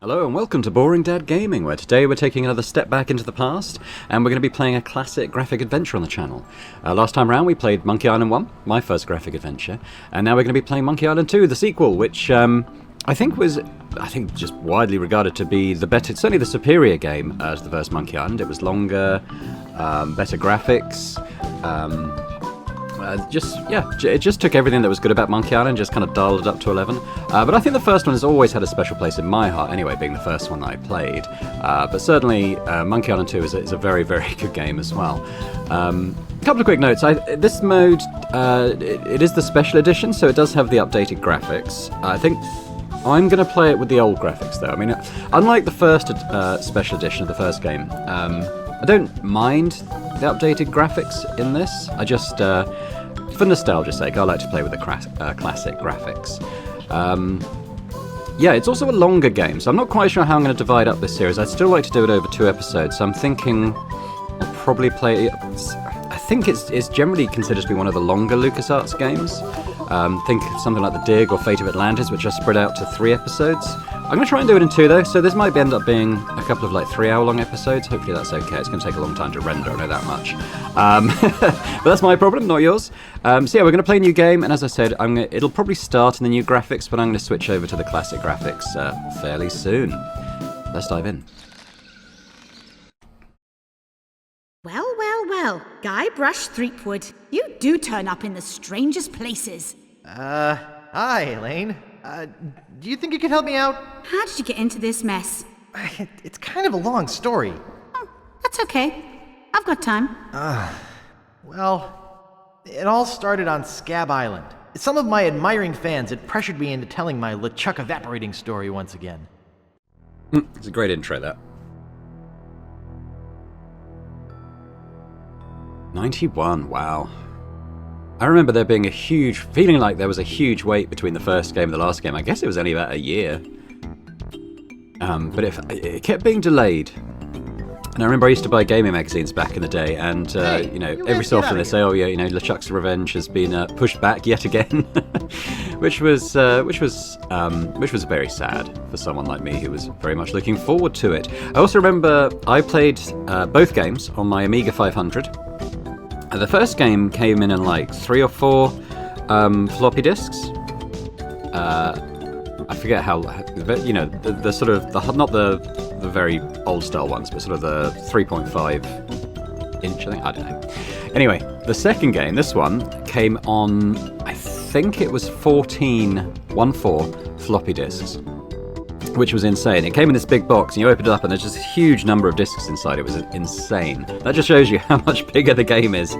Hello and welcome to Boring Dad Gaming, where today we're taking another step back into the past and we're going to be playing a classic graphic adventure on the channel. Last time round we played Monkey Island 1, my first graphic adventure, and now we're going to be playing Monkey Island 2, the sequel, which I think just widely regarded to be the better, certainly the superior game to the first Monkey Island. It was longer, better graphics, it just took everything that was good about Monkey Island and just kind of dialed it up to 11. But I think the first one has always had a special place in my heart, anyway, being the first one that I played. But certainly, Monkey Island 2 is a very, very good game as well. A couple of quick notes. This mode, it is the special edition, so it does have the updated graphics. I think I'm going to play it with the old graphics, though. I mean, unlike the first special edition of the first game, I don't mind the updated graphics in this. I just, for nostalgia's sake, I like to play with the classic graphics. Yeah, it's also a longer game, so I'm not quite sure how I'm going to divide up this series. I'd still like to do it over 2 episodes, so I'm thinking I'll probably play... I think it's generally considered to be one of the longer LucasArts games. Think something like The Dig or Fate of Atlantis, which are spread out to 3 episodes. I'm going to try and do it in 2 though, so this might end up being a couple of like 3-hour-long episodes. Hopefully that's okay. It's going to take a long time to render, I know that much. But that's my problem, not yours. So yeah, we're going to play a new game, and as I said, it'll probably start in the new graphics, but I'm going to switch over to the classic graphics fairly soon. Let's dive in. Well, Guybrush Threepwood, you do turn up in the strangest places. Hi, Elaine. Do you think you could help me out? How did you get into this mess? It's kind of a long story. Oh, that's okay. I've got time. Well, it all started on Scab Island. Some of my admiring fans had pressured me into telling my LeChuck evaporating story once again. It's a great intro, that. 91, wow. I remember there being feeling like there was a huge wait between the first game and the last game. I guess it was only about a year. But it kept being delayed. And I remember I used to buy gaming magazines back in the day, and Hey, every so often they say, "Oh yeah, LeChuck's Revenge has been pushed back yet again," which was very sad for someone like me who was very much looking forward to it. I also remember I played both games on my Amiga 500. The first game came in like 3 or 4 floppy disks. I forget how, the sort of, not the very old style ones, but sort of the 3.5 inch, I think, I don't know. Anyway, the second game, this one, came on, I think it was 14 floppy disks, which was insane. It came in this big box, and you opened it up, and there's just a huge number of discs inside. It was insane. That just shows you how much bigger the game is.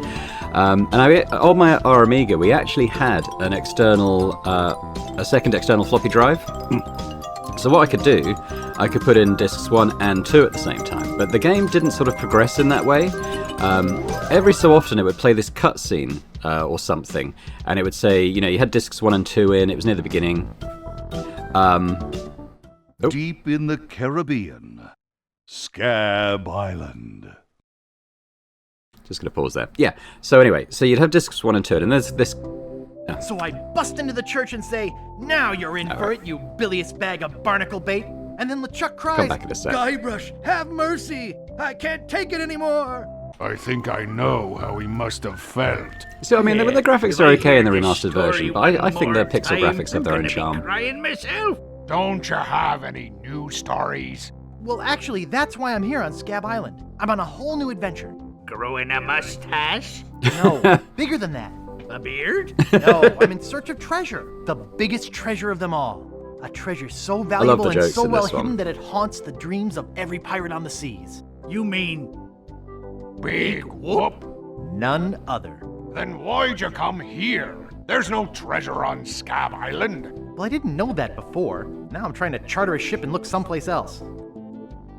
And on our Amiga, we actually had an external, a second external floppy drive. So what I could do, I could put in discs 1 and 2 at the same time. But the game didn't sort of progress in that way. Every so often, it would play this cutscene or something, and it would say, you had discs 1 and 2 in. It was near the beginning. Deep in the Caribbean, Scab Island. Just going to pause there. Yeah, so anyway, so you'd have discs 1 and 2, and there's this... So I bust into the church and say, "Now you're in for it, you bilious bag of barnacle bait." And then LeChuck cries, Come back in a sec. "Guybrush, have mercy! I can't take it anymore!" I think I know how he must have felt. So, I mean, the graphics are okay in the remastered version, but I think the pixel graphics have their own charm. Crying myself. Don't you have any new stories? Well, actually, that's why I'm here on Scab Island. I'm on a whole new adventure. Growing a mustache? No, bigger than that. A beard? No, I'm in search of treasure. The biggest treasure of them all. A treasure so valuable and jokes so in well this one. hidden that it haunts the dreams of every pirate on the seas. You mean Big whoop. None other. Then why'd you come here? There's no treasure on Scab Island. Well, I didn't know that before. Now I'm trying to charter a ship and look someplace else.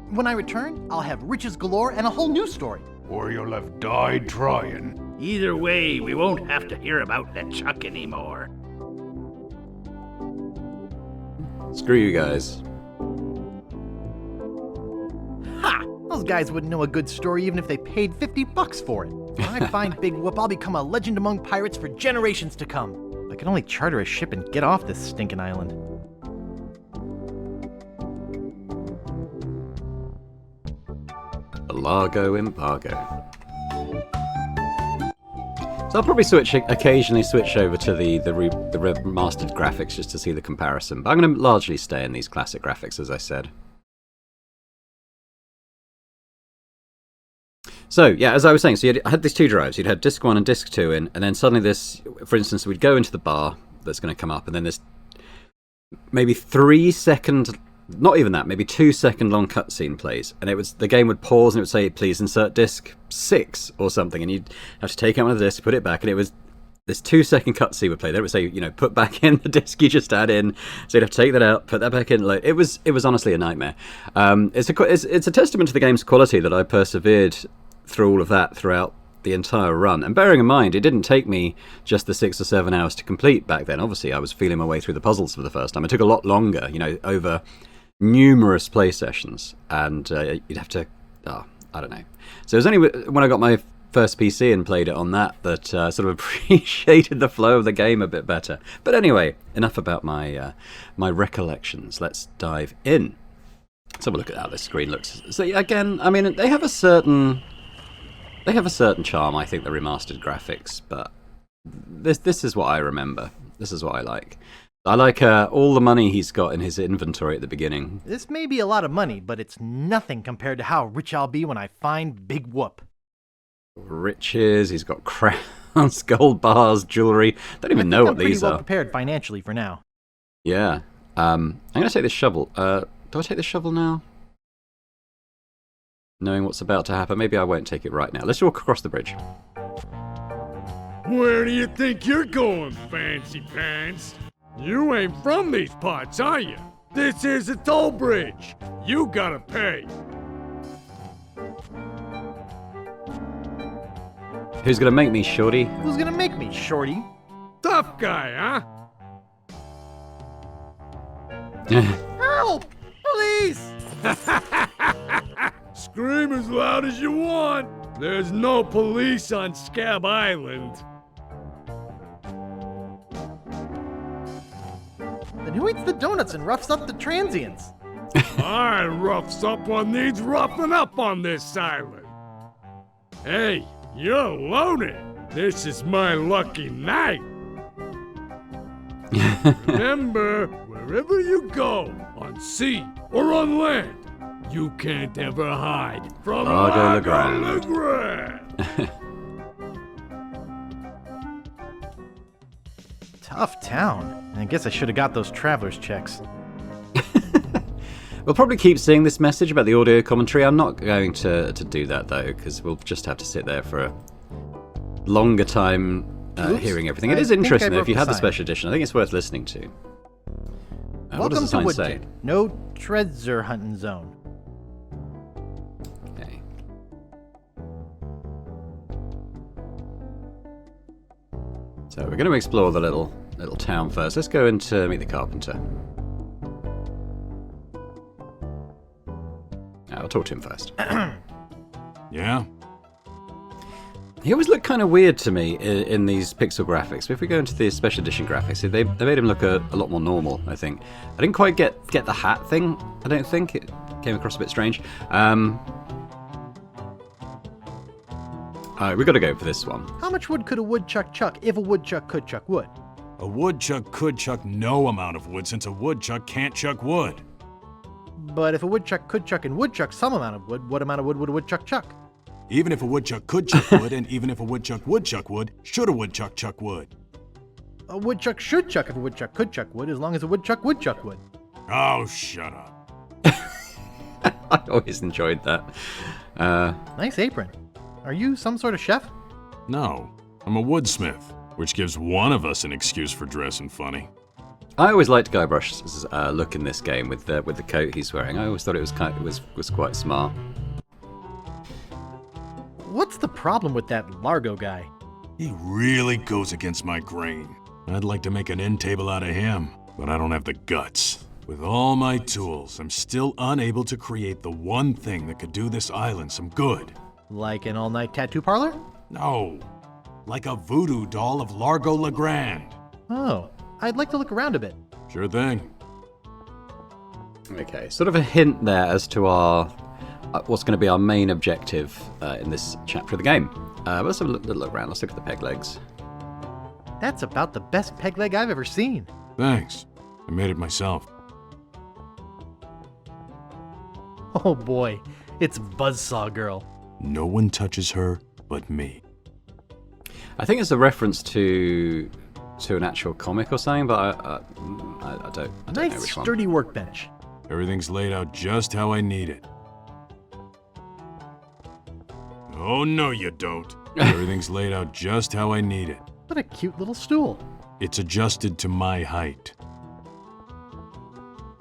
When I return, I'll have riches galore and a whole new story. Or you'll have died trying. either way, we won't have to hear about LeChuck anymore. Screw you guys. Ha! Those guys wouldn't know a good story even if they paid $50 for it. When I find Big Whoop, I'll become a legend among pirates for generations to come. I can only charter a ship and get off this stinking island. Largo embargo. So I'll probably occasionally switch over to the remastered graphics just to see the comparison. But I'm going to largely stay in these classic graphics, as I said. So, yeah, as I was saying, so you had these two drives. You'd had disc 1 and disc 2 in, and then suddenly this, for instance, we'd go into the bar that's going to come up, and then this maybe 3 second, not even that, maybe 2 second long cutscene plays, and the game would pause and it would say, please insert disc 6 or something, and you'd have to take out one of the discs, put it back, and it was this 2 second cutscene would play. Then it would say, put back in the disc you just had in, so you'd have to take that out, put that back in. Like, it was honestly a nightmare. It's a testament to the game's quality that I persevered through all of that throughout the entire run. And bearing in mind, it didn't take me just the 6 or 7 hours to complete back then. Obviously, I was feeling my way through the puzzles for the first time. It took a lot longer, over numerous play sessions. And you'd have to, I don't know. So it was only when I got my first PC and played it on that sort of appreciated the flow of the game a bit better. But anyway, enough about my recollections. Let's dive in. Let's have a look at how this screen looks. So again, I mean, they have a certain charm, I think, the remastered graphics, but this is what I remember. This is what I like. I like all the money he's got in his inventory at the beginning. This may be a lot of money, but it's nothing compared to how rich I'll be when I find Big Whoop. Riches, he's got crowns, gold bars, jewelry. Don't even know what these are. I'm pretty well prepared financially for now. Yeah. I'm going to take this shovel. Do I take the shovel now? Knowing what's about to happen, maybe I won't take it right now. Let's walk across the bridge. Where do you think you're going, fancy pants? You ain't from these parts, are you? This is a toll bridge. You gotta pay. Who's gonna make me, shorty? Who's gonna make me, shorty? Tough guy, huh? Help! Please! Scream as loud as you want. There's no police on Scab Island. Then who eats the donuts and roughs up the transients? I roughs up what needs roughing up on this island. Hey, you're loaded. This is my lucky night. Remember, wherever you go, on sea or on land, you can't ever hide from Largo LeGrand. Tough town. I guess I should have got those traveler's checks. We'll probably keep seeing this message about the audio commentary. I'm not going to do that, though, because we'll just have to sit there for a longer time hearing everything. It is interesting, though, if you have the special edition. I think it's worth listening to. What does the sign say? No treasure hunting zone. Okay. So we're going to explore the little town first. Let's go in to meet the carpenter. I'll talk to him first. Yeah? He always looked kind of weird to me in these pixel graphics. But if we go into the special edition graphics, they made him look a lot more normal, I think. I didn't quite get the hat thing, I don't think. It came across a bit strange. We've got to go for this one. How much wood could a woodchuck chuck if a woodchuck could chuck wood? A woodchuck could chuck no amount of wood since a woodchuck can't chuck wood. But if a woodchuck could chuck and woodchuck some amount of wood, what amount of wood would a woodchuck chuck? Even if a woodchuck could chuck wood, and even if a woodchuck would chuck wood, should a woodchuck chuck wood? A woodchuck should chuck if a woodchuck could chuck wood, as long as a woodchuck would chuck wood. Oh, shut up. I always enjoyed that. Nice apron. Are you some sort of chef? No, I'm a woodsmith, which gives one of us an excuse for dressing funny. I always liked Guybrush's look in this game with the coat he's wearing. I always thought it was quite smart. What's the problem with that Largo guy? He really goes against my grain. I'd like to make an end table out of him, but I don't have the guts. With all my tools, I'm still unable to create the one thing that could do this island some good. Like an all-night tattoo parlor? No, like a voodoo doll of Largo LeGrand. Oh, I'd like to look around a bit. Sure thing. Okay, sort of a hint there as to our what's going to be our main objective in this chapter of the game. Let's have a little look around. Let's look at the peg legs. That's about the best peg leg I've ever seen. Thanks. I made it myself. Oh boy, it's Buzzsaw Girl. No one touches her but me. I think it's a reference to an actual comic or something, but I don't know Nice which one. sturdy workbench. Everything's laid out just how I need it. Oh, no, you don't. Everything's laid out just how I need it. What a cute little stool. It's adjusted to my height.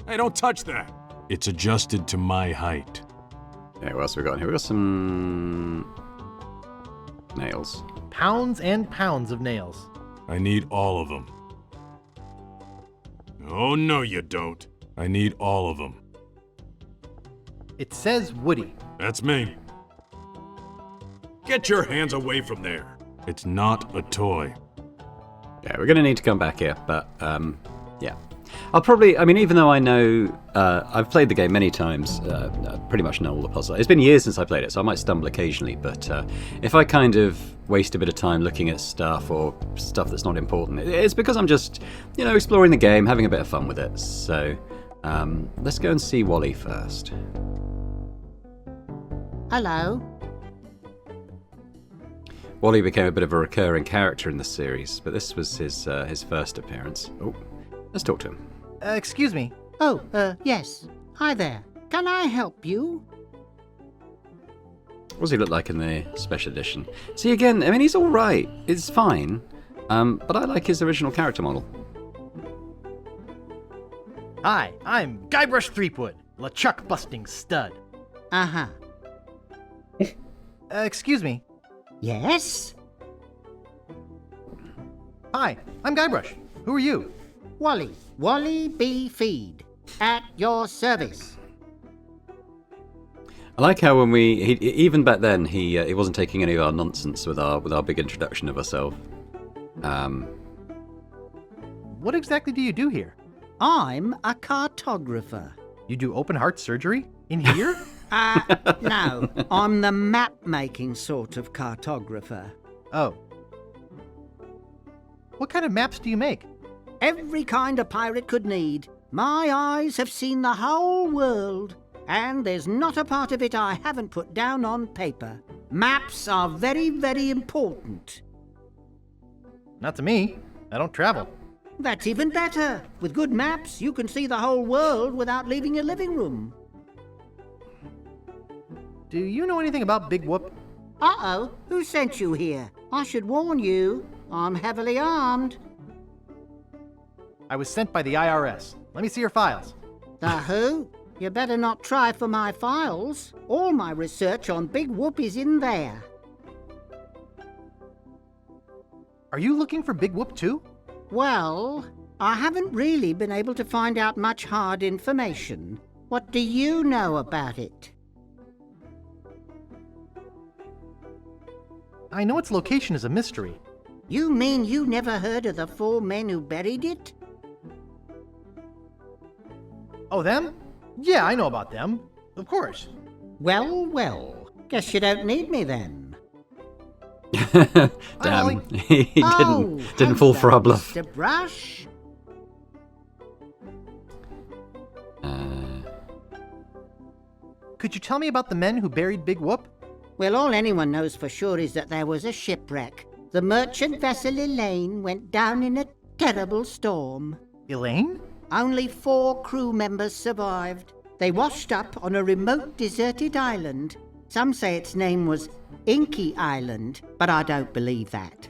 Hey, don't touch that! It's adjusted to my height. Yeah, what else have we got in here? We've got some nails. Pounds and pounds of nails. I need all of them. Oh, no, you don't. I need all of them. It says Woody. That's me. Get your hands away from there. It's not a toy. Yeah, we're going to need to come back here, but yeah. I'll probably, I mean, even though I know, I've played the game many times, I pretty much know all the puzzles. It's been years since I played it, so I might stumble occasionally, but if I kind of waste a bit of time looking at stuff or stuff that's not important, it's because I'm just, exploring the game, having a bit of fun with it. So let's go and see Wally first. Hello. Wally became a bit of a recurring character in the series, but this was his first appearance. Oh, let's talk to him. Excuse me. Oh, yes. Hi there. Can I help you? What does he look like in the special edition? See, again, I mean, he's all right. It's fine. But I like his original character model. Hi, I'm Guybrush Threepwood, LeChuck busting stud. Uh-huh. Excuse me. Yes? Hi, I'm Guybrush. Who are you? Wally. Wally B. Feed. At your service. I like how when even back then, he wasn't taking any of our nonsense with our big introduction of ourselves. What exactly do you do here? I'm a cartographer. You do open heart surgery? In here? No. I'm the map-making sort of cartographer. Oh. What kind of maps do you make? Every kind a pirate could need. My eyes have seen the whole world, and there's not a part of it I haven't put down on paper. Maps are very, very important. Not to me. I don't travel. That's even better. With good maps, you can see the whole world without leaving your living room. Do you know anything about Big Whoop? Uh-oh, who sent you here? I should warn you, I'm heavily armed. I was sent by the IRS. Let me see your files. The who? You better not try for my files. All my research on Big Whoop is in there. Are you looking for Big Whoop too? Well, I haven't really been able to find out much hard information. What do you know about it? I know its location is a mystery. You mean you never heard of the 4 men who buried it? Oh, them? Yeah, I know about them. Of course. Well, well. Guess you don't need me then. Damn, he didn't fall for our bluff. Mr. Brush. Could you tell me about the men who buried Big Whoop? Well, all anyone knows for sure is that there was a shipwreck. The merchant vessel Elaine went down in a terrible storm. Elaine? Only 4 crew members survived. They washed up on a remote deserted island. Some say its name was Inky Island, but I don't believe that.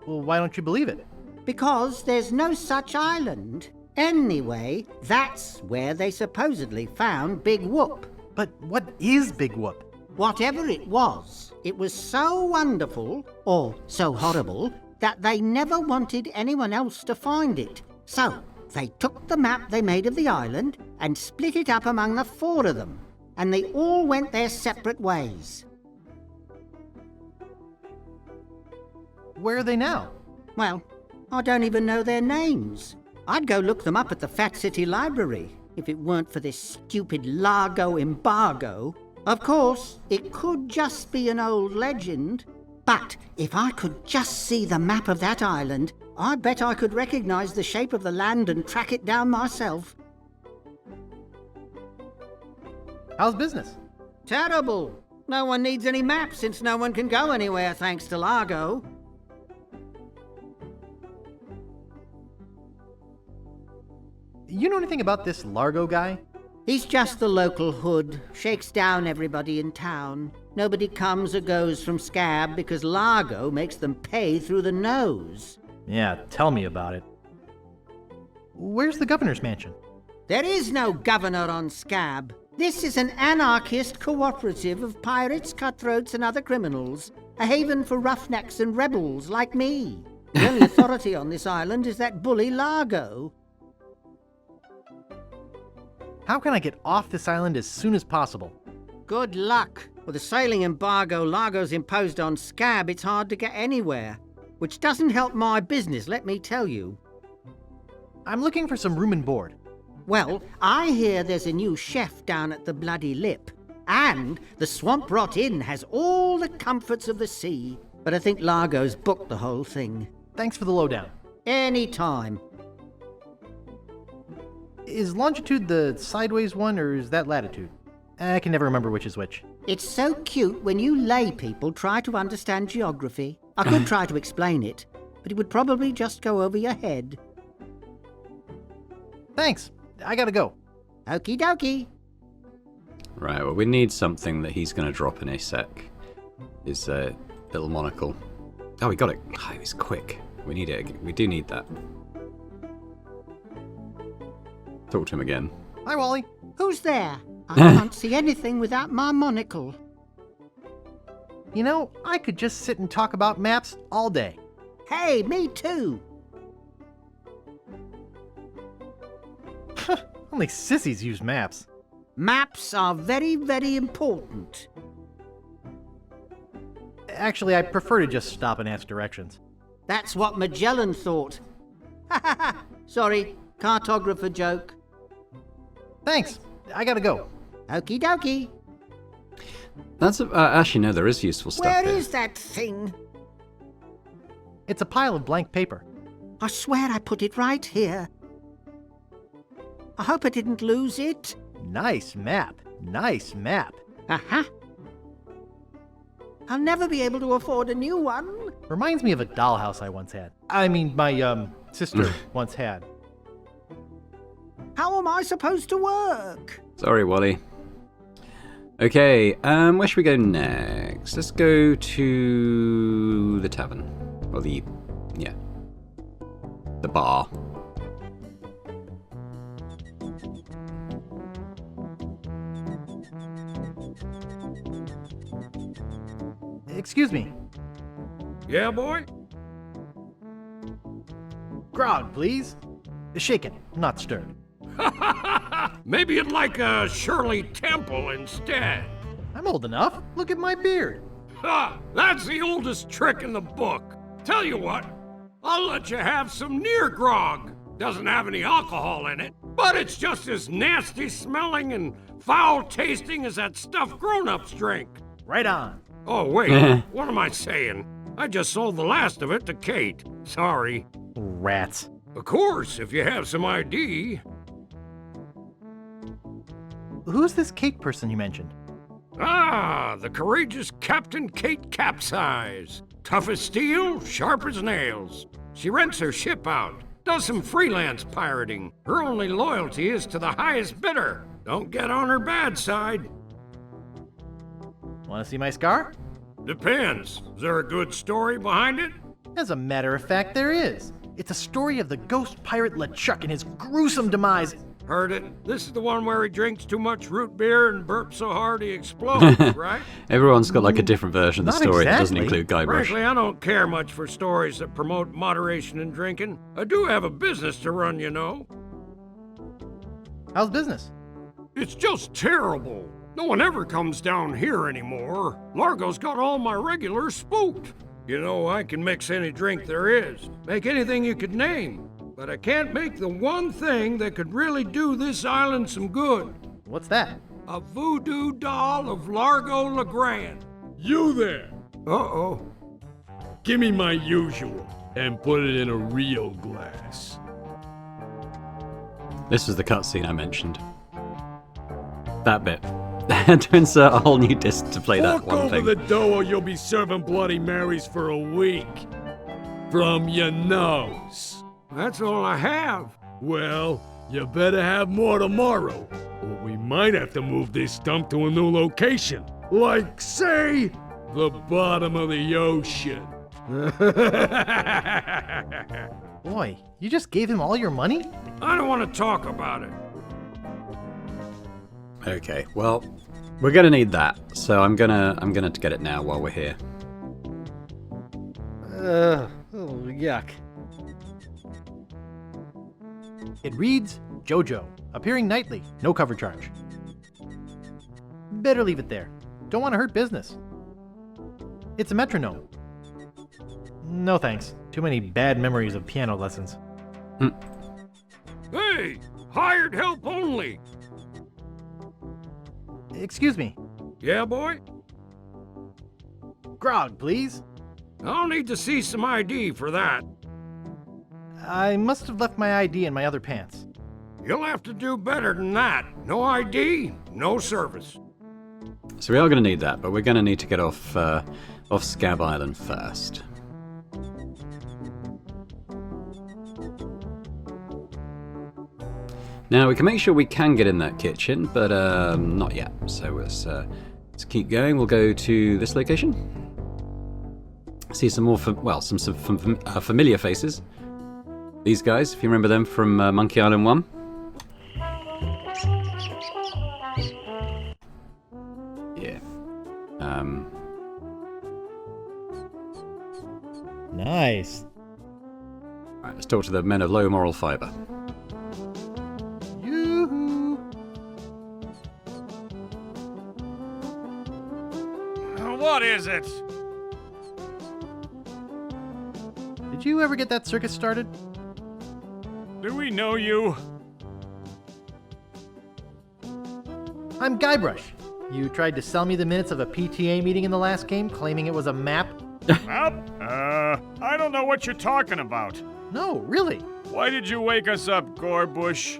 Well, why don't you believe it? Because there's no such island. Anyway, that's where they supposedly found Big Whoop. But what is Big Whoop? Whatever it was so wonderful, or so horrible, that they never wanted anyone else to find it. So, they took the map they made of the island and split it up among the 4 of them, and they all went their separate ways. Where are they now? Well, I don't even know their names. I'd go look them up at the Fat City Library. if it weren't for this stupid Largo embargo. Of course, it could just be an old legend, but if I could just see the map of that island, I bet I could recognize the shape of the land and track it down myself. How's business? Terrible. No one needs any maps since no one can go anywhere thanks to Largo. You know anything about this Largo guy? He's just the local hood, shakes down everybody in town. Nobody comes or goes from Scab because Largo makes them pay through the nose. Yeah, tell me about it. Where's the governor's mansion? There is no governor on Scab. This is an anarchist cooperative of pirates, cutthroats, and other criminals. A haven for roughnecks and rebels like me. The only authority on this island is that bully Largo. How can I get off this island as soon as possible? Good luck. With the sailing embargo Largo's imposed on Scab, it's hard to get anywhere. Which doesn't help my business, let me tell you. I'm looking for some room and board. Well, I hear there's a new chef down at the Bloody Lip. And the Swamp Rot Inn has all the comforts of the sea. But I think Largo's booked the whole thing. Thanks for the lowdown. Any time. Is longitude the sideways one, or is that latitude? I can never remember which is which. It's so cute when you lay people try to understand geography. I could try to explain it, but it would probably just go over your head. Thanks. I gotta go. Okie dokie. Right, well, we need something that he's going to drop in a sec. His little monocle. Oh, we got it. Oh, it was quick. We need it. We do need that. Talk to him again. Hi, Wally. Who's there? I can't see anything without my monocle. You know, I could just sit and talk about maps all day. Hey, me too. Only sissies use maps. Maps are very, very important. Actually, I prefer to just stop and ask directions. That's what Magellan thought. Ha ha ha! Sorry, cartographer joke. Thanks. I gotta go. Okie dokie. That's actually no, there is useful stuff Where here. is that thing? It's a pile of blank paper. I swear I put it right here. I hope I didn't lose it. Nice map. Nice map. Aha. I'll never be able to afford a new one. Reminds me of a dollhouse I once had. I mean, my, sister once had. How am I supposed to work? Sorry, Wally. Okay, where should we go next? Let's go to the tavern. Or the bar. Excuse me. Yeah, boy? Grog, please. Shaken, not stirred. Maybe you'd like a Shirley Temple instead. I'm old enough. Look at my beard. Ha! That's the oldest trick in the book. Tell you what, I'll let you have some near grog. Doesn't have any alcohol in it, but it's just as nasty smelling and foul tasting as that stuff grown-ups drink. Right on. Oh, wait, what am I saying? I just sold the last of it to Kate. Sorry. Rats. Of course, if you have some ID. Who's this Kate person you mentioned? Ah, the courageous Captain Kate Capsize. Tough as steel, sharp as nails. She rents her ship out, does some freelance pirating. Her only loyalty is to the highest bidder. Don't get on her bad side. Want to see my scar? Depends. Is there a good story behind it? As a matter of fact, there is. It's a story of the ghost pirate LeChuck and his gruesome demise. Heard it. This is the one where he drinks too much root beer and burps so hard he explodes, right? Everyone's got like a different version of the Not story that doesn't exactly. include Guybrush. Frankly, I don't care much for stories that promote moderation in drinking. I do have a business to run, you know. How's business? It's just terrible. No one ever comes down here anymore. Largo's got all my regulars spooked. You know, I can mix any drink there is. Make anything you could name. But I can't make the one thing that could really do this island some good. What's that? A voodoo doll of Largo LeGrand. You there! Uh-oh. Give me my usual, and put it in a real glass. This is the cutscene I mentioned. That bit. To insert a whole new disc to play that Fork one over thing. the dough or you'll be serving Bloody Marys for a week. From your nose. That's all I have. Well, you better have more tomorrow, or we might have to move this dump to a new location. Like, say, the bottom of the ocean. Boy, you just gave him all your money? I don't want to talk about it. Okay, well, we're gonna need that, so I'm gonna get it now while we're here. Yuck. It reads JoJo, appearing nightly, no cover charge. Better leave it there. Don't want to hurt business. It's a metronome. No thanks. Too many bad memories of piano lessons. Hey, hired help only. Excuse me. Yeah, boy? Grog, please. I'll need to see some ID for that. I must have left my ID in my other pants. You'll have to do better than that. No ID, no service. So we are gonna need that, but we're gonna need to get off Scab Island first. Now we can make sure we can get in that kitchen, but not yet. So let's keep going. We'll go to this location. See some more, some familiar faces. These guys, if you remember them from Monkey Island 1. Yeah. Nice. Right, let's talk to the men of low moral fiber. Yoo-hoo! What is it? Did you ever get that circus started? Do we know you? I'm Guybrush. You tried to sell me the minutes of a PTA meeting in the last game, claiming it was a map? Map? I don't know what you're talking about. No, really. Why did you wake us up, Gorbush?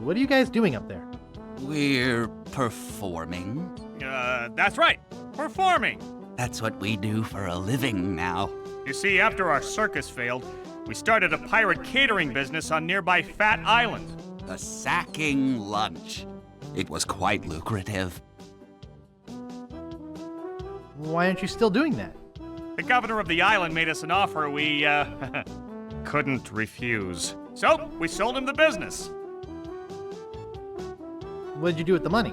What are you guys doing up there? We're performing. That's right. Performing. That's what we do for a living now. You see, after our circus failed, we started a pirate catering business on nearby Fat Island. The sacking lunch. It was quite lucrative. Why aren't you still doing that? The governor of the island made us an offer we, couldn't refuse. So, we sold him the business. What did you do with the money?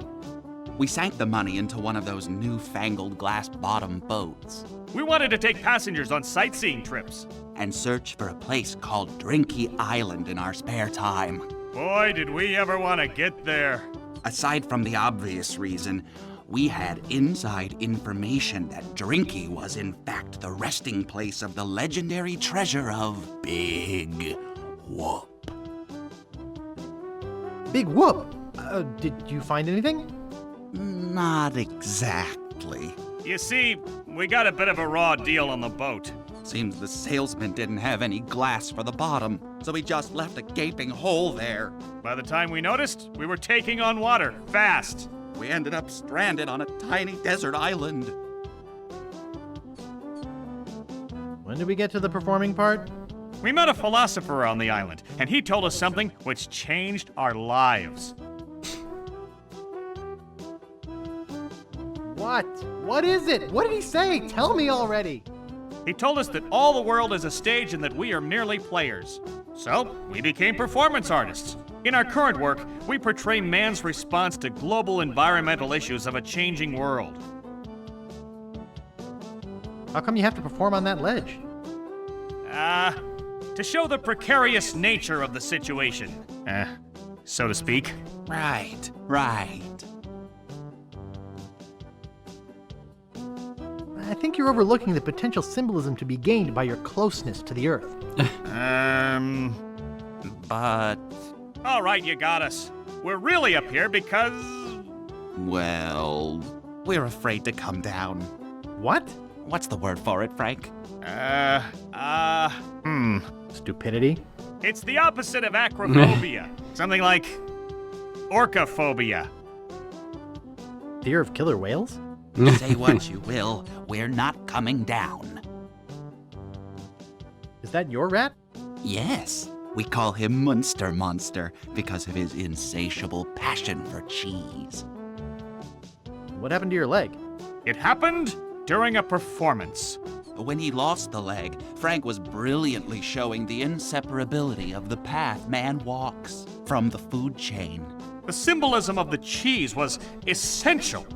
We sank the money into one of those newfangled glass-bottom boats. We wanted to take passengers on sightseeing trips. And search for a place called Drinky Island in our spare time. Boy, did we ever want to get there. Aside from the obvious reason, we had inside information that Drinky was in fact the resting place of the legendary treasure of Big Whoop. Big Whoop! Did you find anything? Not exactly. You see, we got a bit of a raw deal on the boat. Seems the salesman didn't have any glass for the bottom, so he just left a gaping hole there. By the time we noticed, we were taking on water, fast. We ended up stranded on a tiny desert island. When did we get to the performing part? We met a philosopher on the island, and he told us something which changed our lives. What? What is it? What did he say? Tell me already! He told us that all the world is a stage and that we are merely players. So, we became performance artists. In our current work, we portray man's response to global environmental issues of a changing world. How come you have to perform on that ledge? To show the precarious nature of the situation. So to speak. Right. I think think you're overlooking the potential symbolism to be gained by your closeness to the Earth. But... All right, you got us. We're really up here because... well... we're afraid to come down. What? What's the word for it, Frank? Stupidity? It's the opposite of acrophobia. Something like... orcaphobia. Fear of killer whales? Say what you will, we're not coming down. Is that your rat? Yes, we call him Munster Monster because of his insatiable passion for cheese. What happened to your leg? It happened during a performance. When he lost the leg, Frank was brilliantly showing the inseparability of the path man walks from the food chain. The symbolism of the cheese was essential.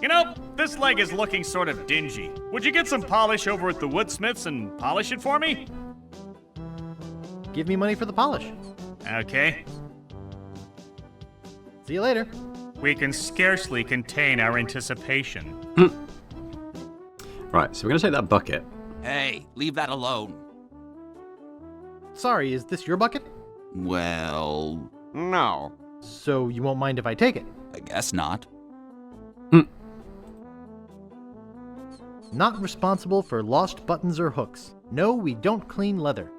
You know, this leg is looking sort of dingy. Would you get some polish over at the Woodsmiths and polish it for me? Give me money for the polish. Okay. See you later. We can scarcely contain our anticipation. Right, so we're going to take that bucket. Hey, leave that alone. Sorry, is this your bucket? Well, no. So you won't mind if I take it? I guess not. Not responsible for lost buttons or hooks. No, we don't clean leather.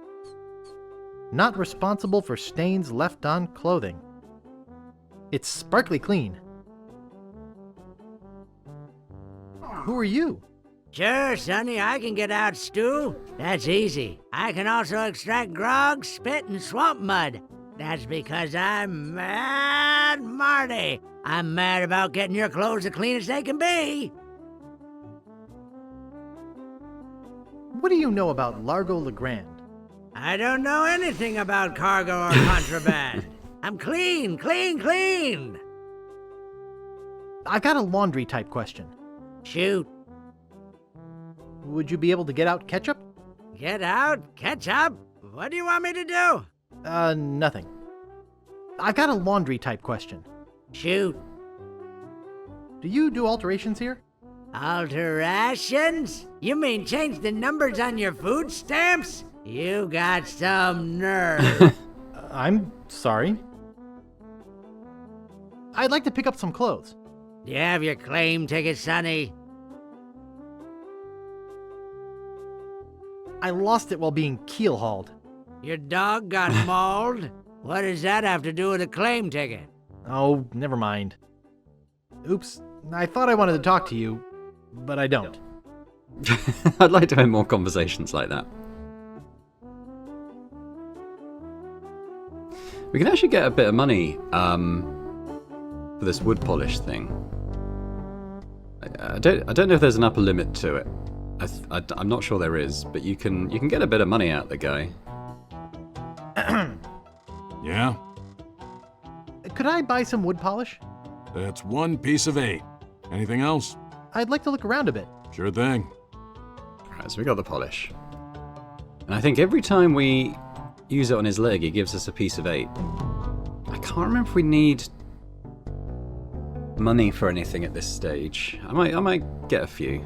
Not responsible for stains left on clothing. It's sparkly clean. Who are you? Sure, Sonny, I can get out stew. That's easy. I can also extract grog, spit, and swamp mud. That's because I'm Mad Marty. I'm mad about getting your clothes the cleanest they can be. What do you know about Largo Legrand? I don't know anything about cargo or contraband. I'm clean, clean, clean. I got a laundry type question. Shoot. Would you be able to get out ketchup? Get out? Ketchup? What do you want me to do? Nothing. I got a laundry type question. Shoot. Do you do alterations here? Alterations? You mean change the numbers on your food stamps? You got some nerve. I'm sorry. I'd like to pick up some clothes. Do you have your claim ticket, Sonny? I lost it while being keel-hauled. Your dog got mauled? What does that have to do with a claim ticket? Oh, never mind. Oops, I thought I wanted to talk to you, but I don't. I'd like to have more conversations like that. We can actually get a bit of money for this wood polish thing. I don't know if there's an upper limit to it. I'm not sure there is, but you can get a bit of money out of the guy. Yeah? Could I buy some wood polish? That's 1 piece of 8. Anything else? I'd like to look around a bit. Sure thing. Right, so we got the polish. And I think every time we use it on his leg, he gives us a piece of 8. I can't remember if we need money for anything at this stage. I might get a few.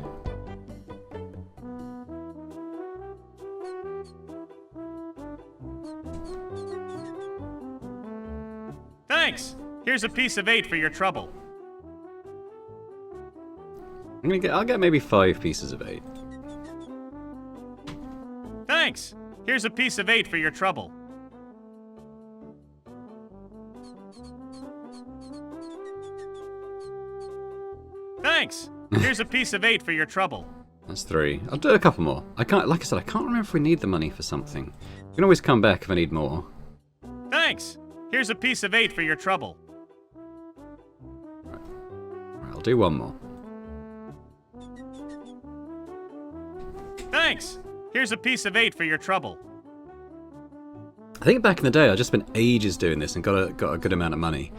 Thanks. Here's a piece of 8 for your trouble. I'll get maybe 5 pieces of 8. Thanks. Here's a piece of 8 for your trouble. Thanks. Here's a piece of 8 for your trouble. That's 3. I'll do a couple more. Like I said, I can't remember if we need the money for something. We can always come back if I need more. Thanks. Here's a piece of 8 for your trouble. Right, I'll do one more. Thanks. Here's a piece of 8 for your trouble. I think back in the day, I just spent ages doing this and got a good amount of money.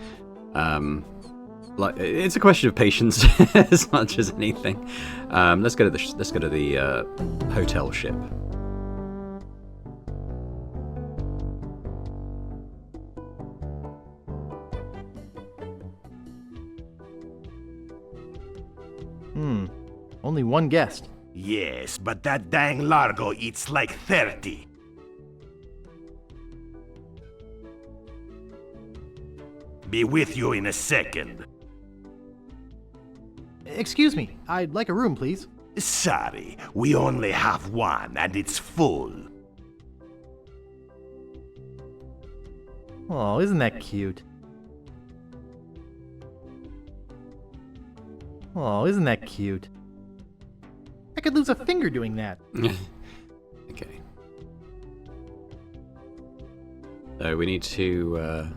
Like it's a question of patience as much as anything. Let's go to the hotel ship. Only one guest. Yes, but that dang Largo eats like 30. Be with you in a second. Excuse me, I'd like a room, please. Sorry, we only have one and it's full. Oh, isn't that cute? Oh, isn't that cute? I could lose a finger doing that. Okay. So we need to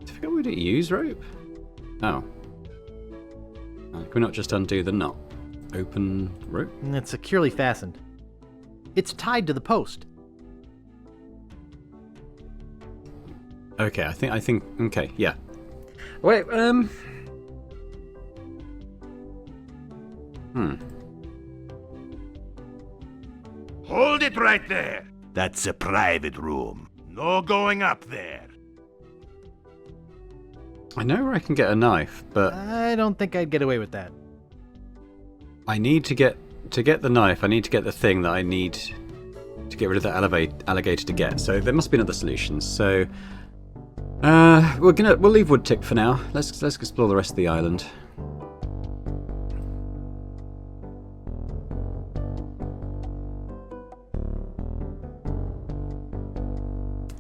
figure out what to use rope. Oh. Can we not just undo the knot? Open rope? It's securely fastened. It's tied to the post. Okay, I think, okay, yeah. Wait, Hold it right there. That's a private room. No going up there. I know where I can get a knife, but I don't think I'd get away with that. I need to get the knife. I need to get the thing that I need to get rid of the alligator to get. So there must be another solution. So we'll leave Woodtick for now. Let's explore the rest of the island.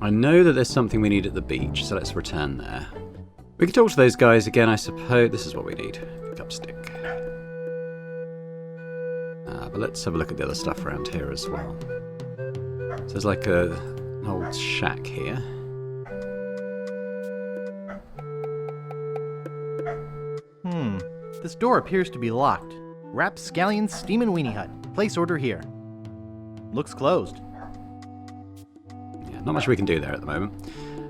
I know that there's something we need at the beach, so let's return there. We can talk to those guys again, I suppose. This is what we need. Pick up stick. But let's have a look at the other stuff around here as well. So there's like an old shack here. This door appears to be locked. Rapscallion's Steamin' Weenie Hut. Place order here. Looks closed. Yeah, not much we can do there at the moment.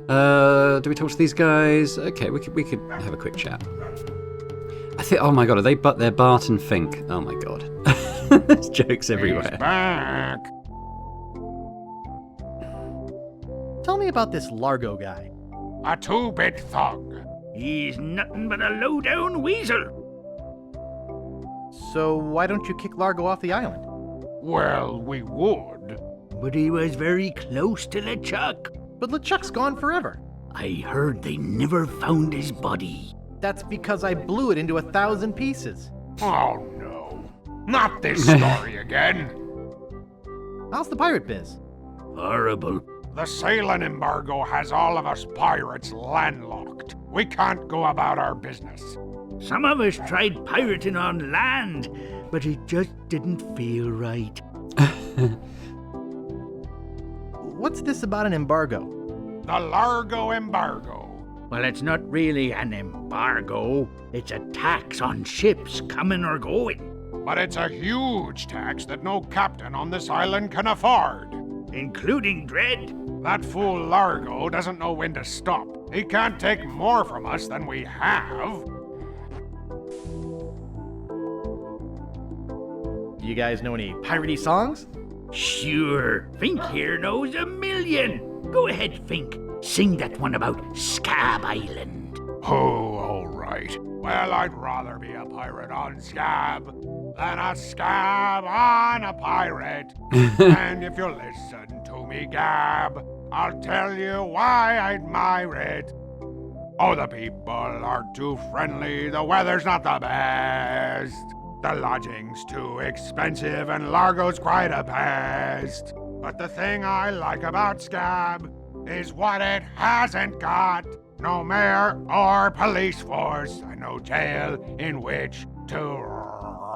Do we talk to these guys? Okay, we could have a quick chat. I think. Oh my god, they're Bart and Fink. Oh my god, there's jokes everywhere. He's back. Tell me about this Largo guy. A two-bit thug. He's nothing but a low-down weasel. So why don't you kick Largo off the island? Well, we would. But he was very close to LeChuck. But LeChuck's gone forever. I heard they never found his body. That's because I blew it into 1,000 pieces. Oh no. Not this story again. How's the pirate biz? Horrible. The sailing embargo has all of us pirates landlocked. We can't go about our business. Some of us tried pirating on land, but it just didn't feel right. What's this about an embargo? The Largo embargo. Well, it's not really an embargo. It's a tax on ships coming or going. But it's a huge tax that no captain on this island can afford. Including Dread. That fool Largo doesn't know when to stop. He can't take more from us than we have. You guys know any piratey songs? Sure. Fink here knows a million. Go ahead, Fink. Sing that one about Scab Island. Oh, all right. Well, I'd rather be a pirate on Scab than a scab on a pirate. And if you listen to me gab, I'll tell you why I admire it. Oh, the people are too friendly, the weather's not the best. The lodging's too expensive and Largo's quite a pest. But the thing I like about Scab is what it hasn't got. No mayor or police force, and no jail in which to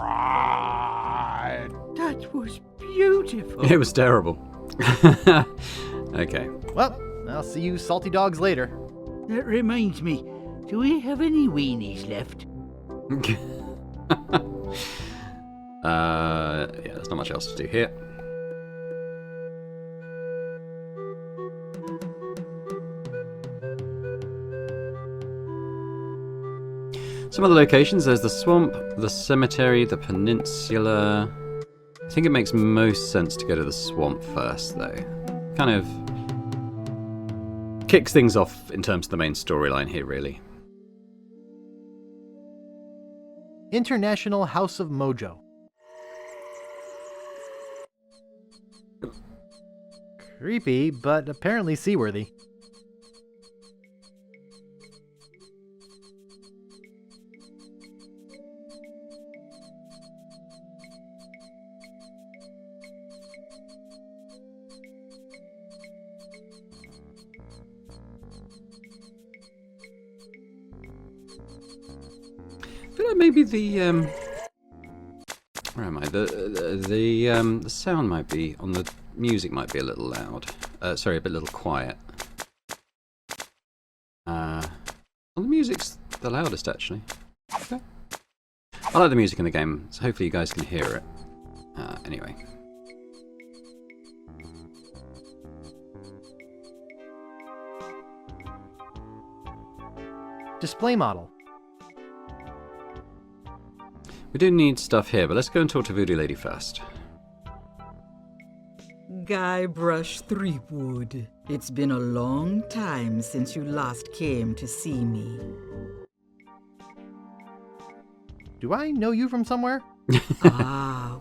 ride. That was beautiful. It was terrible. Okay. Well, I'll see you salty dogs later. That reminds me, do we have any weenies left? Yeah, there's not much else to do here. Some other locations, there's the swamp, the cemetery, the peninsula. I think it makes most sense to go to the swamp first, though. Kind of kicks things off in terms of the main storyline here, really. International House of Mojo. Creepy, but apparently seaworthy. I feel like maybe the where am I? The sound might be on the music might be a little loud. Sorry, a little quiet. Well, the music's the loudest actually. Okay. I like the music in the game, so hopefully you guys can hear it. Anyway. Display model. We do need stuff here, but let's go and talk to Voodoo Lady first. Guybrush Threepwood, it's been a long time since you last came to see me. Do I know you from somewhere?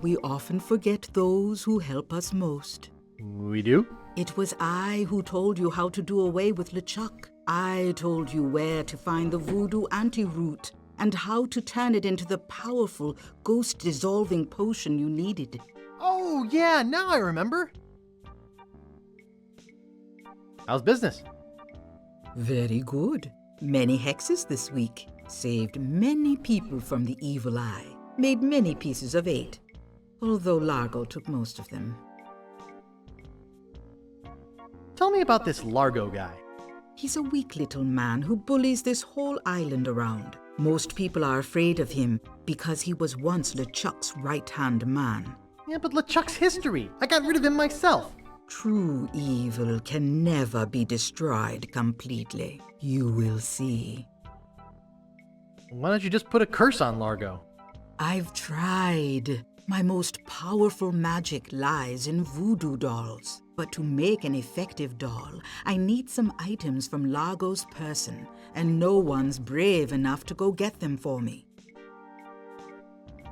We often forget those who help us most. We do? It was I who told you how to do away with LeChuck. I told you where to find the Voodoo antiroot and how to turn it into the powerful, ghost-dissolving potion you needed. Oh, yeah, now I remember. How's business? Very good. Many hexes this week. Saved many people from the evil eye. Made many pieces of 8. Although Largo took most of them. Tell me about this Largo guy. He's a weak little man who bullies this whole island around. Most people are afraid of him because he was once LeChuck's right-hand man. Yeah, but LeChuck's history. I got rid of him myself. True evil can never be destroyed completely. You will see. Why don't you just put a curse on Largo? I've tried. My most powerful magic lies in voodoo dolls. But to make an effective doll, I need some items from Largo's person, and no one's brave enough to go get them for me.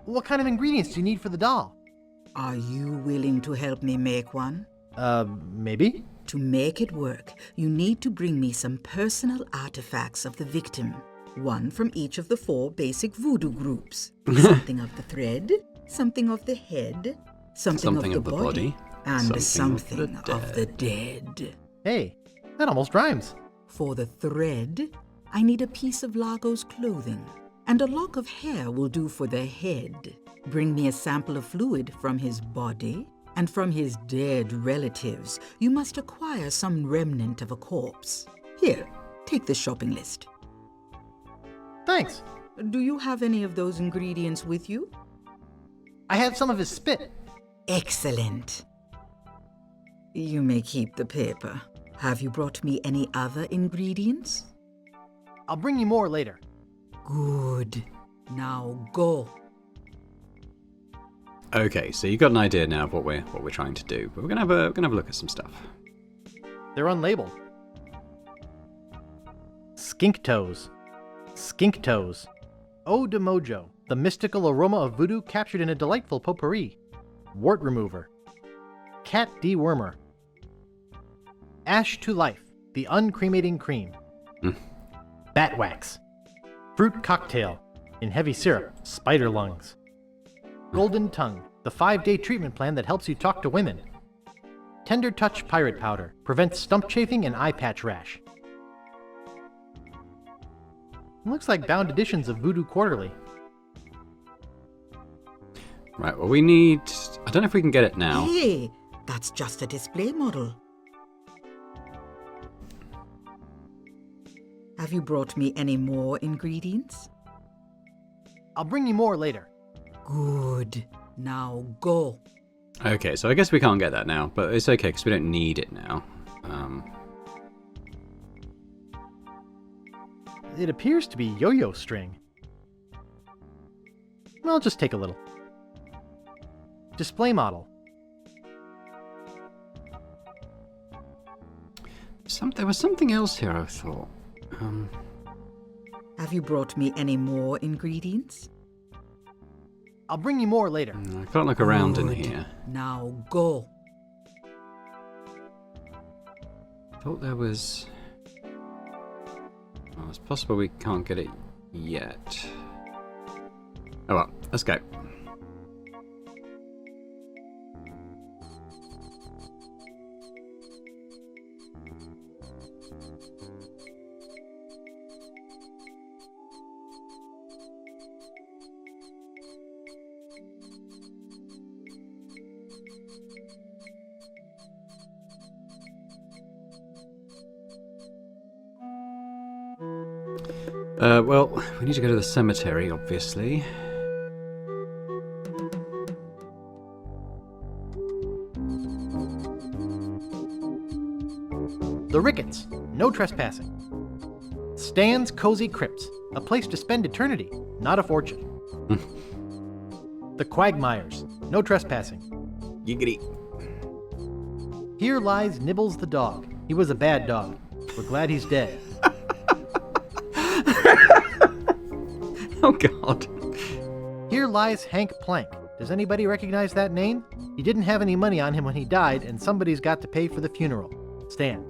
What kind of ingredients do you need for the doll? Are you willing to help me make one? Maybe? To make it work, you need to bring me some personal artifacts of the victim. One from each of the 4 basic voodoo groups. Something of the thread, something of the head, something of the body, and something of the dead. Hey, that almost rhymes. For the thread, I need a piece of Largo's clothing, and a lock of hair will do for the head. Bring me a sample of fluid from his body, and from his dead relatives, you must acquire some remnant of a corpse. Here, take the shopping list. Thanks. Do you have any of those ingredients with you? I have some of his spit. Excellent. You may keep the paper. Have you brought me any other ingredients? I'll bring you more later. Good. Now go. Okay, so you got an idea now of what we're trying to do, but we're gonna have a look at some stuff. They're unlabeled. Skink toes. Skink toes. Eau de Mojo, the mystical aroma of voodoo captured in a delightful potpourri. Wart remover. Cat dewormer. Ash to life, the uncremating cream. Bat wax. Fruit cocktail, in heavy syrup, spider lungs. Golden tongue, the 5-day treatment plan that helps you talk to women. Tender touch pirate powder, prevents stump chafing and eye patch rash. Looks like bound editions of Voodoo Quarterly. Right, well we need... I don't know if we can get it now. Hey, that's just a display model. Have you brought me any more ingredients? I'll bring you more later. Good. Now go. Okay, so I guess we can't get that now, but it's okay because we don't need it now. It appears to be yo-yo string. I'll just take a little. Display model. There was something else here, I thought. Have you brought me any more ingredients? I'll bring you more later. I can't look around in here. Now go. thought there was... Oh, it's possible we can't get it yet. Oh well, let's go. Well, we need to go to the cemetery, obviously. The Ricketts, no trespassing. Stan's Cozy Crypts, a place to spend eternity, not a fortune. The Quagmires, no trespassing. Giggity. Here lies Nibbles the dog. He was a bad dog. We're glad he's dead. Oh god. Here lies Hank Plank. Does anybody recognize that name? He didn't have any money on him when he died, and somebody's got to pay for the funeral. Stan.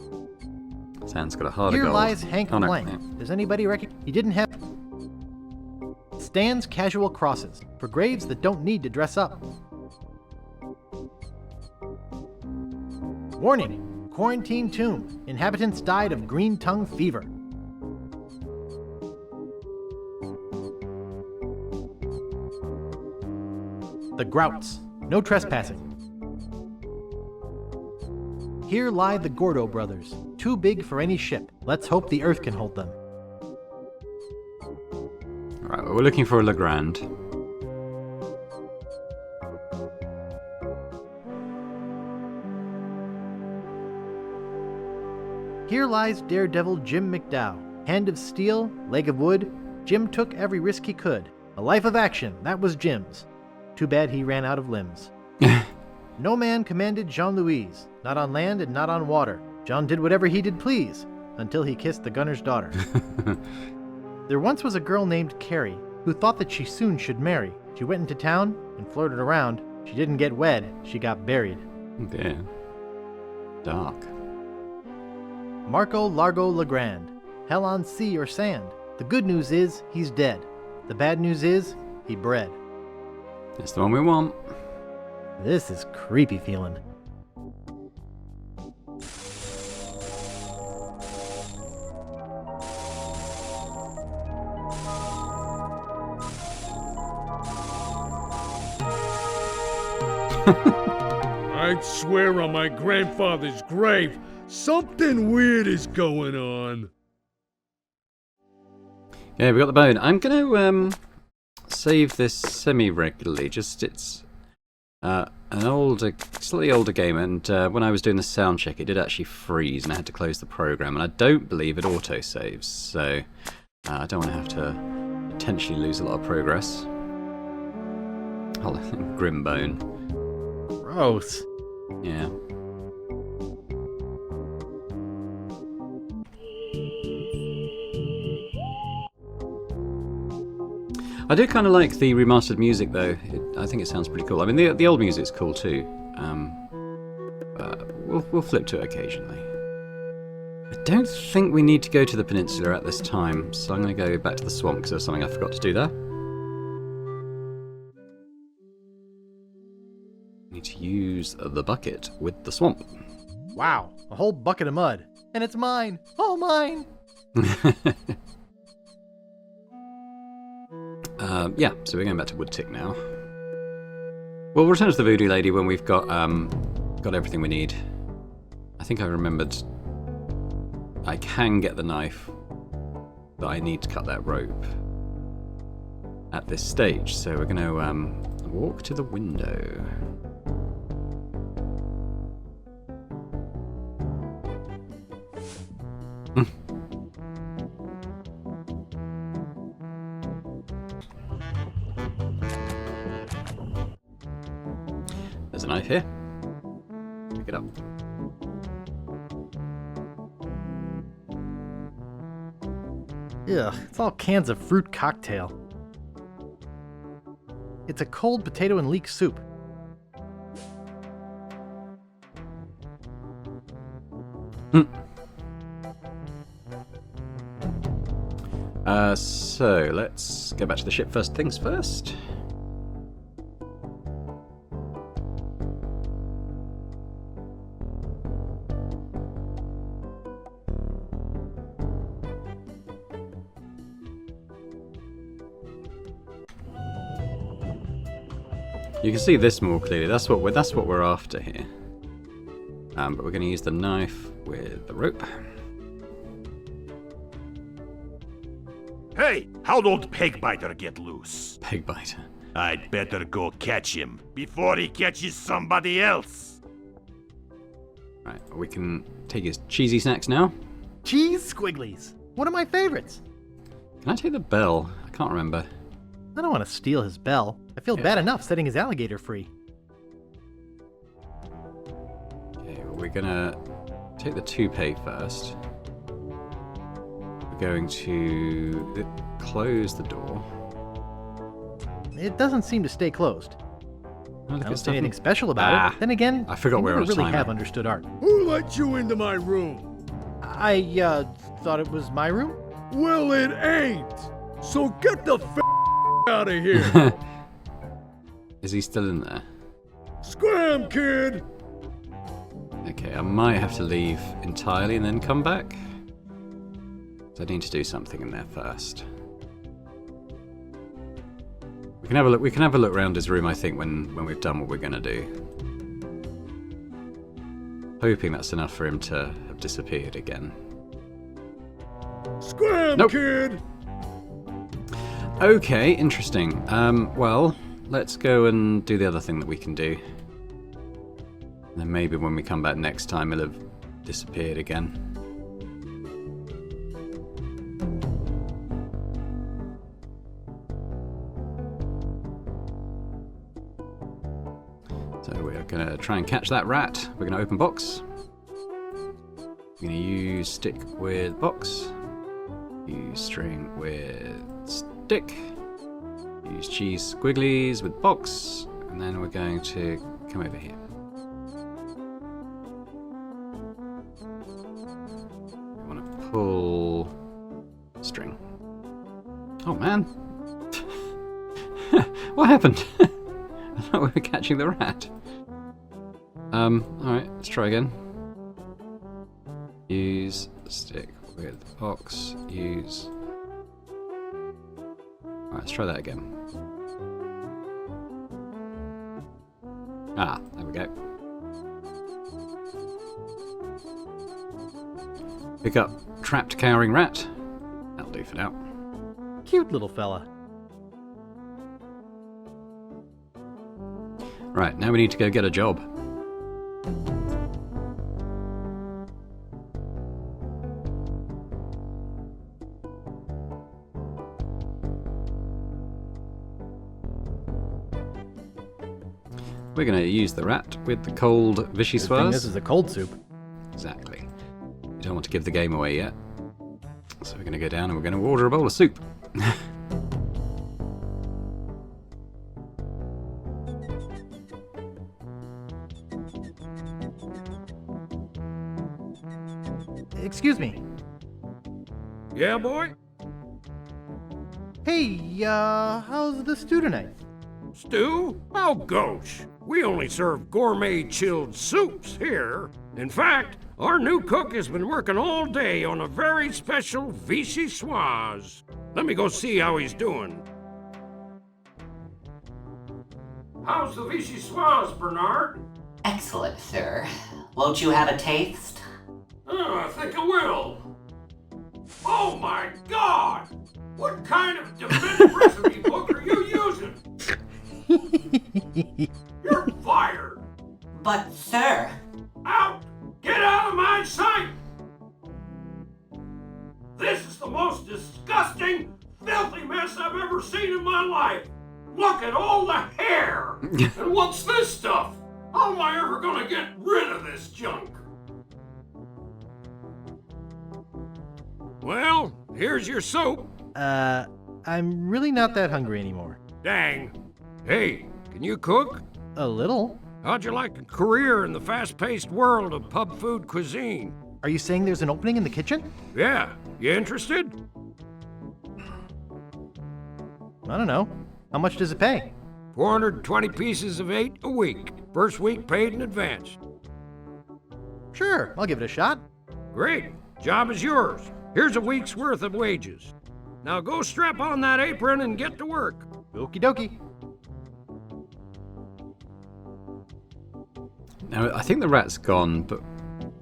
Stan's got a heart of Here gold. lies Hank Oh, no, Plank. yeah. Does anybody recognize? He didn't have... Stan's Casual Crosses, for graves that don't need to dress up. Warning! Quarantine tomb. Inhabitants died of green tongue fever. The Grouts. No trespassing. Here lie the Gordo brothers. Too big for any ship. Let's hope the Earth can hold them. Alright, well, we're looking for a Legrand. Here lies Daredevil Jim McDowell. Hand of steel, leg of wood. Jim took every risk he could. A life of action, that was Jim's. Too bad he ran out of limbs. No man commanded Jean-Louise, not on land and not on water. John did whatever he did please, until he kissed the gunner's daughter. There once was a girl named Carrie, who thought that she soon should marry. She went into town and flirted around. She didn't get wed, she got buried. Yeah. Dark. Marco Largo Legrand. Hell on sea or sand. The good news is, he's dead. The bad news is, he bred. It's the one we want. This is creepy feeling. I'd swear on my grandfather's grave, something weird is going on. Yeah, we got the bone. I'm going to save this semi-regularly. Just it's an older, slightly older game, and when I was doing the sound check, it did actually freeze, and I had to close the program. And I don't believe it auto-saves, so I don't want to have to potentially lose a lot of progress. Oh, grim bone. Gross. Yeah. I do kind of like the remastered music, though. I think it sounds pretty cool. I mean, the old music's cool too. We'll flip to it occasionally. I don't think we need to go to the peninsula at this time, so I'm going to go back to the swamp because there's something I forgot to do there. Need to use the bucket with the swamp. Wow, a whole bucket of mud. And it's mine. All mine. Yeah, so we're going back to Woodtick now. We'll return to the Voodoo Lady when we've got everything we need. I think I remembered I can get the knife, but I need to cut that rope at this stage. So we're going to walk to the window. There's a knife here. Pick it up. Ugh, it's all cans of fruit cocktail. It's a cold potato and leek soup. So let's go back to the ship first things first. You can see this more clearly. That's what we're after here. But we're going to use the knife with the rope. Hey, how'd old Pegbiter get loose? Pegbiter. I'd better go catch him before he catches somebody else. Right, we can take his cheesy snacks now. Cheese squigglies. One of my favorites. Can I take the bell? I can't remember. I don't want to steal his bell. I feel bad enough setting his alligator free. Okay, well, we're gonna take the toupee first. We're going to close the door. It doesn't seem to stay closed. Oh, I don't see anything special about it. Then again, I forgot where I was really timer. have understood art. Who let you into my room? I thought it was my room. Well, it ain't. So get the out of here. Is he still in there? Scram, kid. Okay, I might have to leave entirely and then come back. So I need to do something in there first. We can have a look. We can have a look around his room, I think, when we've done what we're going to do. Hoping that's enough for him to have disappeared again. Scram, nope. kid. Okay, interesting. Well, let's go and do the other thing that we can do. And then maybe when we come back next time, he'll have disappeared again. So we're going to try and catch that rat. We're going to open box. We're going to use stick with box. Use string with stick. Use cheese squigglies with box. And then we're going to come over here. We want to pull string. Oh man. What happened? I thought we were catching the rat. Alright, let's try again. Use stick with box. Use. Alright, let's try that again. Ah, there we go. Pick up trapped cowering rat. That'll do for now. Cute little fella. Right, now we need to go get a job. We're going to use the rat with the cold vichyssoise. This is a cold soup. Exactly. We don't want to give the game away yet. So we're going to go down and we're going to order a bowl of soup. Excuse me. Yeah, boy? Hey, how's the stew tonight? Stew? Oh, gosh. We only serve gourmet chilled soups here. In fact, our new cook has been working all day on a very special vichyssoise. Let me go see how he's doing. How's the vichyssoise, Bernard? Excellent, sir. Won't you have a taste? I think I will. Oh my God! What kind of definitive recipe book are you using? You're fired! But, sir... Out! Get out of my sight! This is the most disgusting, filthy mess I've ever seen in my life! Look at all the hair! And what's this stuff? How am I ever gonna get rid of this junk? Well, here's your soap. I'm really not that hungry anymore. Dang. Hey, can you cook? A little. How'd you like a career in the fast-paced world of pub food cuisine? Are you saying there's an opening in the kitchen? Yeah. You interested? I don't know. How much does it pay? 420 pieces of 8 a week. First week paid in advance. Sure, I'll give it a shot. Great. Job is yours. Here's a week's worth of wages. Now go strap on that apron and get to work. Okie dokie. Now, I think the rat's gone, but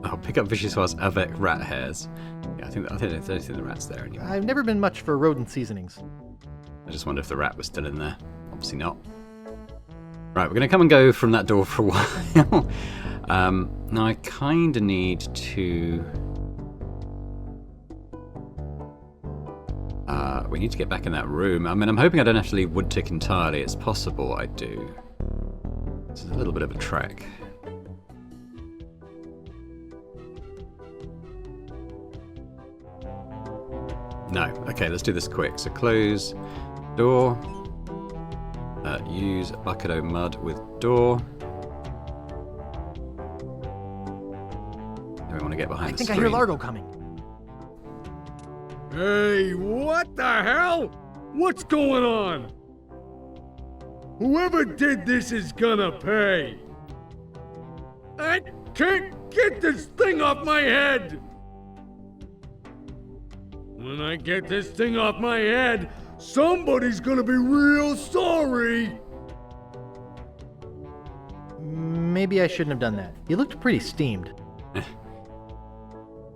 I'll pick up Vicious Wild's avec rat hairs. Yeah, I don't think the rat's there anymore. I've never been much for rodent seasonings. I just wonder if the rat was still in there. Obviously not. Right, we're going to come and go from that door for a while. Now, I kind of need to... we need to get back in that room. I mean, I'm hoping I don't have to leave Woodtick entirely. It's possible I do. It's a little bit of a trek. No. Okay, let's do this quick. So close door. Use bucket o' mud with door. Do we want to get behind the I screen? think I hear Largo coming. Hey, what the hell? What's going on? Whoever did this is gonna pay. I can't get this thing off my head. When I get this thing off my head, somebody's gonna be real sorry. Maybe I shouldn't have done that. You looked pretty steamed.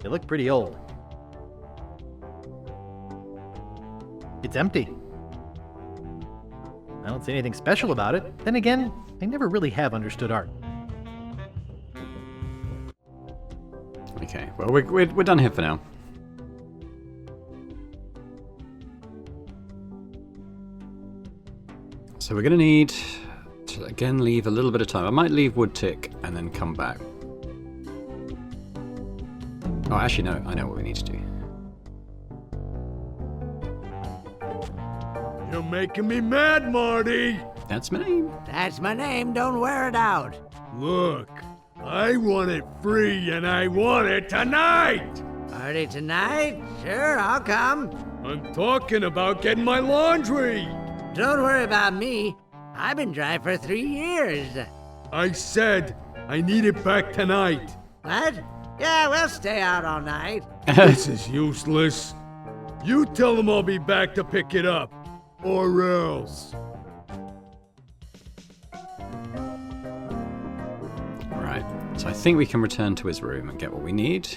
You look pretty old. It's empty. I don't see anything special about it. Then again, I never really have understood art. Okay, well, we're done here for now. So we're going to need to, again, leave a little bit of time. I might leave Woodtick and then come back. Oh, actually, no. I know what we need to do. You're making me mad, Marty. That's my name. That's my name. Don't wear it out. Look, I want it free and I want it tonight. Party tonight? Sure, I'll come. I'm talking about getting my laundry. Don't worry about me. I've been dry for 3 years. I said I need it back tonight. What? Yeah, we'll stay out all night. This is useless. You tell them I'll be back to pick it up. Or else. Right, so I think we can return to his room and get what we need.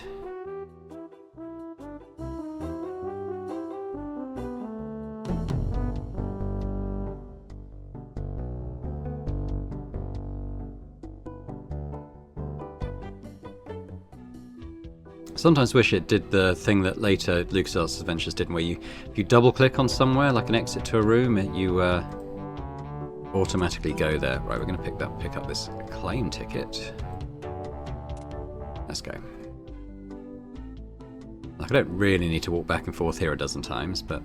Sometimes wish it did the thing that later LucasArts Adventures did, where if you double click on somewhere, like an exit to a room, you automatically go there. Right, we're going to pick up this claim ticket. Let's go. Like, I don't really need to walk back and forth here a dozen times, but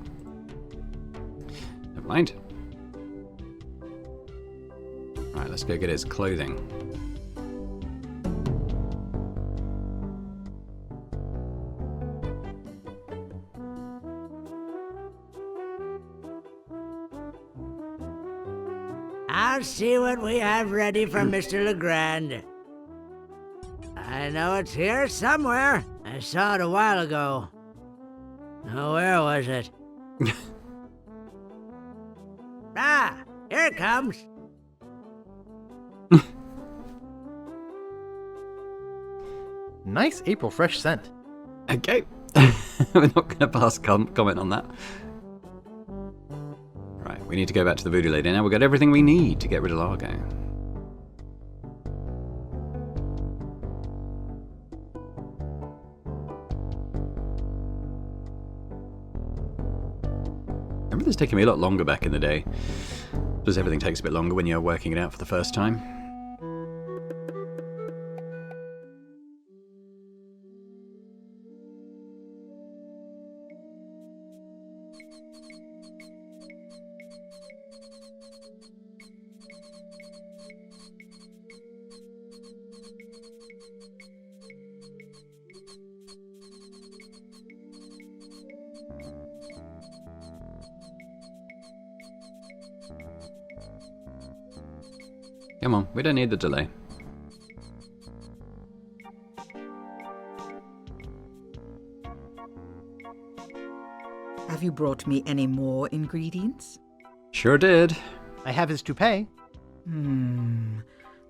never mind. Right, let's go get his clothing. I'll see what we have ready for Mr. Legrand. I know it's here somewhere. I saw it a while ago. Oh, where was it? Ah, here it comes. Nice April fresh scent. Okay. We're not going to pass comment on that. Right, we need to go back to the Voodoo Lady. Now we've got everything we need to get rid of Largo. Remember this taking me a lot longer back in the day. Because everything takes a bit longer when you're working it out for the first time. Come on, we don't need the delay. Have you brought me any more ingredients? Sure did. I have his toupee.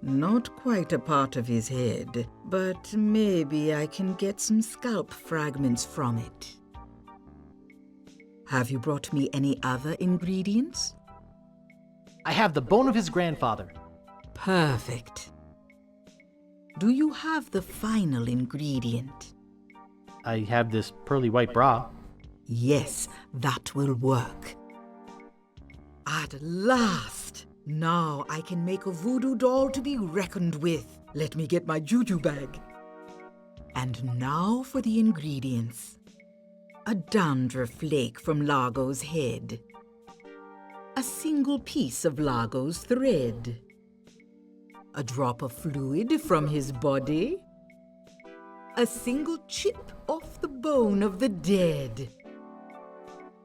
Not quite a part of his head, but maybe I can get some scalp fragments from it. Have you brought me any other ingredients? I have the bone of his grandfather. Perfect. Do you have the final ingredient? I have this pearly white bra. Yes, that will work. At last! Now I can make a voodoo doll to be reckoned with. Let me get my juju bag. And now for the ingredients. A dandruff flake from Largo's head. A single piece of Largo's thread. A drop of fluid from his body. A single chip off the bone of the dead.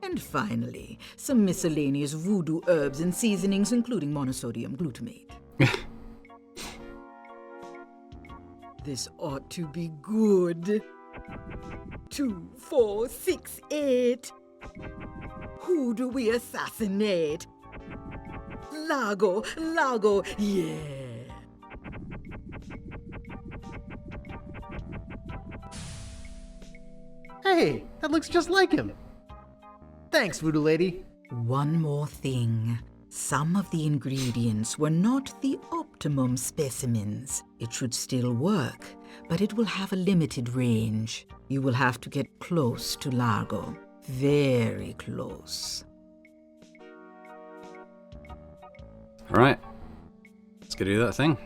And finally, some miscellaneous voodoo herbs and seasonings, including monosodium glutamate. This ought to be good. 2, 4, 6, 8. Who do we assassinate? Largo, yeah. Hey, that looks just like him. Thanks, Voodoo Lady. One more thing. Some of the ingredients were not the optimum specimens. It should still work, but it will have a limited range. You will have to get close to Largo. Very close. Alright. Let's go do that thing.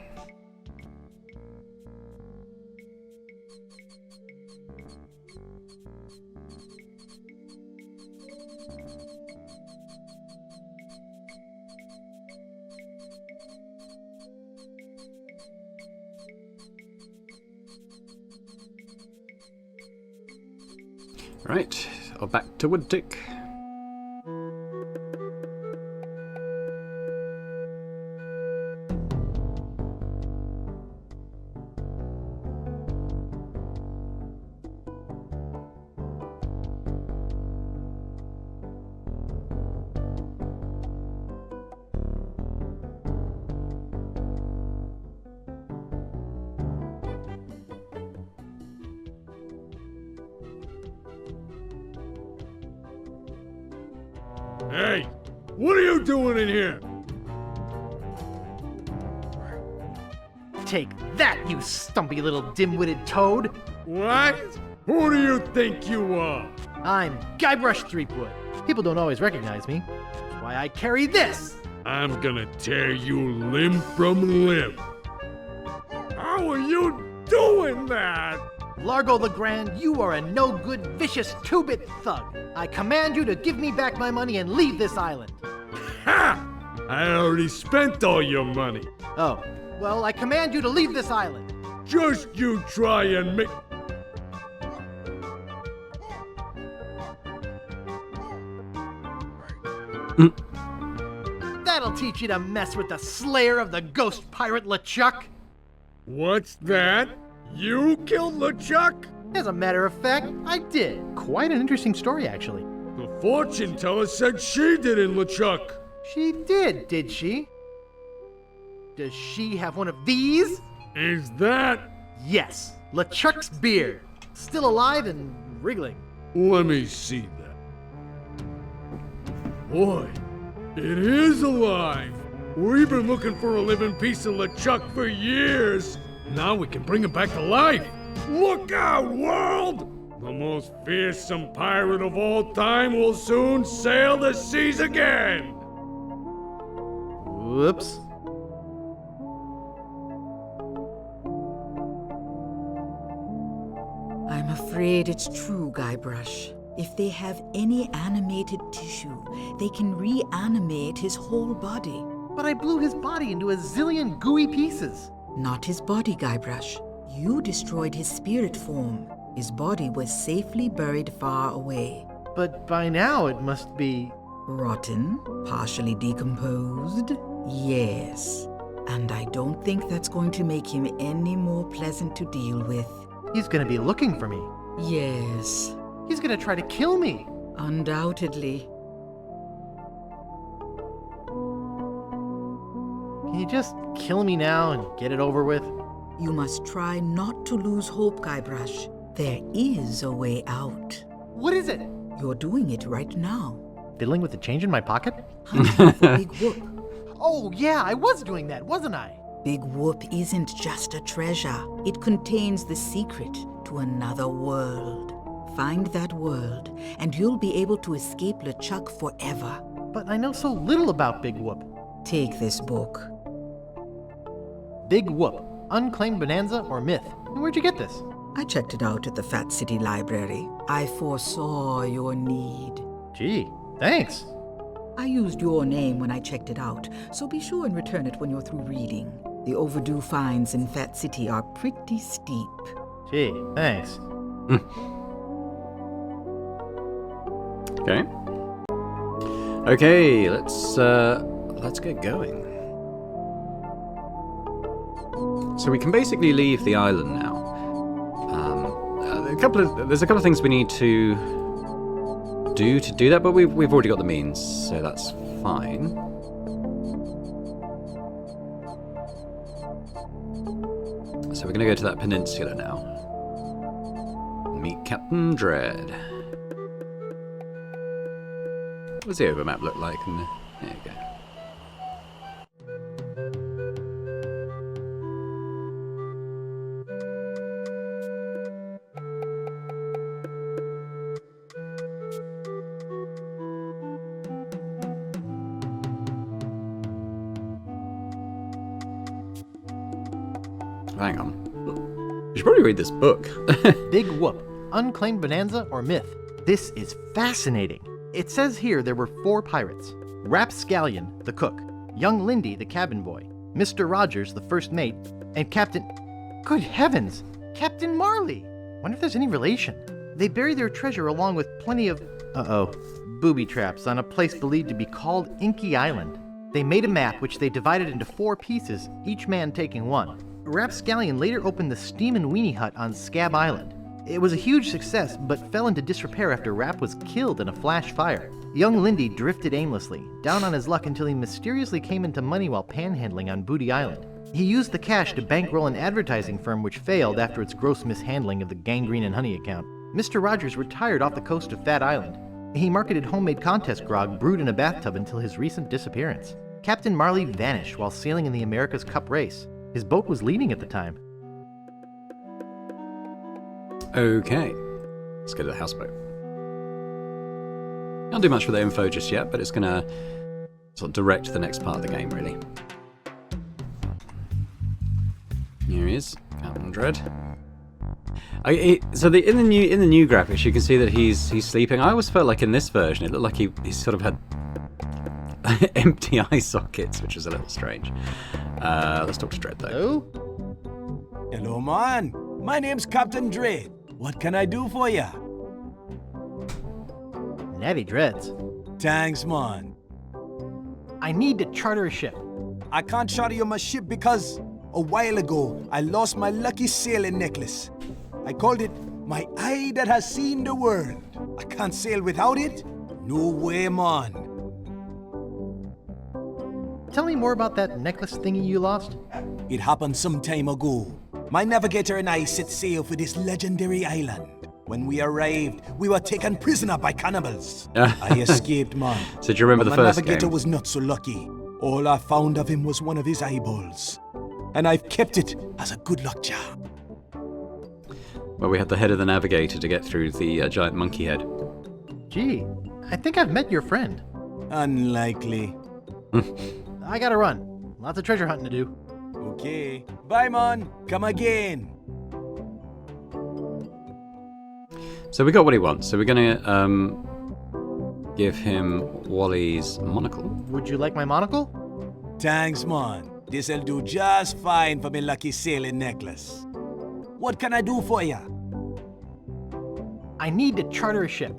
Right, back to Woodtick. Hey, what are you doing in here? Take that, you stumpy little dim-witted toad. What? Who do you think you are? I'm Guybrush Threepwood. People don't always recognize me. That's why I carry this. I'm gonna tear you limb from limb. How are you doing that? Largo the Grand, you are a no-good, vicious two-bit thug. I command you to give me back my money and leave this island. Ha! I already spent all your money. Oh, well, I command you to leave this island. Just you try and make... That'll teach you to mess with the slayer of the ghost pirate LeChuck. What's that? You killed LeChuck? As a matter of fact, I did. Quite an interesting story, actually. The fortune teller said she did in LeChuck. She did she? Does she have one of these? Is that? Yes, LeChuck's beard. Still alive and wriggling. Let me see that. Boy, it is alive. We've been looking for a living piece of LeChuck for years. Now we can bring him back to life. Look out, world! The most fearsome pirate of all time will soon sail the seas again. Whoops. I'm afraid it's true, Guybrush. If they have any animated tissue, they can reanimate his whole body. But I blew his body into a zillion gooey pieces. Not his body, Guybrush. You destroyed his spirit form. His body was safely buried far away. But by now it must be... Rotten, partially decomposed. Yes. And I don't think that's going to make him any more pleasant to deal with. He's gonna be looking for me. Yes, He's gonna try to kill me. undoubtedly. Can you just kill me now and get it over with? You must try not to lose hope, Guybrush. There is a way out. What is it? You're doing it right now. Fiddling with the change in my pocket? Hunting for Big Whoop. Oh, yeah, I was doing that, wasn't I? Big Whoop isn't just a treasure. It contains the secret to another world. Find that world, and you'll be able to escape LeChuck forever. But I know so little about Big Whoop. Take this book. Big Whoop, Unclaimed Bonanza or Myth. Where'd you get this? I checked it out at the Fat City Library. I foresaw your need. Gee, thanks. I used your name when I checked it out, so be sure and return it when you're through reading. The overdue fines in Fat City are pretty steep. Gee, thanks. Okay. Okay, let's get going. So we can basically leave the island now. There's a couple of things we need to do that, but we've already got the means, so that's fine. So we're gonna go to that peninsula now. Meet Captain Dread. What does the overmap look like? And there you go. Hang on. You should probably read this book. Big Whoop, Unclaimed Bonanza or Myth. This is fascinating. It says here there were 4 pirates. Rapscallion, the cook, young Lindy, the cabin boy, Mr. Rogers, the first mate, and Captain... Good heavens! Captain Marley! Wonder if there's any relation. They buried their treasure along with plenty of... booby traps on a place believed to be called Inky Island. They made a map which they divided into 4 pieces, each man taking one. Rapscallion later opened the Steam and Weenie Hut on Scab Island. It was a huge success, but fell into disrepair after Rap was killed in a flash fire. Young Lindy drifted aimlessly, down on his luck until he mysteriously came into money while panhandling on Booty Island. He used the cash to bankroll an advertising firm which failed after its gross mishandling of the Gangrene and Honey account. Mr. Rogers retired off the coast of Fat Island. He marketed homemade contest grog brewed in a bathtub until his recent disappearance. Captain Marley vanished while sailing in the America's Cup race. His boat was leading at the time. Okay, let's go to the houseboat. Can't do much with the info just yet, but it's gonna sort of direct the next part of the game, really. Here he is, Captain Dread. So in the new graphics, you can see that he's sleeping. I always felt like in this version, it looked like he sort of had empty eye sockets, which is a little strange. Let's talk to Dread though. Hello, man. My name's Captain Dread. What can I do for ya? Natty Dreads. Thanks, man. I need to charter a ship. I can't charter you my ship because a while ago I lost my lucky sailing necklace. I called it my eye that has seen the world. I can't sail without it. No way, man. Tell me more about that necklace thingy you lost. It happened some time ago. My navigator and I set sail for this legendary island. When we arrived, we were taken prisoner by cannibals. I escaped, man. So do you remember but the first my navigator game? was not so lucky. All I found of him was one of his eyeballs. And I've kept it as a good luck charm. Well, we had the head of the navigator to get through the giant monkey head. Gee, I think I've met your friend. Unlikely. I gotta run. Lots of treasure hunting to do. Okay. Bye, man. Come again. So we got what he wants. So we're gonna give him Wally's monocle. Would you like my monocle? Thanks, man. This'll do just fine for me lucky sailing necklace. What can I do for ya? I need to charter a ship.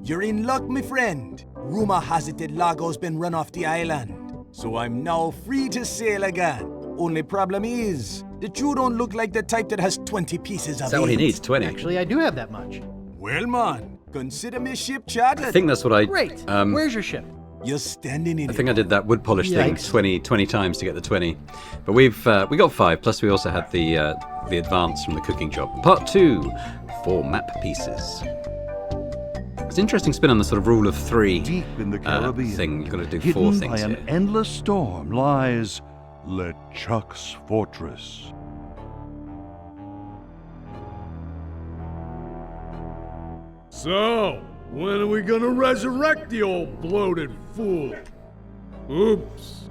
You're in luck, my friend. Rumor has it that Lago's been run off the island, so I'm now free to sail again. Only problem is that you don't look like the type that has 20 pieces of Is that what he it. needs? 20? Actually, I do have that much. Well, man, consider me ship chartered. I think that's what I... Great. Where's your ship? You're standing in I it. think I did that wood polish thing Yikes. 20 times to get the 20. But we got 5, plus we also had the advance from the cooking job. Part 2, 4 map pieces. It's an interesting spin on the sort of rule of 3 Deep in the Caribbean, thing. You've got to do hidden 4 by things an here. endless storm lies LeChuck's fortress. So, when are we gonna resurrect the old bloated fool? Oops.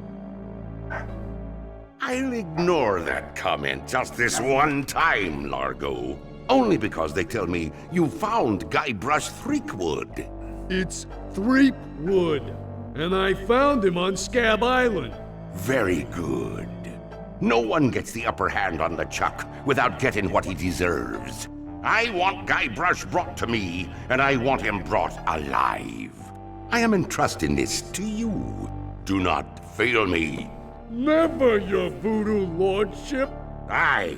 I'll ignore that comment just this one time, Largo. Only because they tell me you found Guybrush Threepwood. It's Threepwood, and I found him on Scab Island. Very good. No one gets the upper hand on LeChuck without getting what he deserves. I want Guybrush brought to me, and I want him brought alive. I am entrusting this to you. Do not fail me. Never, your voodoo lordship. Aye.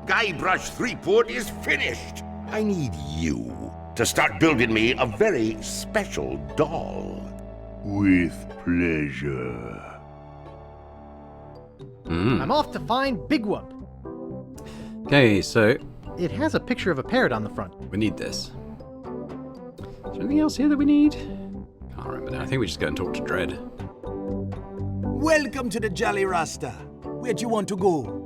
Guybrush Threepwood is finished. I need you to start building me a very special doll. With pleasure. I'm off to find Big Whoop. Okay, so It has a picture of a parrot on the front. we need this. Is there anything else here that we need? Can't remember now. I think we just go and talk to Dredd. Welcome to the Jolly Rasta. Where'd you want to go?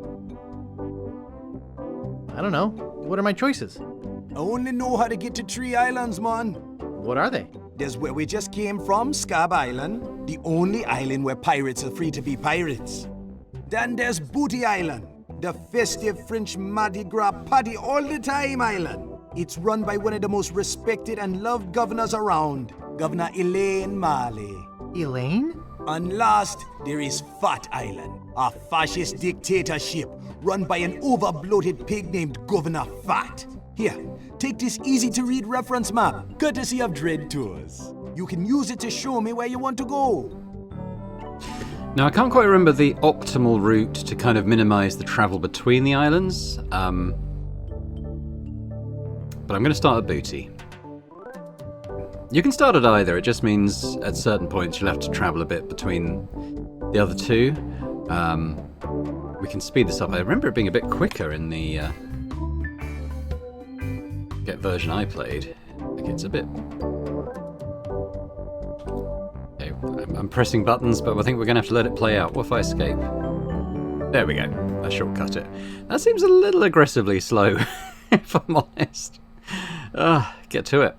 I don't know. What are my choices? I only know how to get to 3 islands, man. What are they? There's where we just came from, Scab Island, the only island where pirates are free to be pirates. Then there's Booty Island, the festive French Mardi Gras party all the time island. It's run by one of the most respected and loved governors around, Governor Elaine Marley. Elaine? And last, there is Fat Island, a fascist dictatorship run by an over-bloated pig named Governor Fat. Here, take this easy-to-read reference map, courtesy of Dread Tours. You can use it to show me where you want to go. Now, I can't quite remember the optimal route to kind of minimize the travel between the islands, but I'm going to start at Booty. You can start at either, it just means at certain points you'll have to travel a bit between the other two. We can speed this up. I remember it being a bit quicker in the version I played. Okay, it's a bit... Okay, I'm pressing buttons, but I think we're going to have to let it play out. What if I escape? There we go. I shortcut it. That seems a little aggressively slow, if I'm honest. Get to it.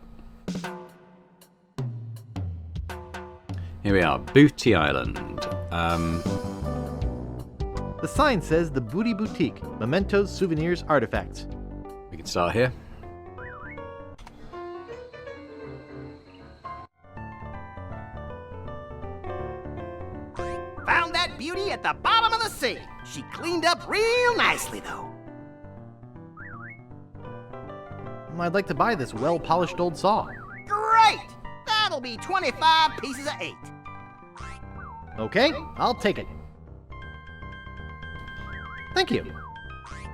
Here we are, Booty Island. The sign says the Booty Boutique, mementos, souvenirs, artifacts. We can start here. Found that beauty at the bottom of the sea. She cleaned up real nicely, though. I'd like to buy this well-polished old saw. Great! That'll be 25 pieces of 8. Okay, I'll take it. Thank you.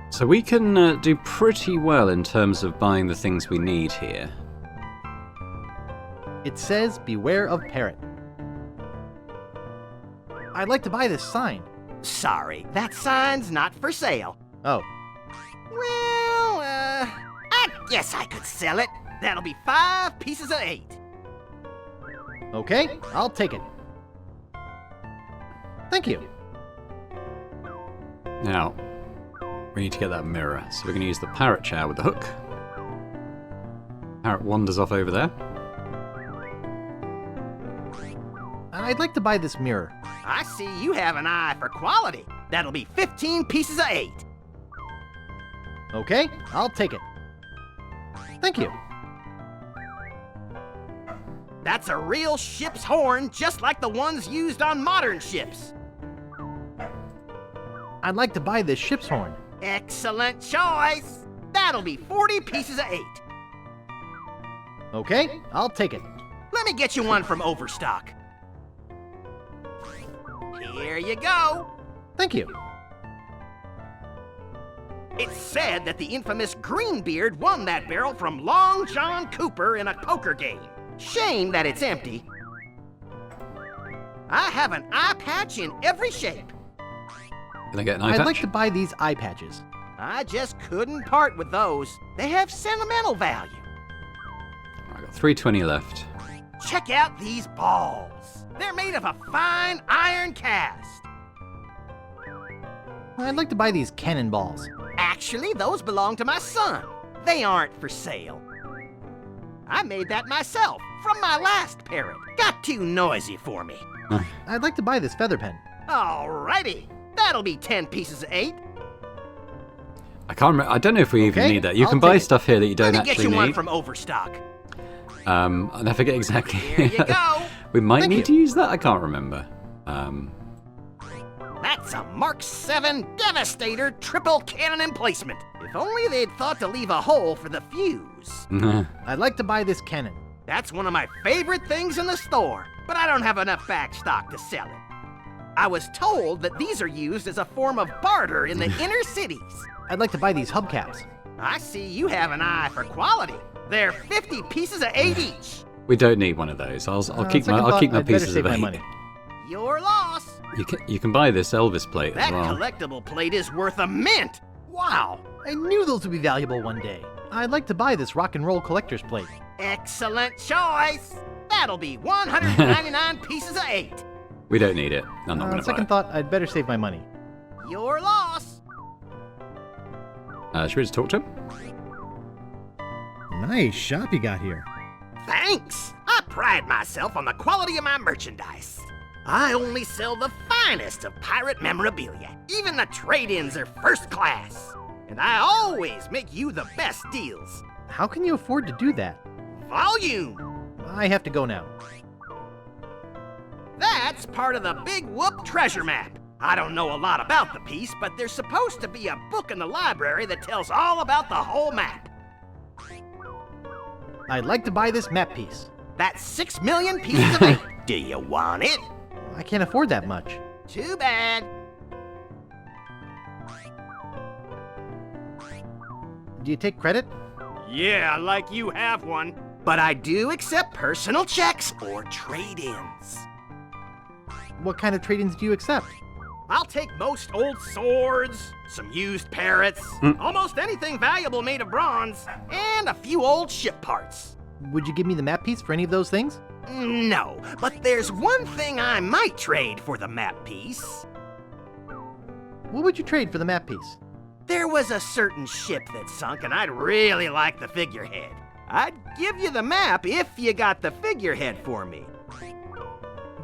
So we can do pretty well in terms of buying the things we need here. It says, beware of parrot. I'd like to buy this sign. Sorry, that sign's not for sale. Oh. Well, I guess I could sell it. That'll be 5 pieces of 8. Okay, I'll take it. Thank you. Now, we need to get that mirror, so we're going to use the parrot chair with the hook. Parrot wanders off over there. I'd like to buy this mirror. I see you have an eye for quality. That'll be 15 pieces of 8. Okay, I'll take it. Thank you. That's a real ship's horn, just like the ones used on modern ships. I'd like to buy this ship's horn. Excellent choice. That'll be 40 pieces of 8. Okay, I'll take it. Let me get you one from Overstock. Here you go. Thank you. It's said that the infamous Greenbeard won that barrel from Long John Cooper in a poker game. Shame that it's empty. I have an eye patch in every shape. Can I get an eye patch? I'd like to buy these eye patches. I just couldn't part with those. They have sentimental value. I got 320 left. Check out these balls. They're made of a fine iron cast. I'd like to buy these cannonballs. Actually, those belong to my son. They aren't for sale. I made that myself from my last parrot. Got too noisy for me. I'd like to buy this feather pen. Alrighty. That'll be 10 pieces of 8. I can't remember. I don't know if we even need that. You can buy stuff here that you don't Let me actually get you one need. from Overstock. And I forget exactly. Here you go. We might need to use that. I can't remember. That's a Mark 7 Devastator triple cannon emplacement. If only they'd thought to leave a hole for the fuse. I'd like to buy this cannon. That's one of my favorite things in the store, but I don't have enough back stock to sell it. I was told that these are used as a form of barter in the inner cities. I'd like to buy these hubcaps. I see you have an eye for quality. They're 50 pieces of 8 each. We don't need one of those. I'll keep my I'd pieces better of save 8. my money. Your loss. You can buy this Elvis plate That as well. collectible plate is worth a mint. Wow, I knew those would be valuable one day. I'd like to buy this rock and roll collector's plate. Excellent choice. That'll be 199 pieces of 8. We don't need it. I'm not going On to buy second it. thought, I'd better save my money. Your loss. Should we just talk to him? Nice shop you got here. Thanks. I pride myself on the quality of my merchandise. I only sell the finest of pirate memorabilia. Even the trade-ins are first class. And I always make you the best deals. How can you afford to do that? Volume. I have to go now. That's part of the Big Whoop treasure map. I don't know a lot about the piece, but there's supposed to be a book in the library that tells all about the whole map. I'd like to buy this map piece. That's 6 million pieces of 8. Do you want it? I can't afford that much. Too bad. Do you take credit? Yeah, like you have one. But I do accept personal checks or trade-ins. What kind of trade-ins do you accept? I'll take most old swords, some used parrots, almost anything valuable made of bronze, and a few old ship parts. Would you give me the map piece for any of those things? No, but there's one thing I might trade for the map piece. What would you trade for the map piece? There was a certain ship that sunk, and I'd really like the figurehead. I'd give you the map if you got the figurehead for me.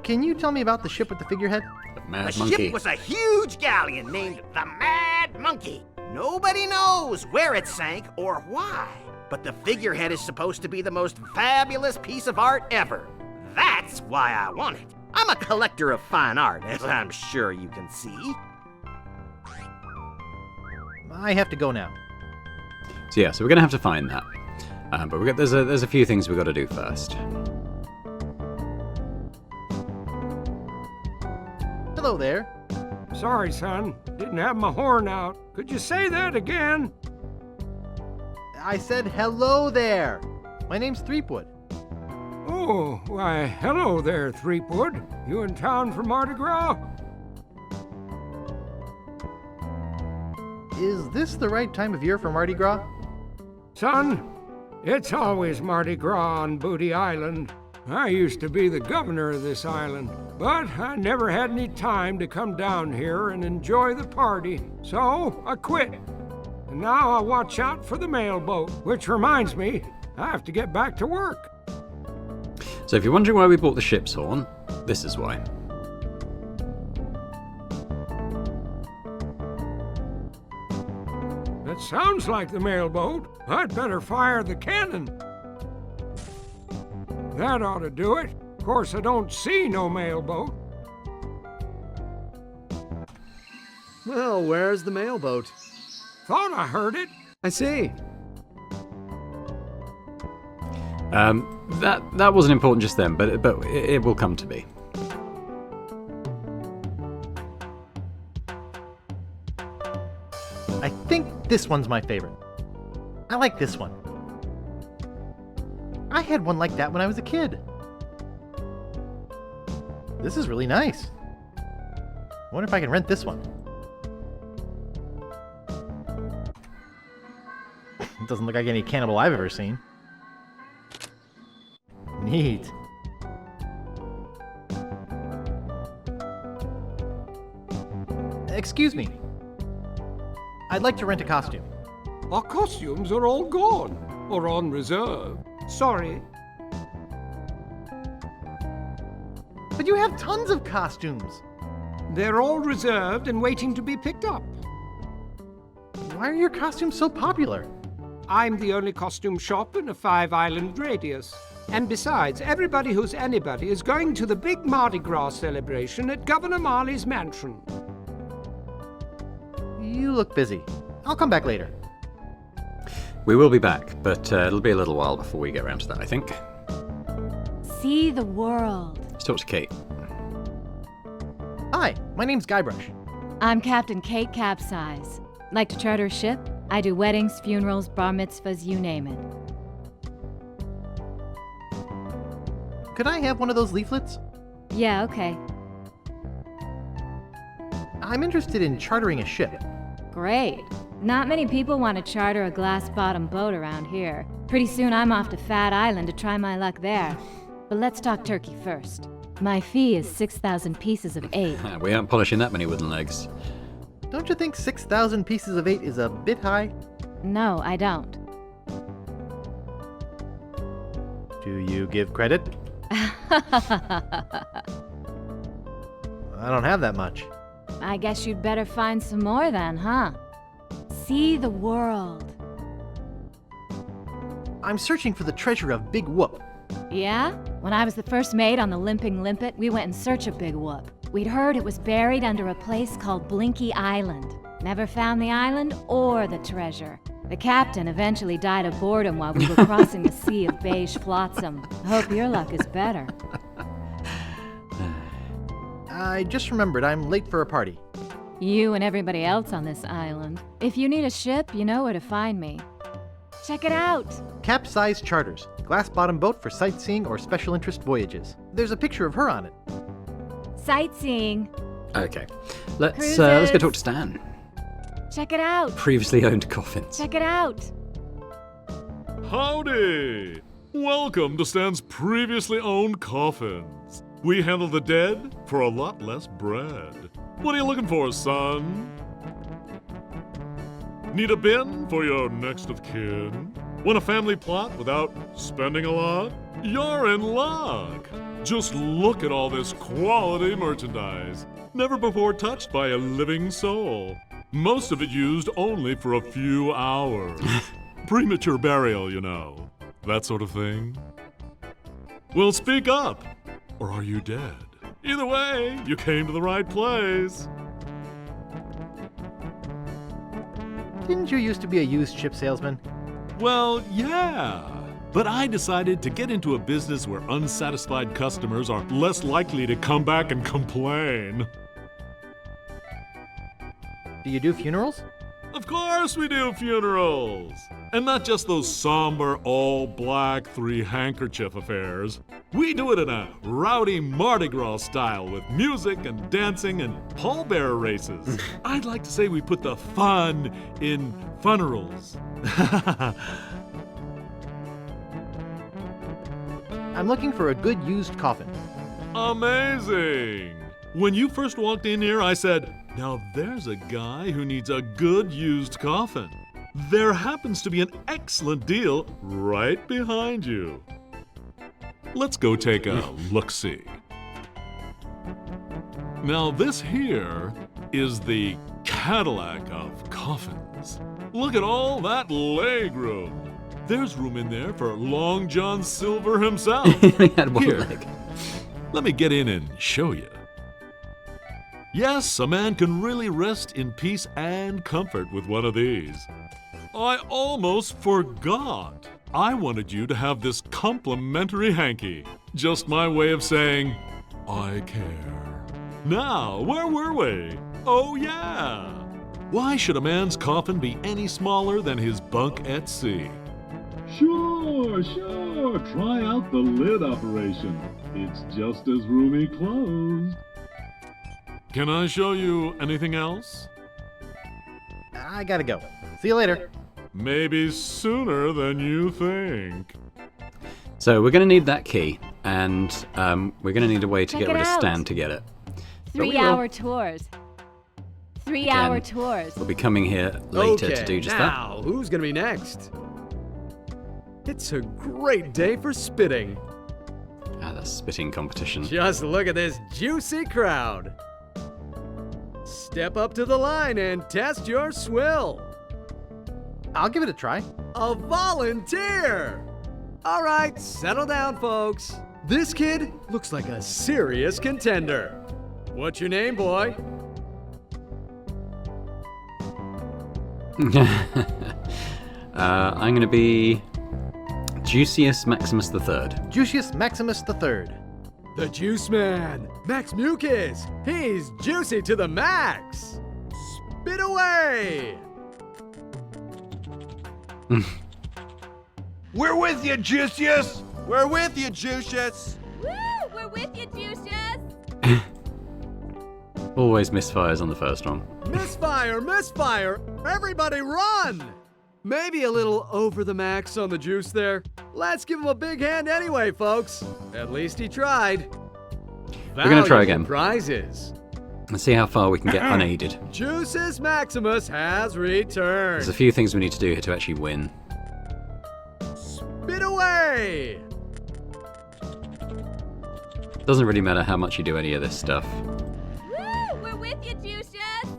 Can you tell me about the ship with the figurehead? Mad The Monkey. ship was a huge galleon named the Mad Monkey. Nobody knows where it sank or why, but the figurehead is supposed to be the most fabulous piece of art ever. That's why I want it. I'm a collector of fine art, as I'm sure you can see. I have to go now. So yeah, so we're gonna have to find that. But there's a few things we've got to do first. Hello there. Sorry, son. Didn't have my horn out. Could you say that again? I said hello there. My name's Threepwood. Oh, why, hello there, Threepwood. You in town for Mardi Gras? Is this the right time of year for Mardi Gras? Son, it's always Mardi Gras on Booty Island. I used to be the governor of this island, but I never had any time to come down here and enjoy the party, so I quit. And now I watch out for the mailboat, which reminds me, I have to get back to work. So if you're wondering why we bought the ship's horn, this is why. That sounds like the mailboat. I'd better fire the cannon. That ought to do it. Of course, I don't see no mailboat. Well, where's the mailboat? Thought I heard it. I see. That wasn't important just then, but it will come to be. I think This one's my favorite. I like this one. I had one like that when I was a kid. This is really nice. I wonder if I can rent this one. It doesn't look like any cannibal I've ever seen. Neat. Excuse me. I'd like to rent a costume. Our costumes are all gone, or on reserve. Sorry. But you have tons of costumes. They're all reserved and waiting to be picked up. Why are your costumes so popular? I'm the only costume shop in a 5-island radius. And besides, everybody who's anybody is going to the big Mardi Gras celebration at Governor Marley's mansion. You look busy. I'll come back later. We will be back, but it'll be a little while before we get around to that, I think. See the world. Let's talk to Kate. Hi, my name's Guybrush. I'm Captain Kate Capsize. Like to charter a ship? I do weddings, funerals, bar mitzvahs, you name it. Could I have one of those leaflets? Yeah, okay. I'm interested in chartering a ship. Great. Not many people want to charter a glass-bottom boat around here. Pretty soon I'm off to Fat Island to try my luck there. But let's talk turkey first. My fee is 6,000 pieces of 8. We aren't polishing that many wooden legs. Don't you think 6,000 pieces of 8 is a bit high? No, I don't. Do you give credit? I don't have that much. I guess you'd better find some more then, huh? See the world. I'm searching for the treasure of Big Whoop. Yeah? When I was the first mate on the Limping Limpet, we went in search of Big Whoop. We'd heard it was buried under a place called Blinky Island. Never found the island or the treasure. The captain eventually died of boredom while we were crossing the sea of beige flotsam. Hope your luck is better. I just remembered I'm late for a party. You and everybody else on this island. If you need a ship, you know where to find me. Check it out! Capsize Charters. Glass-bottom boat for sightseeing or special interest voyages. There's a picture of her on it. Sightseeing. Okay. Let's go talk to Stan. Check it out! Previously owned coffins. Check it out! Howdy! Welcome to Stan's previously owned coffins. We handle the dead for a lot less bread. What are you looking for, son? Need a bin for your next of kin? Want a family plot without spending a lot? You're in luck! Just look at all this quality merchandise. Never before touched by a living soul. Most of it used only for a few hours. Premature burial, you know. That sort of thing. Well, speak up. Or are you dead? Either way, you came to the right place. Didn't you used to be a used ship salesman? Well, yeah. But I decided to get into a business where unsatisfied customers are less likely to come back and complain. Do you do funerals? Of course we do funerals! And not just those somber, all-black, three-handkerchief affairs. We do it in a rowdy Mardi Gras style with music and dancing and pallbearer races. I'd like to say we put the fun in funerals. I'm looking for a good used coffin. Amazing! When you first walked in here, I said, now there's a guy who needs a good used coffin. There happens to be an excellent deal right behind you. Let's go take a look-see. Now this here is the Cadillac of coffins. Look at all that leg room. There's room in there for Long John Silver himself. He had one Here, leg. let me get in and show you. Yes, a man can really rest in peace and comfort with one of these. I almost forgot. I wanted you to have this complimentary hanky. Just my way of saying, I care. Now, where were we? Oh yeah! Why should a man's coffin be any smaller than his bunk at sea? Sure. Try out the lid operation. It's just as roomy closed. Can I show you anything else? I gotta go. See you later. Maybe sooner than you think. So we're going to need that key, and we're going to need a way to Check get rid it of out. Stan to get it. But we 3-hour will. tours. 3-hour Again, tours. We'll be coming here later okay, to do just now, who's gonna be next? It's a great day for spitting. that. The spitting competition. Just look at this juicy crowd. Step up to the line and test your swill. I'll give it a try. A volunteer! All right, settle down, folks. This kid looks like a serious contender. What's your name, boy? I'm going to be Juicius Maximus III. Juicius Maximus III. The Juice Man, Max Mucus. He's juicy to the max. Spit away! We're with you, Juicius! We're with you, Juicius! Woo! We're with you, Juicius! Always misfires on the first one. Misfire! Everybody run! Maybe a little over the max on the juice there. Let's give him a big hand anyway, folks. At least he tried. We're going to try Valuable again. Prizes. Let's see how far we can get unaided. Juices Maximus has returned. There's a few things we need to do here to actually win. Spit away! Doesn't really matter how much you do any of this stuff. Woo! We're with you, Juicius!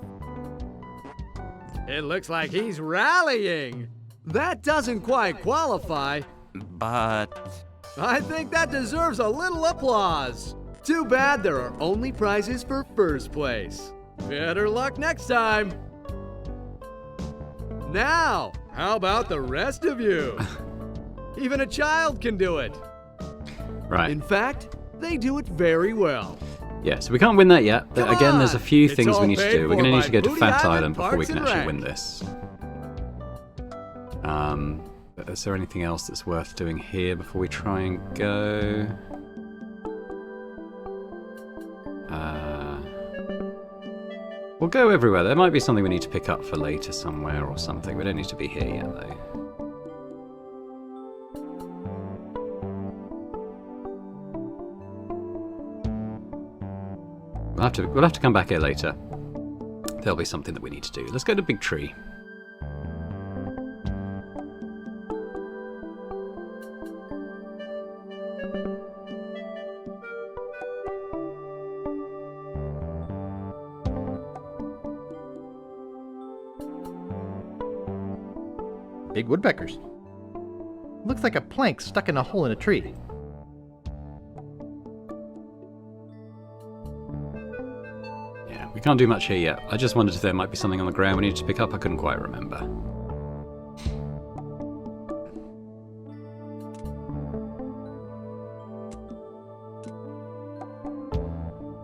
It looks like he's rallying. That doesn't quite qualify. But... I think that deserves a little applause. Too bad there are only prizes for first place. Better luck next time. Now, how about the rest of you? Even a child can do it. Right. In fact, they do it very well. Yeah, so we can't win that yet. But again, there's a few It's things all we need to paid do. We're for going to need by to go to Booty Fat Island Island before we Parks can and actually Rec. win this. Is there anything else that's worth doing here before we try and go? We'll go everywhere. There might be something we need to pick up for later somewhere or something. We don't need to be here yet, though. We'll have to come back here later. There'll be something that we need to do. Let's go to Big Tree. Big woodpeckers. Looks like a plank stuck in a hole in a tree. Yeah, we can't do much here yet. I just wondered if there might be something on the ground we need to pick up. I couldn't quite remember.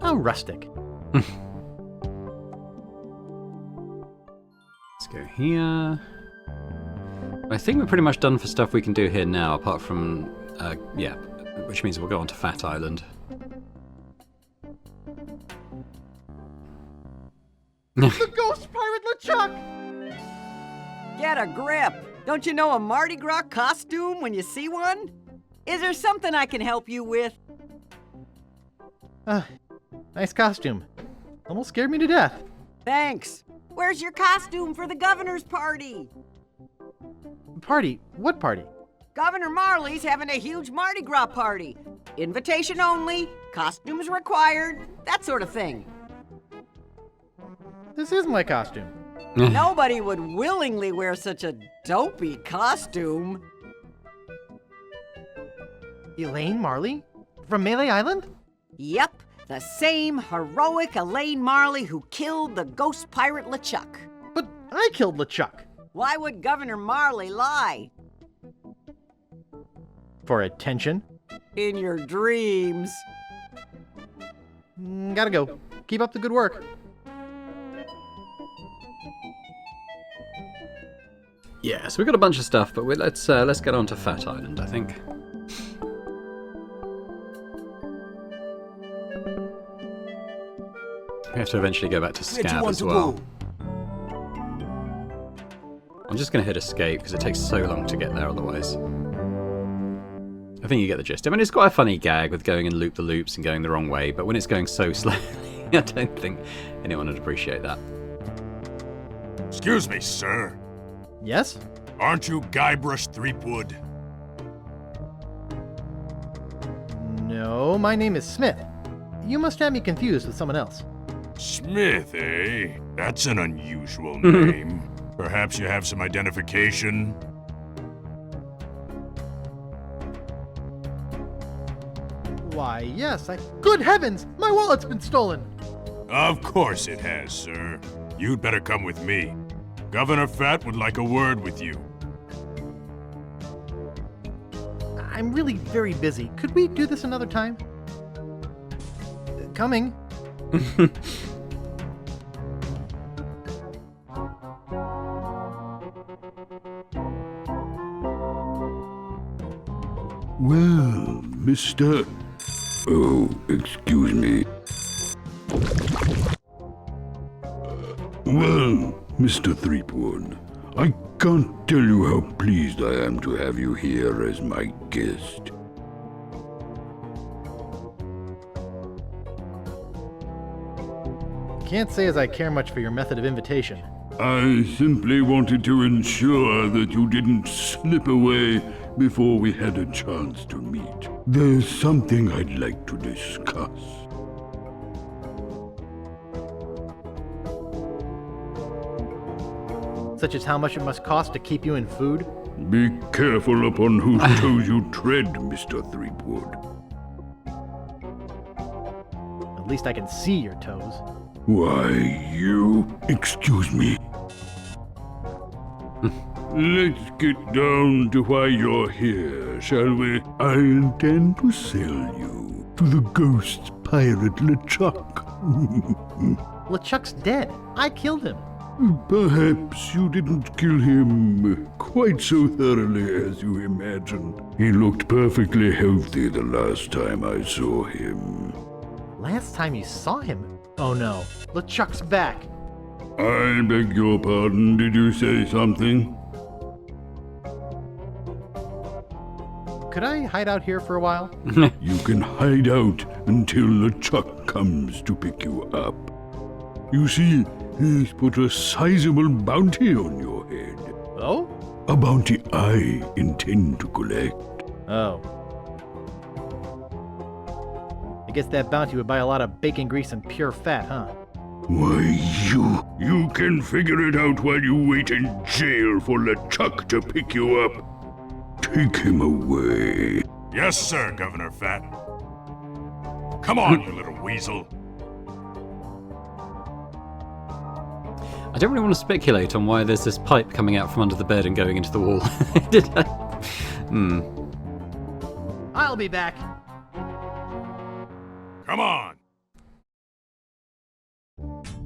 Oh, rustic. Let's go here. I think we're pretty much done for stuff we can do here now, apart from, yeah, which means we'll go on to Fat Island. The ghost pirate LeChuck! Get a grip! Don't you know a Mardi Gras costume when you see one? Is there something I can help you with? Nice costume. Almost scared me to death. Thanks. Where's your costume for the governor's party? Party? What party? Governor Marley's having a huge Mardi Gras party. Invitation only, costumes required, that sort of thing. This is my costume. Nobody would willingly wear such a dopey costume. Elaine Marley? From Melee Island? Yep, the same heroic Elaine Marley who killed the ghost pirate LeChuck. But I killed LeChuck. Why would Governor Marley lie? For attention? In your dreams. Gotta go. Keep up the good work. Yeah, so we've got a bunch of stuff, but let's get on to Fat Island, I think. We have to eventually go back to Scab as well. I'm just going to hit escape because it takes so long to get there otherwise. I think you get the gist. I mean, it's quite a funny gag with going and loop-the-loops and going the wrong way, but when it's going so slowly, I don't think anyone would appreciate that. Excuse me, sir. Yes? Aren't you Guybrush Threepwood? No, my name is Smith. You must have me confused with someone else. Smith, eh? That's an unusual name. Perhaps you have some identification? Why, yes, Good heavens! My wallet's been stolen! Of course it has, sir. You'd better come with me. Governor Fat would like a word with you. I'm really very busy. Could we do this another time? Coming. Well, Mr. Oh, excuse me. Well, Mr. Threepwood, I can't tell you how pleased I am to have you here as my guest. Can't say as I care much for your method of invitation. I simply wanted to ensure that you didn't slip away before we had a chance to meet. There's something I'd like to discuss. Such as how much it must cost to keep you in food? Be careful upon whose toes you tread, Mr. Threepwood. At least I can see your toes. Why, you... Excuse me. Let's get down to why you're here, shall we? I intend to sell you to the ghost pirate LeChuck. LeChuck's dead. I killed him. Perhaps you didn't kill him quite so thoroughly as you imagined. He looked perfectly healthy the last time I saw him. Last time you saw him? Oh no, LeChuck's back. I beg your pardon, did you say something? Could I hide out here for a while? You can hide out until LeChuck comes to pick you up. You see, he's put a sizable bounty on your head. Oh? A bounty I intend to collect. Oh. I guess that bounty would buy a lot of bacon grease and pure fat, huh? Why, you can figure it out while you wait in jail for LeChuck to pick you up. Take him away. Yes, sir, Governor Fat. Come on, you little weasel. I don't really want to speculate on why there's this pipe coming out from under the bed and going into the wall. Did I? I'll be back. Come on.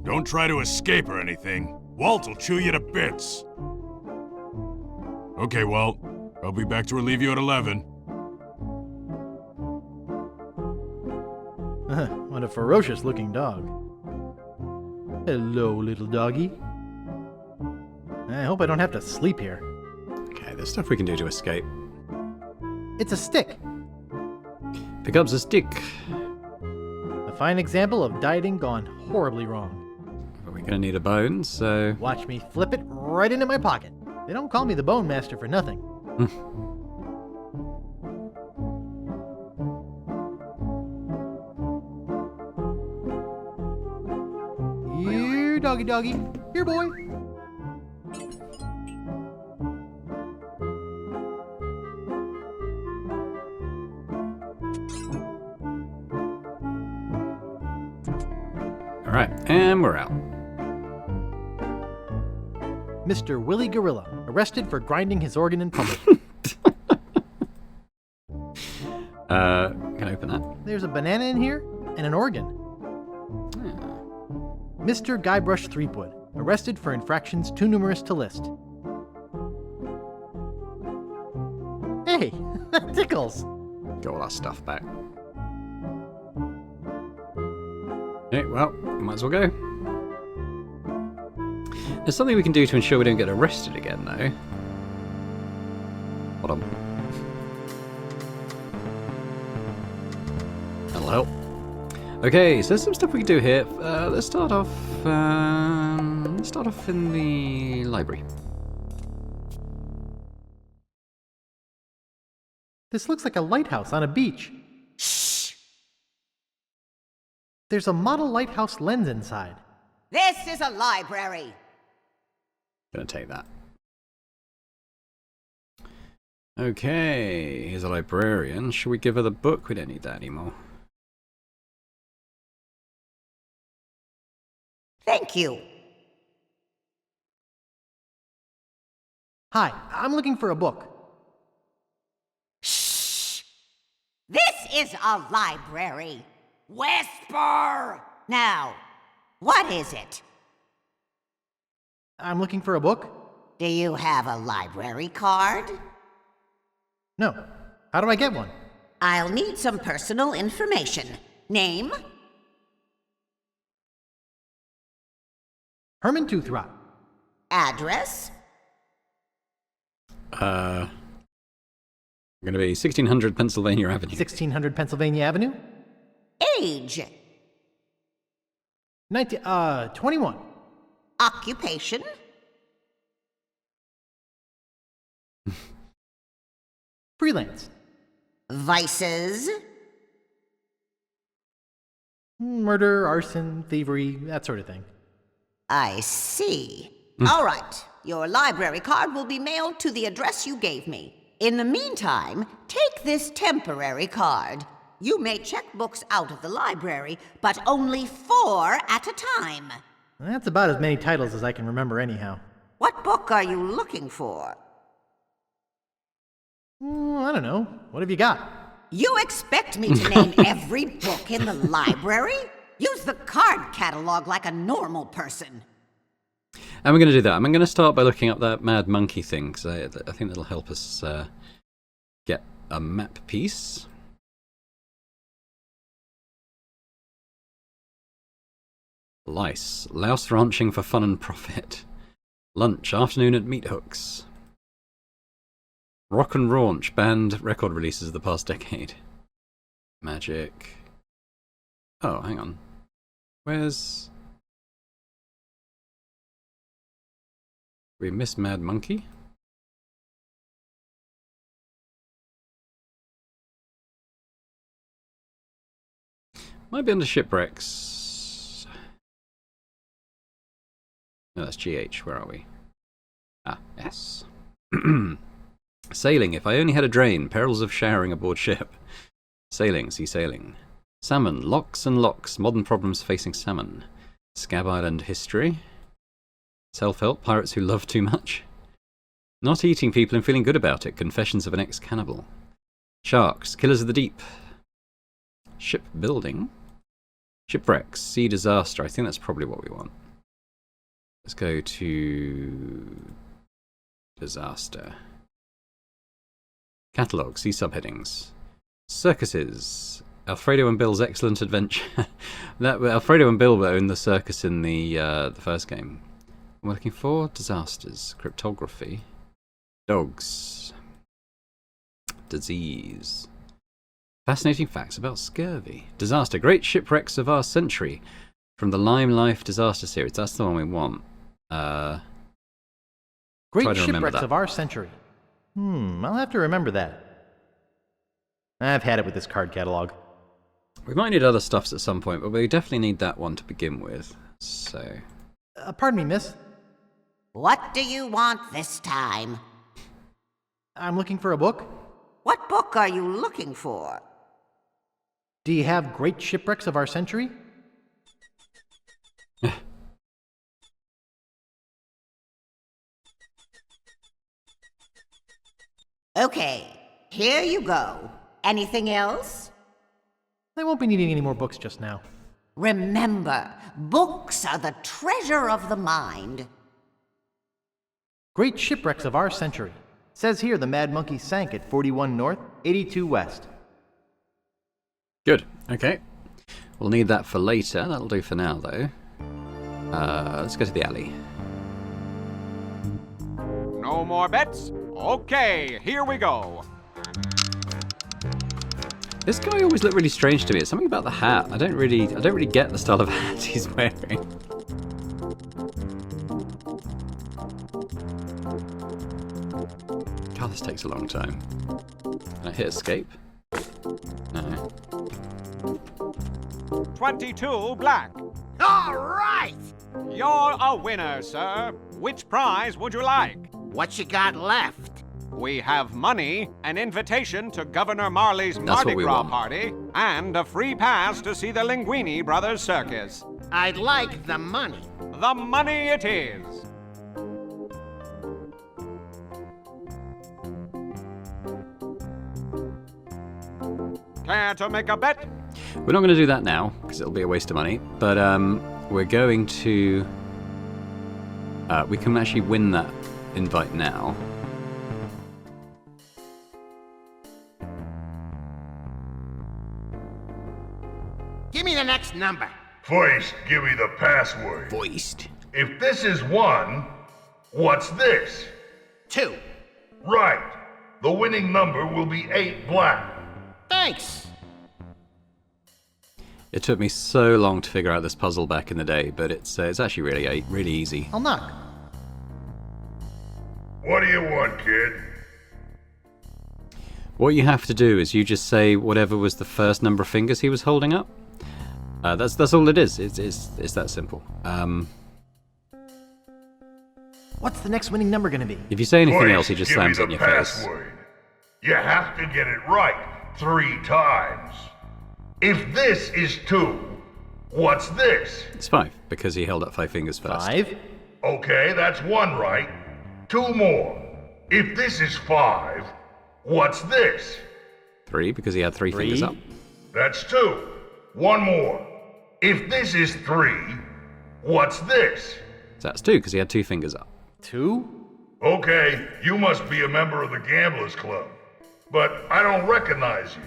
Don't try to escape or anything. Walt will chew you to bits. Okay, Walt. I'll be back to relieve you at 11. What a ferocious looking dog. Hello, little doggy. I hope I don't have to sleep here. Okay, there's stuff we can do to escape. It's a stick. Pick up the stick. A fine example of dieting gone horribly wrong. But we're gonna need a bone, so... Watch me flip it right into my pocket. They don't call me the Bone Master for nothing. Here, doggy doggy. Here, boy. Alright, and we're out. Mr. Willie Gorilla, arrested for grinding his organ in public. Can I open that? There's a banana in here and an organ. Mr. Guybrush Threepwood, arrested for infractions too numerous to list. That tickles. Get all our stuff back. Okay, well, might as well go. There's something we can do to ensure we don't get arrested again, though. Hold on. That'll help. Okay, so there's some stuff we can do here. Let's start off in the library. This looks like a lighthouse on a beach. Shh! There's a model lighthouse lens inside. This is a library. Gonna take that. Okay, here's a librarian. Should we give her the book? We don't need that anymore. Thank you. Hi, I'm looking for a book. Shh! This is a library. Whisper! Now, what is it? I'm looking for a book. Do you have a library card? No. How do I get one? I'll need some personal information. Name? Herman Toothrot. Address? Going to be 1600 Pennsylvania Avenue. 1600 Pennsylvania Avenue. Age? 21. Occupation? Freelance. Vices? Murder, arson, thievery, that sort of thing. I see. All right. Your library card will be mailed to the address you gave me. In the meantime, take this temporary card. You may check books out of the library, but only 4 at a time. That's about as many titles as I can remember anyhow. What book are you looking for? I don't know. What have you got? You expect me to name every book in the library? Use the card catalog like a normal person. And we're going to do that. I'm going to start by looking up that mad monkey thing, because I think that'll help us get a map piece. Lice. Louse ranching for fun and profit. Lunch. Afternoon at meat hooks. Rock and Raunch. Band record releases of the past decade. Magic. Oh, hang on. Where's... We miss Mad Monkey? Might be under shipwrecks. No, that's GH. Where are we? Ah, S. Sailing. If I only had a drain. Perils of showering aboard ship. Sailing. Sea sailing. Salmon. Locks and locks. Modern problems facing salmon. Scab Island history. Self-help. Pirates who love too much. Not eating people and feeling good about it. Confessions of an ex-cannibal. Sharks. Killers of the deep. Shipbuilding. Shipwrecks. Sea disaster. I think that's probably what we want. Let's go to... disaster. Catalogue. See subheadings. Circuses. Alfredo and Bill's excellent adventure. Alfredo and Bill owned the circus in the first game. I'm looking for disasters. Cryptography. Dogs. Disease. Fascinating facts about scurvy. Disaster. Great shipwrecks of our century. From the Lime Life disaster series. That's the one we want. Great shipwrecks of our century. I'll have to remember that. I've had it with this card catalog. We might need other stuffs at some point, but we definitely need that one to begin with. So... pardon me, miss. What do you want this time? I'm looking for a book. What book are you looking for? Do you have Great Shipwrecks of Our Century? Okay, here you go. Anything else? I won't be needing any more books just now. Remember, books are the treasure of the mind. Great Shipwrecks of Our Century. Says here the Mad Monkey sank at 41 north, 82 west. Good. Okay. We'll need that for later. That'll do for now, though. Let's go to the alley. No more bets? Okay, here we go. This guy always looked really strange to me. It's something about the hat. I don't really get the style of hat he's wearing. God, this takes a long time. Can I hit escape? No. 22 black. All right! You're a winner, sir. Which prize would you like? What you got left? We have money, an invitation to Governor Marley's That's Mardi what we Gras want. party, and a free pass to see the Linguini Brothers Circus. I'd like the money. The money it is. Care to make a bet? We're not going to do that now, because it'll be a waste of money. But we're going to... we can actually win that invite now. Give me the next number. First, give me the password. Voiced. If this is 1, what's this? 2. Right. The winning number will be 8 black. Thanks. It took me so long to figure out this puzzle back in the day, but it's actually really easy. I'll knock. What do you want, kid? What you have to do is you just say whatever was the first number of fingers he was holding up. That's all it is. It's that simple. What's the next winning number gonna be? If you say anything First, else, he just give me slams it the in your face. password. You have to get it right 3 times. If this is 2, what's this? It's 5, because he held up 5 fingers first. 5. Okay, that's 1 right. 2 more. If this is 5, what's this? 3, because he had 3 fingers up. That's 2. 1 more. If this is 3, what's this? So that's 2, because he had 2 fingers up. 2? Okay, you must be a member of the Gamblers Club. But I don't recognize you.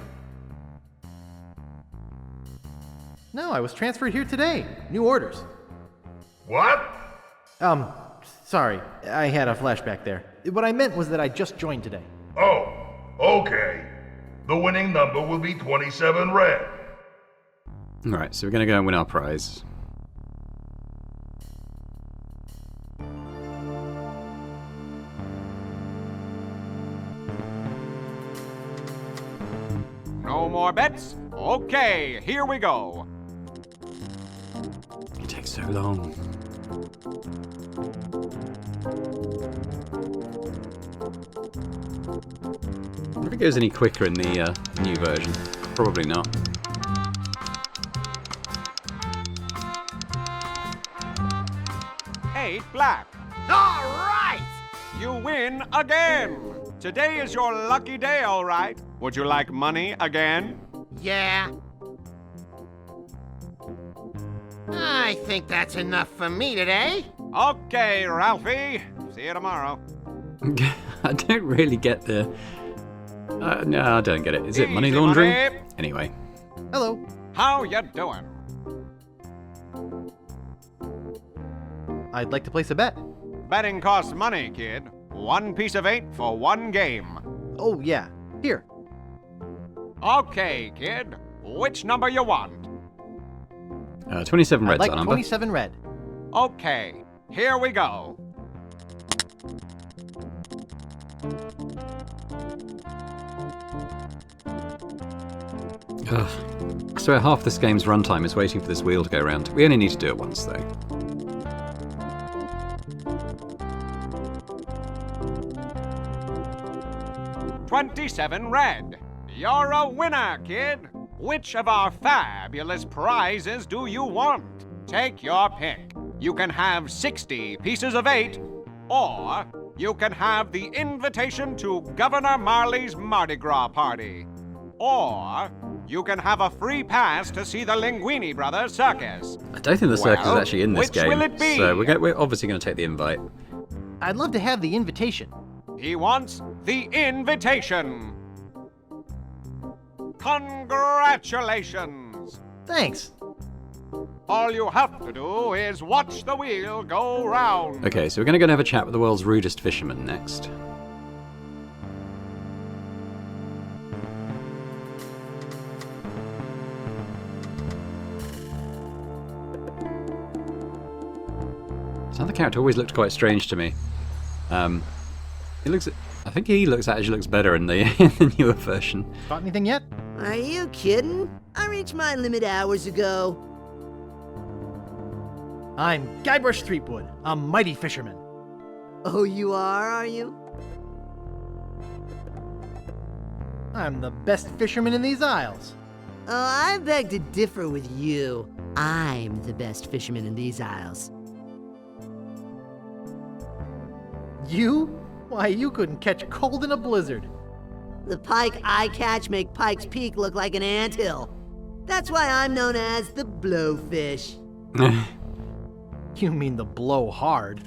No, I was transferred here today. New orders. What? Sorry. I had a flashback there. What I meant was that I just joined today. Oh, okay. The winning number will be 27 red. Alright, so we're going to go and win our prize. No more bets? Okay, here we go. It takes so long. I wonder if it goes any quicker in the new version. Probably not. Eight black. All right! You win again. Today is your lucky day, all right. Would you like money again? Yeah. I think that's enough for me today. Okay, Ralphie. See you tomorrow. I don't really get the... no, I don't get it. Is it money Easy laundering? money. Anyway. Hello. How you doing? I'd like to place a bet. Betting costs money, kid. 1 piece of 8 for 1 game. Oh, yeah. Here. Okay, kid. Which number you want? 27 I'd red's like our number. 27 red. Okay, here we go. Ugh. I swear half this game's runtime is waiting for this wheel to go round. We only need to do it once, though. $27 red. You're a winner, kid. Which of our fabulous prizes do you want? Take your pick. You can have 60 pieces of 8, or you can have the invitation to Governor Marley's Mardi Gras party. Or you can have a free pass to see the Linguini Brothers Circus. I don't think the circus is Well, actually in this which game. will it be? So we're obviously going to take the invite. I'd love to have the invitation. He wants the invitation. Congratulations! Thanks. All you have to do is watch the wheel go round. Okay, so we're going to go and have a chat with the world's rudest fisherman next. This other character always looked quite strange to me. He looks. I think he actually looks better in the, in the newer version. Got anything yet? Are you kidding? I reached my limit hours ago. I'm Guybrush Threepwood, a mighty fisherman. Oh, you are you? I'm the best fisherman in these isles. Oh, I beg to differ with you. I'm the best fisherman in these isles. You? Why, you couldn't catch cold in a blizzard. The pike I catch make Pike's Peak look like an anthill. That's why I'm known as the blowfish. You mean the blow hard.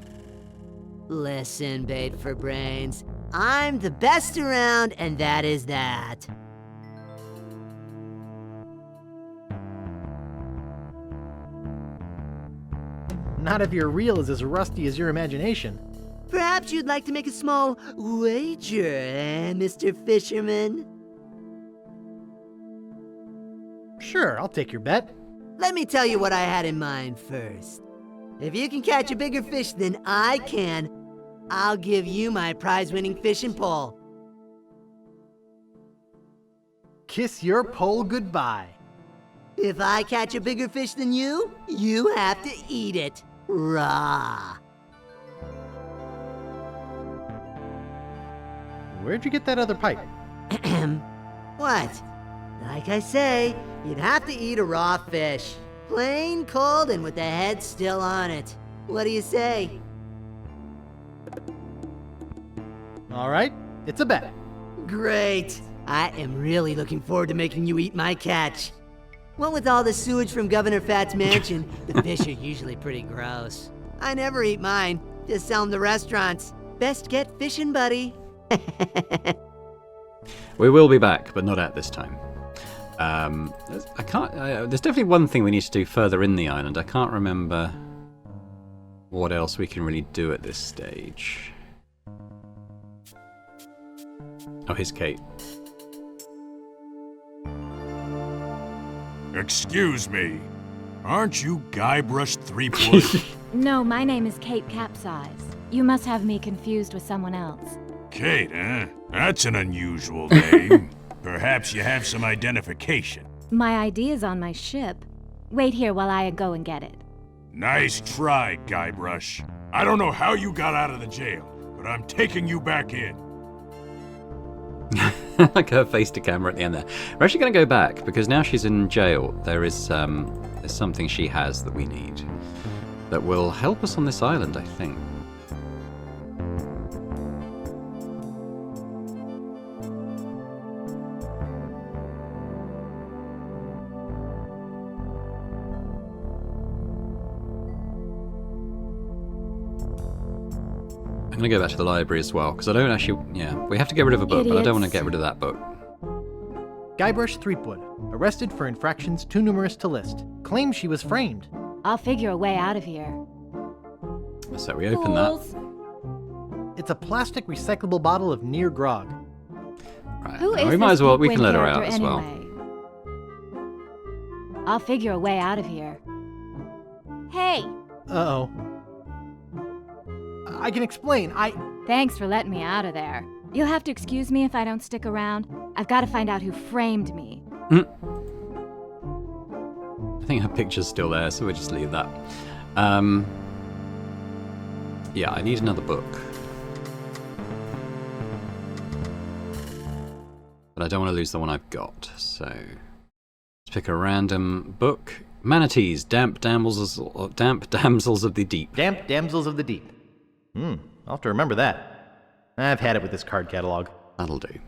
Listen, bait for brains. I'm the best around, and that is that. Not if your reel is as rusty as your imagination. Perhaps you'd like to make a small wager, Mr. Fisherman? Sure, I'll take your bet. Let me tell you what I had in mind first. If you can catch a bigger fish than I can, I'll give you my prize-winning fishing pole. Kiss your pole goodbye. If I catch a bigger fish than you, you have to eat it raw. Where'd you get that other pipe? What? Like I say, you'd have to eat a raw fish. Plain cold and with the head still on it. What do you say? All right, it's a bet. Great. I am really looking forward to making you eat my catch. What with all the sewage from Governor Fat's mansion, the fish are usually pretty gross. I never eat mine, just sell them to restaurants. Best get fishing, buddy. We will be back, but not at this time. I can't. There's definitely one thing we need to do further in the island. I can't remember what else we can really do at this stage. Oh, here's Kate. Excuse me. Aren't you Guybrush Threepwood? No, my name is Kate Capsize. You must have me confused with someone else. Kate, eh? That's an unusual name. Perhaps you have some identification. My ID's on my ship. Wait here while I go and get it. Nice try, Guybrush. I don't know how you got out of the jail, but I'm taking you back in. Like her face to camera at the end there. We're actually going to go back because now she's in jail. There's something she has that we need that will help us on this island, I think. I'm going to go back to the library as well, because I don't actually... Yeah, we have to get rid of a book, but I don't want to get rid of that book. Guybrush Threepwood, arrested for infractions too numerous to list, claims she was framed. I'll figure a way out of here. So we open that. It's a plastic recyclable bottle of near grog. Right. Who is we might as well... We this can let her character out as well. anyway? I'll figure a way out of here. Hey! Uh-oh. I can explain. Thanks for letting me out of there. You'll have to excuse me if I don't stick around. I've got to find out who framed me. I think her picture's still there, so we'll just leave that. Yeah, I need another book. But I don't want to lose the one I've got, so... Let's pick a random book. Manatees, damp damsels of the deep. Damp damsels of the deep. I'll have to remember that. I've had it with this card catalog. That'll do.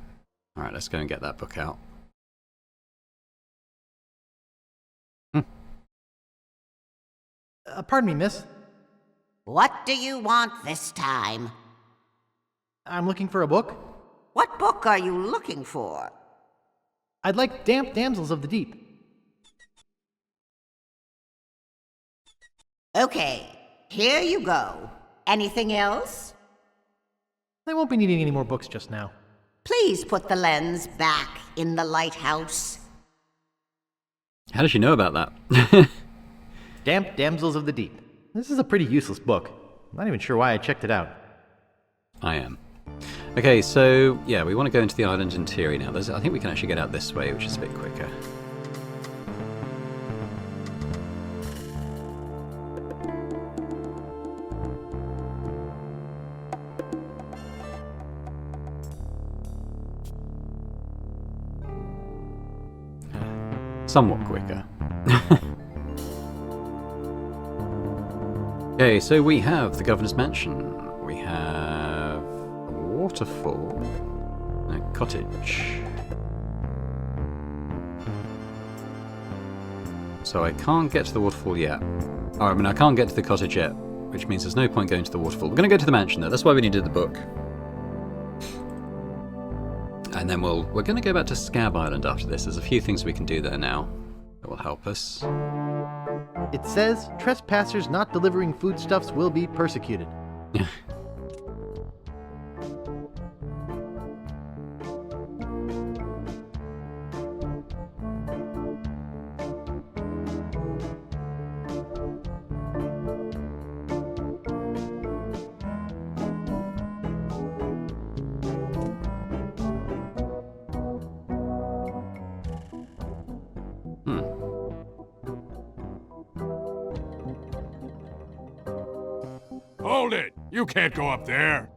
Alright, let's go and get that book out. Pardon me, miss. What do you want this time? I'm looking for a book. What book are you looking for? I'd like Damp Damsels of the Deep. Okay, here you go. Anything else? I won't be needing any more books just now. Please put the lens back in the lighthouse. How does she know about that? Damp Damsels of the Deep. This is a pretty useless book. I'm not even sure why I checked it out. I am. Okay, so yeah, we want to go into the island interior now. I think we can actually get out this way, which is a bit quicker. Somewhat quicker. Okay, so we have the Governor's Mansion. We have a waterfall, a cottage. So I can't get to the waterfall yet. Oh, I mean, I can't get to the cottage yet, which means there's no point going to the waterfall. We're going to go to the mansion, though. That's why we needed the book. And then we're going to go back to Scab Island after this. There's a few things we can do there now that will help us. It says, trespassers not delivering foodstuffs will be persecuted. Yeah. Hold it! You can't go up there!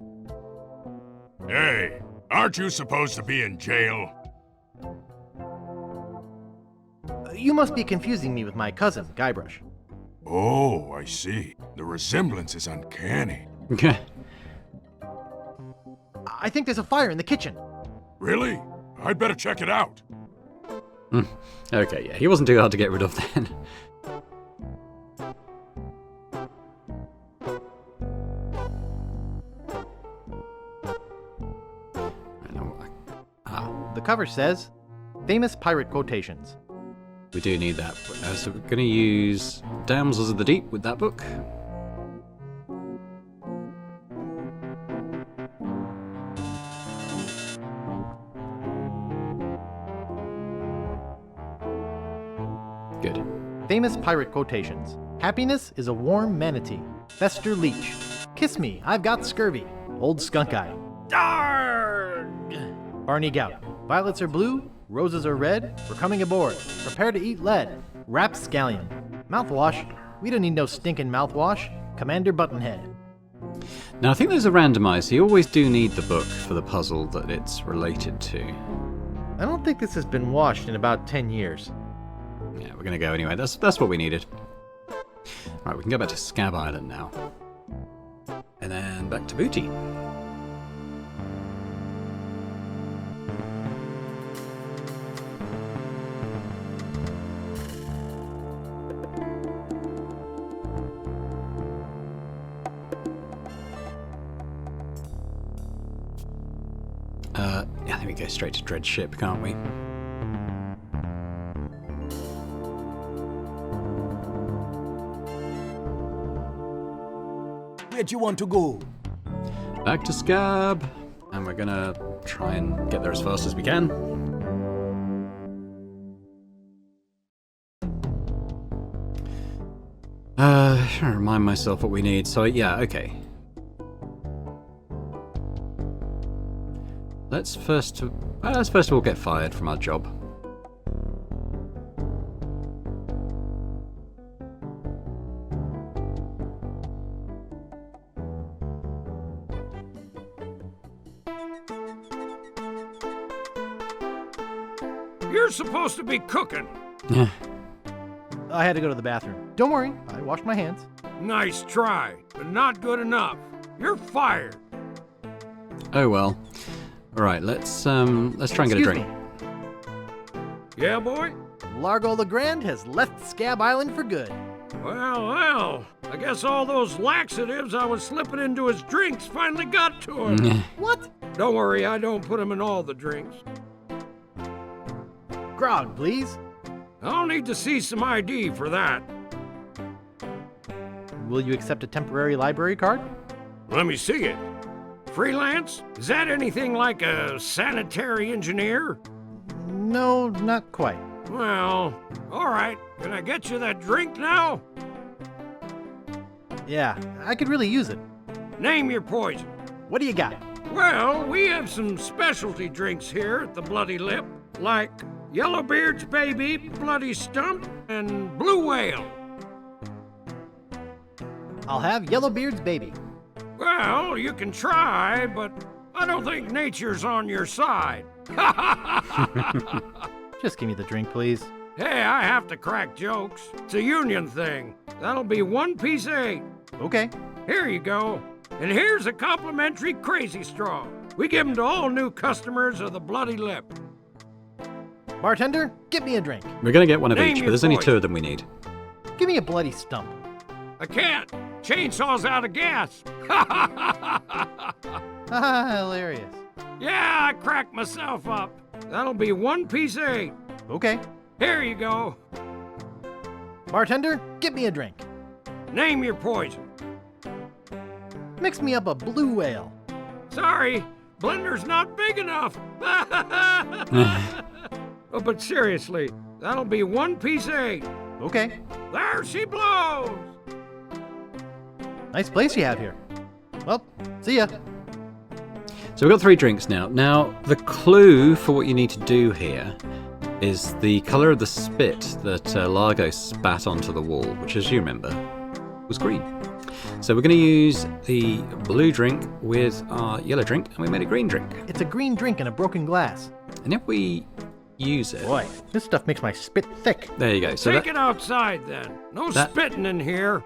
Hey, aren't you supposed to be in jail? You must be confusing me with my cousin, Guybrush. Oh, I see. The resemblance is uncanny. Okay. I think there's a fire in the kitchen. Really? I'd better check it out. Okay, yeah, he wasn't too hard to get rid of then. The cover says, famous pirate quotations. We do need that. So we're going to use Damsels of the Deep with that book. Good. Famous pirate quotations. Happiness is a warm manatee. Fester Leech. Kiss me, I've got scurvy. Old Skunk Eye. Darg! Barney Gout. Violets are blue, roses are red. We're coming aboard. Prepare to eat lead. Rapscallion. Mouthwash. We don't need no stinking mouthwash. Commander Buttonhead. Now I think those are randomized, so you always do need the book for the puzzle that it's related to. I don't think this has been washed in about 10 years. Yeah, we're gonna go anyway. That's what we needed. Right, we can go back to Scab Island now. And then back to Booty. Yeah, I think we go straight to Dread Ship, can't we? Where'd you want to go? Back to Scab, and we're gonna try and get there as fast as we can. Trying to remind myself what we need. So yeah, okay. Let's first of all get fired from our job. You're supposed to be cooking. Yeah. I had to go to the bathroom. Don't worry, I washed my hands. Nice try, but not good enough. You're fired. Oh well. All right, let's try and get a drink. Yeah, boy? Largo Legrand has left Scab Island for good. Well, I guess all those laxatives I was slipping into his drinks finally got to him. What? Don't worry, I don't put him in all the drinks. Grog, please. I'll need to see some ID for that. Will you accept a temporary library card? Let me see it. Freelance? Is that anything like a sanitary engineer? No, not quite. Well, all right. Can I get you that drink now? Yeah, I could really use it. Name your poison. What do you got? Well, we have some specialty drinks here at the Bloody Lip, like Yellowbeard's Baby, Bloody Stump, and Blue Whale. I'll have Yellowbeard's Baby. Well, you can try, but I don't think nature's on your side. Just give me the drink, please. Hey, I have to crack jokes. It's a union thing. That'll be 1 piece of 8. Okay. Here you go. And here's a complimentary Crazy Straw. We give them to all new customers of the Bloody Lip. Bartender, get me a drink. We're going to get one of Name each, but your there's only poison. 2 of them we need. Give me a bloody stump. I can't. Chainsaw's out of gas. Hilarious. Yeah, I cracked myself up. That'll be 1 piece of 8. Okay. Here you go. Bartender, get me a drink. Name your poison. Mix me up a blue whale. Sorry, blender's not big enough. Oh, but seriously, that'll be 1 piece of 8. Okay. There she blows. Nice place you have here. Well, see ya. So we've got 3 drinks now. Now, the clue for what you need to do here is the colour of the spit that Largo spat onto the wall, which, as you remember, was green. So we're going to use the blue drink with our yellow drink, and we made a green drink. It's a green drink in a broken glass. And if we use it... Boy, this stuff makes my spit thick. There you go. So Take it outside, then. No spitting in here.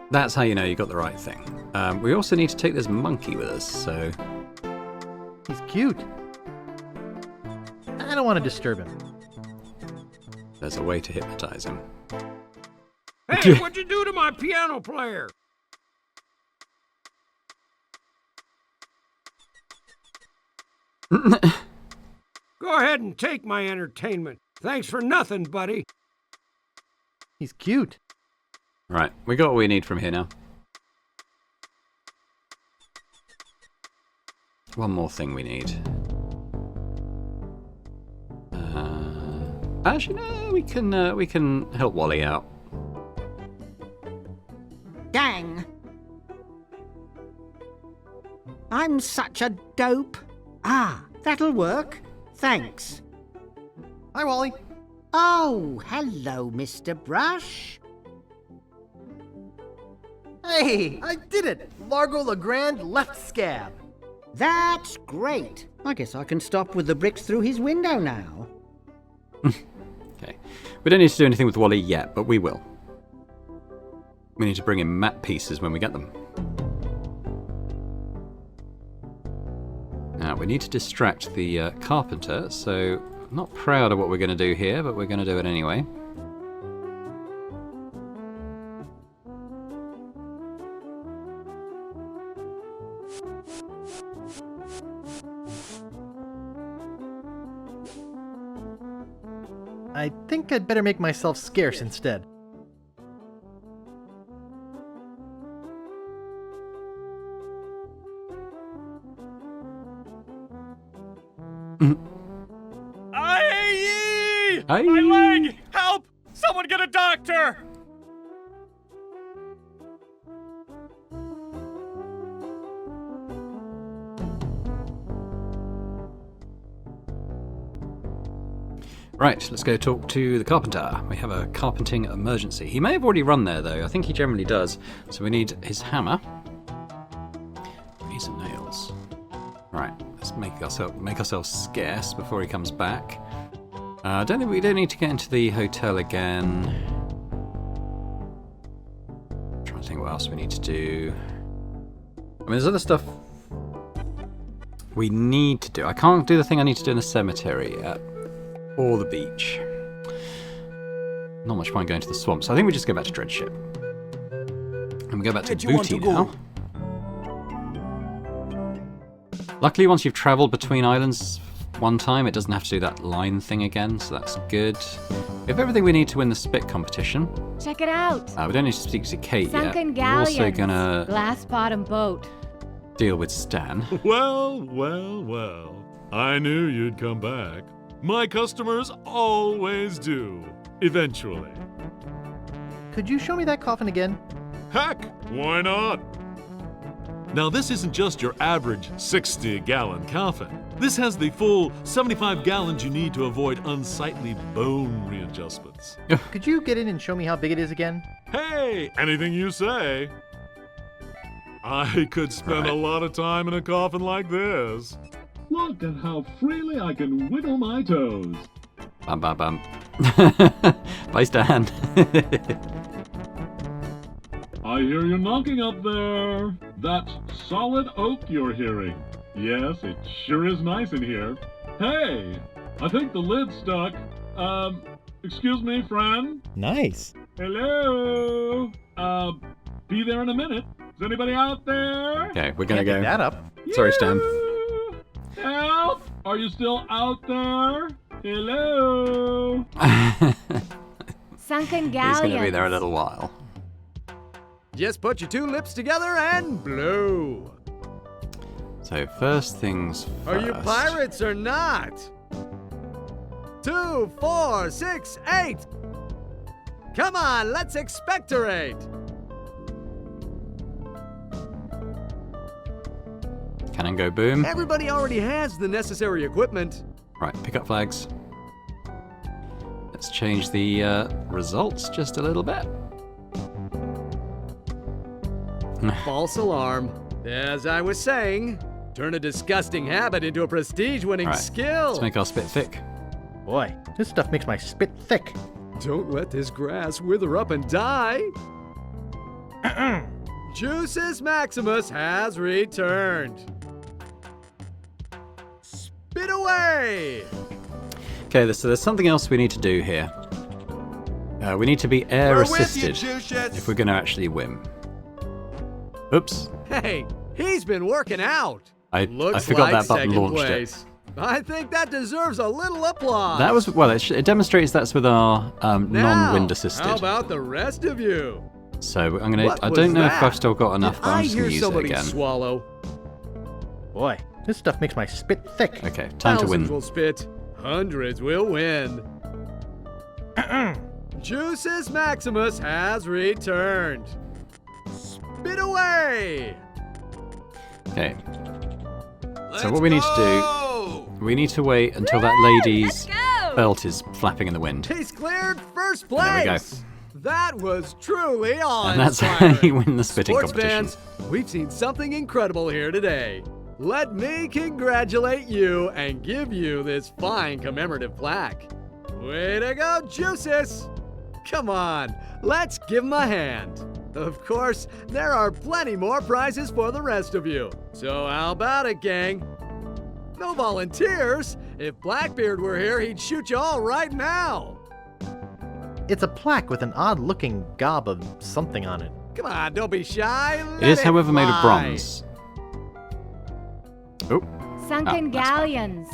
That's how you know you got the right thing. We also need to take this monkey with us, so... He's cute. I don't want to disturb him. There's a way to hypnotize him. Hey, what'd you do to my piano player? Go ahead and take my entertainment. Thanks for nothing, buddy. He's cute. Right, we got what we need from here now. One more thing we need. Actually, no, we can help Wally out. Gang. I'm such a dope. Ah, that'll work. Thanks. Hi, Wally. Oh, hello, Mr. Brush. Hey, I did it! Largo Legrand left scab. That's great. I guess I can stop with the bricks through his window now. Okay. We don't need to do anything with Wally yet, but we will. We need to bring in map pieces when we get them. Now, we need to distract the carpenter, so I'm not proud of what we're going to do here, but we're going to do it anyway. I think I'd better make myself scarce instead. Aye! Aye. My leg! Help! Someone get a doctor! Right, let's go talk to the carpenter. We have a carpenting emergency. He may have already run there, though. I think he generally does. So we need his hammer. We need some nails. Right, let's make ourselves scarce before he comes back. I don't think we don't need to get into the hotel again. I'm trying to think what else we need to do. I mean, there's other stuff we need to do. I can't do the thing I need to do in the cemetery yet. Or the beach. Not much fun going to the swamp, so I think we just go back to Dreadship. we go back to Where do you want Booty to go? now. Luckily, once you've travelled between islands one time, it doesn't have to do that line thing again, so that's good. We have everything we need to win the spit competition. Check it out. We don't need to speak to Kate Sunken yet. galleons. We're also gonna Glass bottom boat. deal with Stan. Well, well, well. I knew you'd come back. My customers always do. Eventually. Could you show me that coffin again? Heck, why not? Now, this isn't just your average 60-gallon coffin. This has the full 75 gallons you need to avoid unsightly bone readjustments. Could you get in and show me how big it is again? Hey, anything you say. I could spend a lot of time in a coffin like this. Look at how freely I can wiggle my toes. Bam, bam, bam. Bye, Stan. I hear you knocking up there. That's solid oak you're hearing. Yes, it sure is nice in here. Hey, I think the lid's stuck. Excuse me, friend? Nice. Hello? Be there in a minute. Is anybody out there? Okay, we're gonna Can't go. pick that up. Sorry, Stan. Help! Are you still out there? Hello? Sunken He's galleons. gonna be there a little while. Just put your two lips together and blow. So first things first. Are you pirates or not? 2, 4, 6, 8. Come on, let's expectorate. Cannon go boom. Everybody already has the necessary equipment. Right, pick up flags. Let's change the results just a little bit. False alarm. As I was saying, turn a disgusting habit into a prestige-winning Right, skill. let's make our spit thick. Boy, this stuff makes my spit thick. Don't let this grass wither up and die. Juices Maximus has returned. Spit away! Okay, so there's something else we need to do here. We need to be air We're with you, assisted Jucius. if we're going to actually win. Oops. Hey, he's been working out. I Looks forgot like that button second launched place. I think that deserves a little applause. it. That was, well, it demonstrates that's with our non-wind Now, assisted. how about the rest of you? So I'm gonna. What I was don't know if that? I've still got enough, Did but I'm I just hear gonna use it somebody again. swallow? Boy, this stuff makes my spit thick. Okay, time to Thousands win. will spit, hundreds will win. Juices Maximus has returned. Spit away! Okay. So what we need to do, we need to wait until that lady's belt is flapping in the wind. He's cleared first And there we go. place. That was truly awe-inspiring. And that's how you win the spitting Sports competition. fans, we've seen something incredible here today. Let me congratulate you and give you this fine commemorative plaque. Way to go, Juices! Come on, let's give him a hand. Of course, there are plenty more prizes for the rest of you. So how about it, gang? No volunteers? If Blackbeard were here, he'd shoot you all right now. It's a plaque with an odd-looking gob of something on it. Come on, don't be shy. It is, however, made of fly. bronze. Oh. Sunken galleons.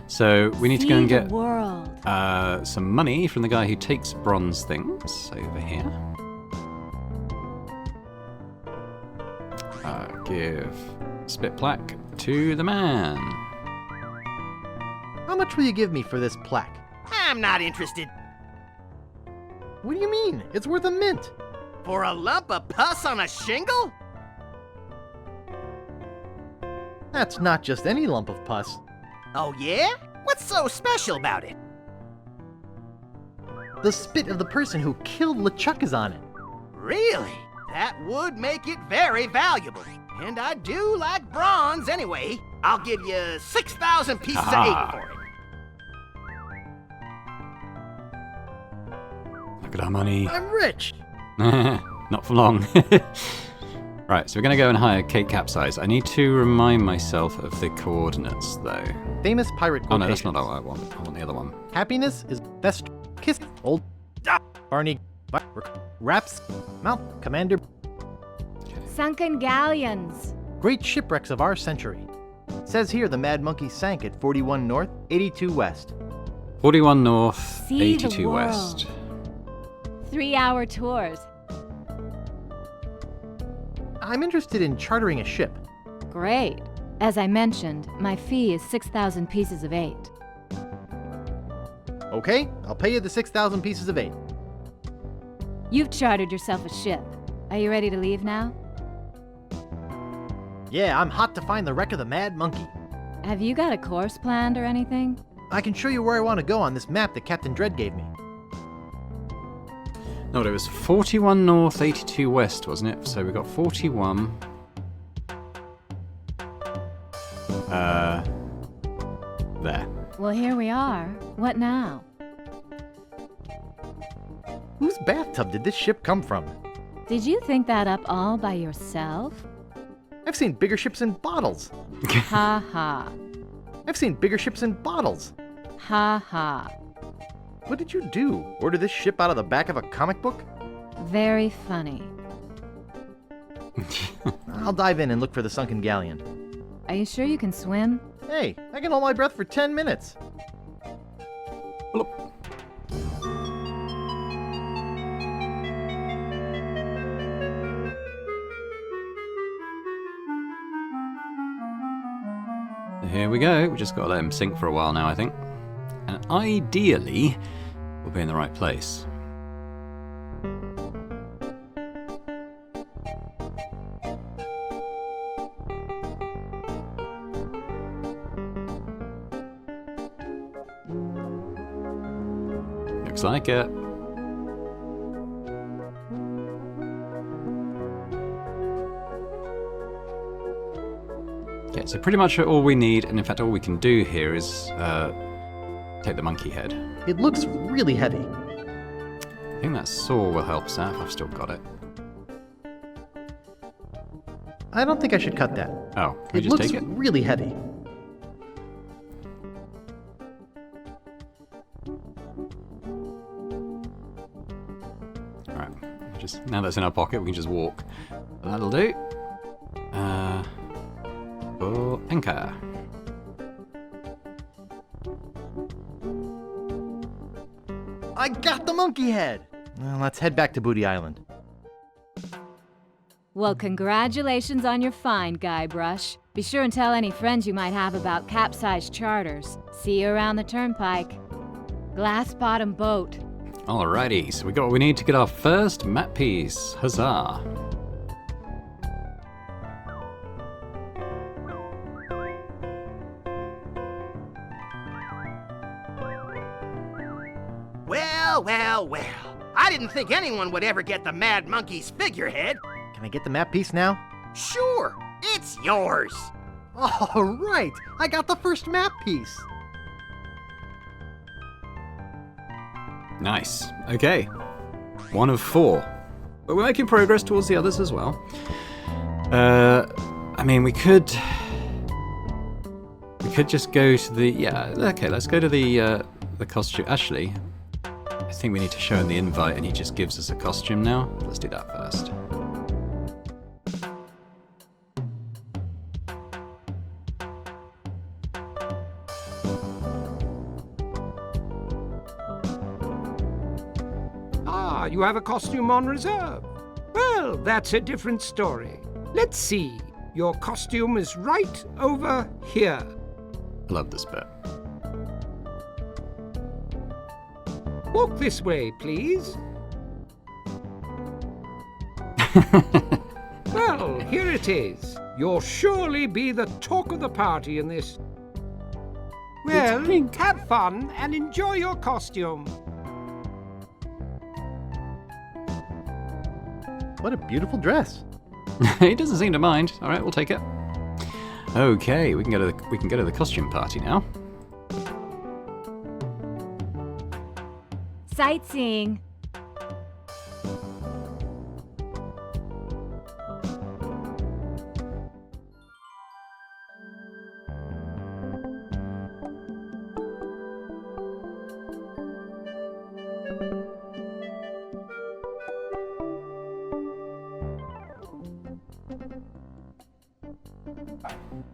So we need to go and See the get world. some money from the guy who takes bronze things over here. Give spit plaque to the man. How much will you give me for this plaque? I'm not interested. What do you mean? It's worth a mint. For a lump of pus on a shingle? That's not just any lump of pus. Oh yeah? What's so special about it? The spit of the person who killed LeChuck is on it. Really? That would make it very valuable. And I do like bronze anyway. I'll give you 6,000 pieces of 8 for it. Look at our money. I'm rich. Not for long. Right, so we're going to go and hire Kate Capsize. I need to remind myself of the coordinates, though. Famous pirate Oh no, that's quotations. not what I want. I want the other one. Happiness is best kissed. Old Barney raps Mount Commander. Sunken galleons. Great shipwrecks of our century. It says here the Mad Monkey sank at 41 north, 82 west. 41 north, See the 82 world. west. 3-hour tours. I'm interested in chartering a ship. Great. As I mentioned, my fee is 6,000 pieces of 8. Okay, I'll pay you the 6,000 pieces of 8. You've chartered yourself a ship. Are you ready to leave now? Yeah, I'm hot to find the wreck of the Mad Monkey. Have you got a course planned or anything? I can show you where I want to go on this map that Captain Dread gave me. No, it was 41 north, 82 west, wasn't it? So we got 41. There. Well, here we are. What now? Whose bathtub did this ship come from? Did you think that up all by yourself? I've seen bigger ships in bottles. Ha ha. I've seen bigger ships in bottles. Ha ha. What did you do? Order this ship out of the back of a comic book? Very funny. I'll dive in and look for the sunken galleon. Are you sure you can swim? Hey, I can hold my breath for 10 minutes. Here we go. We just got to let him sink for a while now, I think. And ideally, we'll be in the right place. Looks like it. Okay, so pretty much all we need, and in fact all we can do here is take the monkey head. It looks really heavy. I think that saw will help us out if I've still got it. I don't think I should cut that. Oh, can we It just looks take it? really heavy. Alright, just now that's in our pocket, we can just walk. That'll do. Oh, anchor. I got the monkey head! Well, let's head back to Booty Island. Well, congratulations on your find, Guybrush. Be sure and tell any friends you might have about capsized charters. See you around the turnpike. Glass bottom boat. Alrighty, so we got what we need to get our first map piece. Huzzah! Well. I didn't think anyone would ever get the Mad Monkey's figurehead. Can I get the map piece now? Sure, it's yours. All right, I got the first map piece. Nice. Okay. 1 of 4. But we're making progress towards the others as well. I mean, we could just go to the... Yeah, okay, let's go to the costume. Actually, I think we need to show him the invite and he just gives us a costume now. Let's do that first. Ah, you have a costume on reserve. Well, that's a different story. Let's see. Your costume is right over here. Love this bit. Walk this way, please. Well, here it is. You'll surely be the talk of the party in this. Well, have fun and enjoy your costume. What a beautiful dress. He doesn't seem to mind. All right, we'll take it. Okay, we can go to the costume party now. Sightseeing.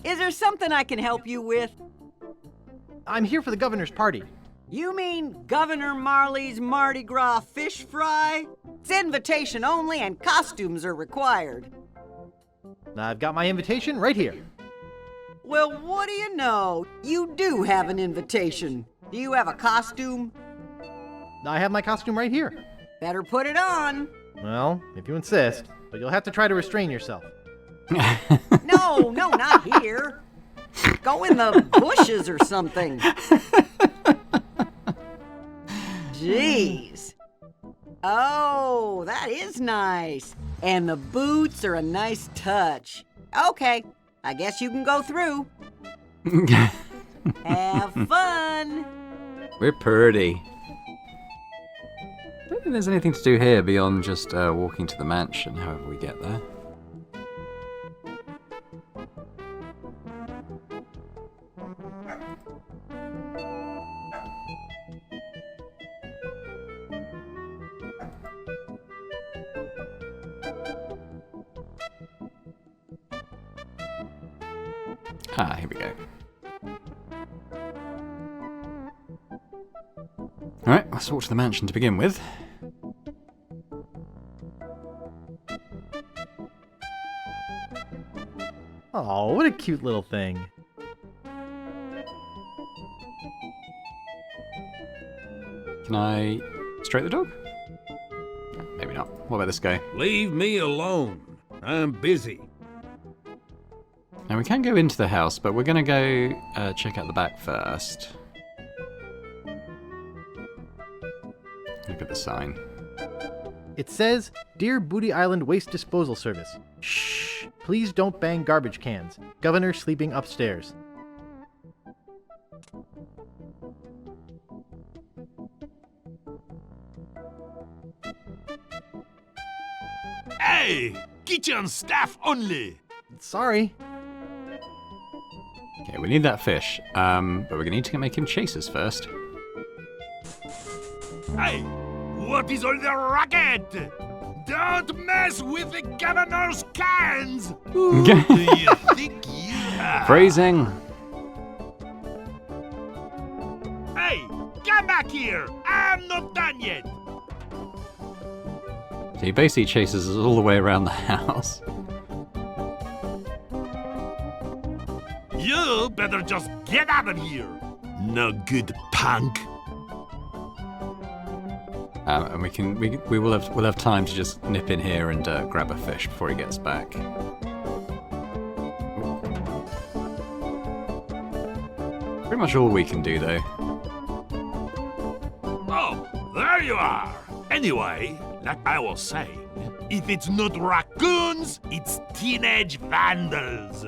Is there something I can help you with? I'm here for the governor's party. You mean Governor Marley's Mardi Gras fish fry? It's invitation only and costumes are required. I've got my invitation right here. Well, what do you know? You do have an invitation. Do you have a costume? I have my costume right here. Better put it on. Well, if you insist, but you'll have to try to restrain yourself. No, not here. Go in the bushes or something. Jeez. Oh, that is nice. And the boots are a nice touch. Okay, I guess you can go through. Have fun. We're pretty. I don't think there's anything to do here beyond just walking to the mansion, however we get there. Ah, here we go. Alright, let's walk to the mansion to begin with. Oh, what a cute little thing. Can I stroke the dog? Maybe not. What about this guy? Leave me alone. I'm busy. Now we can go into the house, but we're going to go check out the back first. Look at the sign. It says, Dear Booty Island Waste Disposal Service. Shh! Please don't bang garbage cans. Governor sleeping upstairs. Hey! Kitchen staff only! Sorry. Okay, we need that fish, but we're going to need to make him chase us first. Hey! What is all the racket? Don't mess with the governor's cans! Who do you think you are? Phrasing. Hey! Come back here! I'm not done yet! So he basically chases us all the way around the house. You better just get out of here! No good punk! And we'll have time to just nip in here and grab a fish before he gets back. Pretty much all we can do, though. Oh, there you are! Anyway, like I was saying, if it's not raccoons, it's teenage vandals!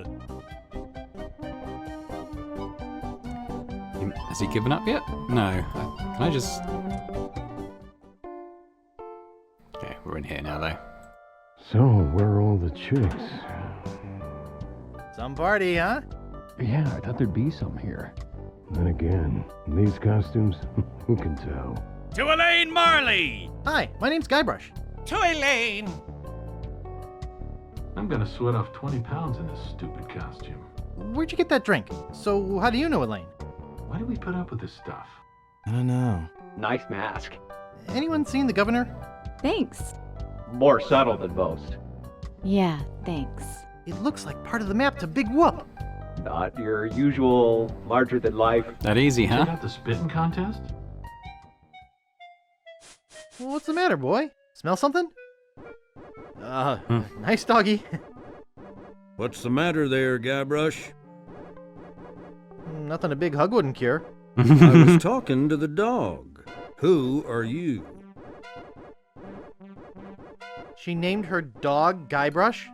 Has he given up yet? No. Can I just... Okay, we're in here now, though. So, where are all the chicks? Some party, huh? Yeah, I thought there'd be some here. Then again, these costumes, who can tell? To Elaine Marley! Hi, my name's Guybrush. To Elaine! I'm gonna sweat off 20 pounds in this stupid costume. Where'd you get that drink? So, how do you know Elaine? Why do we put up with this stuff? I don't know. Nice mask. Anyone seen the governor? Thanks. More subtle than most. Yeah, thanks. It looks like part of the map to Big Whoop. Not your usual larger-than-life. That easy, huh? Check out the spitting contest? Well, what's the matter, boy? Smell something? Nice doggy. What's the matter there, Guybrush? Nothing a big hug wouldn't cure. I was talking to the dog. Who are you? She named her dog Guybrush?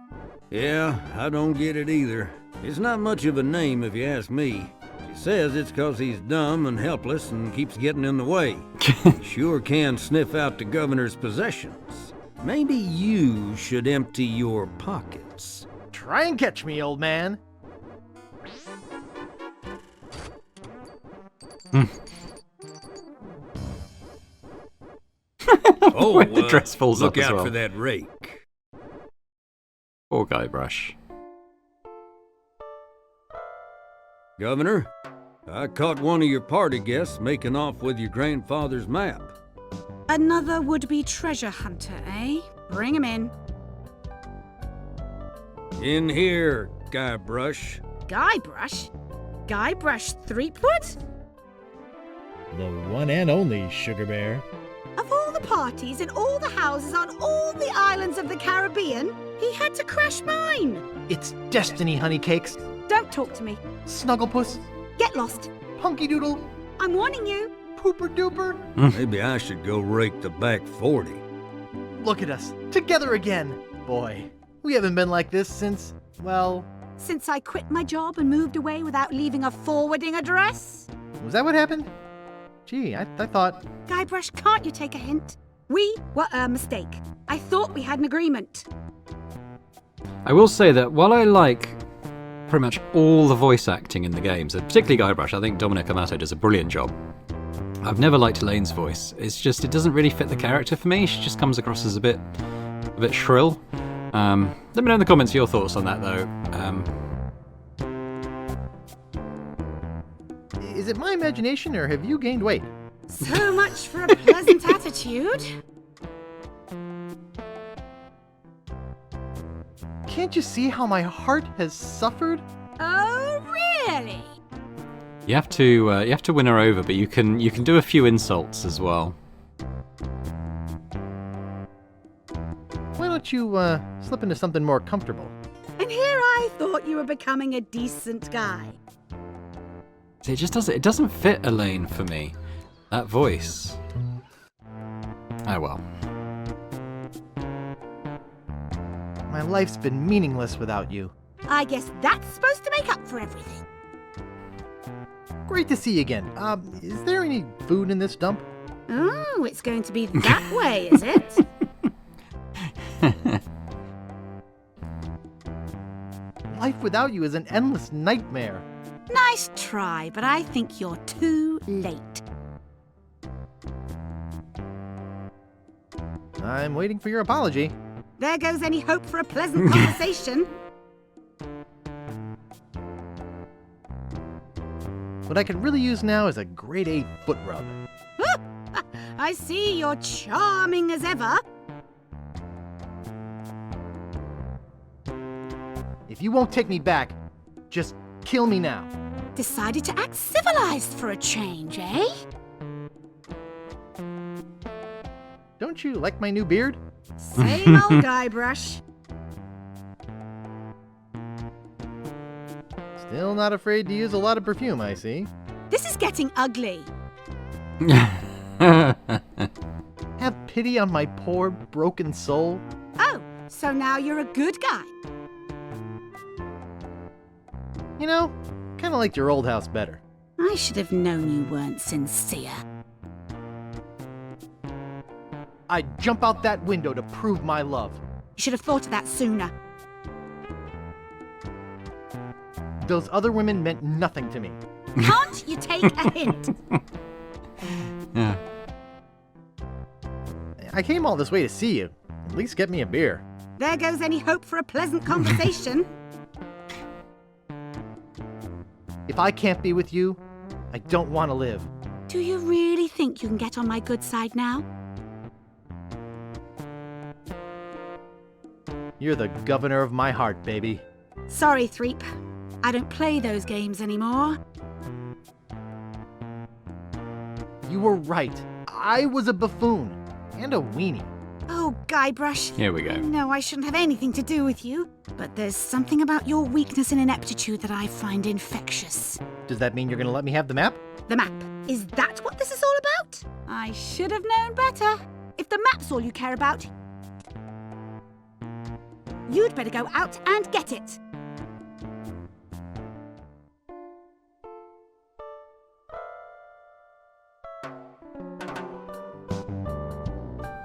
Yeah, I don't get it either. It's not much of a name if you ask me. She says it's 'cause he's dumb and helpless and keeps getting in the way. He sure can sniff out the governor's possessions. Maybe you should empty your pockets. Try and catch me, old man. Oh, the dress falls look up as out well. for that rake. Poor Guybrush. Governor, I caught one of your party guests making off with your grandfather's map. Another would-be treasure hunter, eh? Bring him in. In here, Guybrush. Guybrush? Guybrush Threepwood? The one and only Sugar Bear. Of all the parties in all the houses on all the islands of the Caribbean, he had to crash mine. It's destiny, honeycakes. Don't talk to me. Snugglepuss. Get lost. Punky Doodle. I'm warning you. Pooper Duper. Maybe I should go rake the back 40. Look at us, together again. Boy, we haven't been like this since, well... Since I quit my job and moved away without leaving a forwarding address? Was that what happened? Gee, I thought... Guybrush, can't you take a hint? We were a mistake. I thought we had an agreement. I will say that while I like pretty much all the voice acting in the games, and particularly Guybrush, I think Dominic Amato does a brilliant job. I've never liked Elaine's voice. It's just, it doesn't really fit the character for me. She just comes across as a bit shrill. Let me know in the comments your thoughts on that, though. Is it my imagination, or have you gained weight? So much for a pleasant attitude. Can't you see how my heart has suffered? Oh, really? You have to win her over, but you can do a few insults as well. Why don't you slip into something more comfortable? And here I thought you were becoming a decent guy. It just doesn't fit Elaine for me. That voice. Oh well. My life's been meaningless without you. I guess that's supposed to make up for everything. Great to see you again. Is there any food in this dump? Oh, it's going to be that way, is it? Life without you is an endless nightmare. Nice try, but I think you're too late. I'm waiting for your apology. There goes any hope for a pleasant conversation. What I could really use now is a grade 8 foot rub. I see you're charming as ever. If you won't take me back, just kill me now. Decided to act civilized for a change, eh? Don't you like my new beard? Same old Guybrush. Still not afraid to use a lot of perfume, I see. This is getting ugly. Have pity on my poor, broken soul. Oh, so now you're a good guy. You know, kind of liked your old house better. I should have known you weren't sincere. I'd jump out that window to prove my love. You should have thought of that sooner. Those other women meant nothing to me. Can't you take a hint? Yeah. I came all this way to see you. At least get me a beer. There goes any hope for a pleasant conversation. If I can't be with you, I don't want to live. Do you really think you can get on my good side now? You're the governor of my heart, baby. Sorry, Threep. I don't play those games anymore. You were right. I was a buffoon. And a weenie. Oh, Guybrush. Here we go. No, I shouldn't have anything to do with you. But there's something about your weakness and ineptitude that I find infectious. Does that mean you're gonna let me have the map? The map. Is that what this is all about? I should have known better. If the map's all you care about, you'd better go out and get it.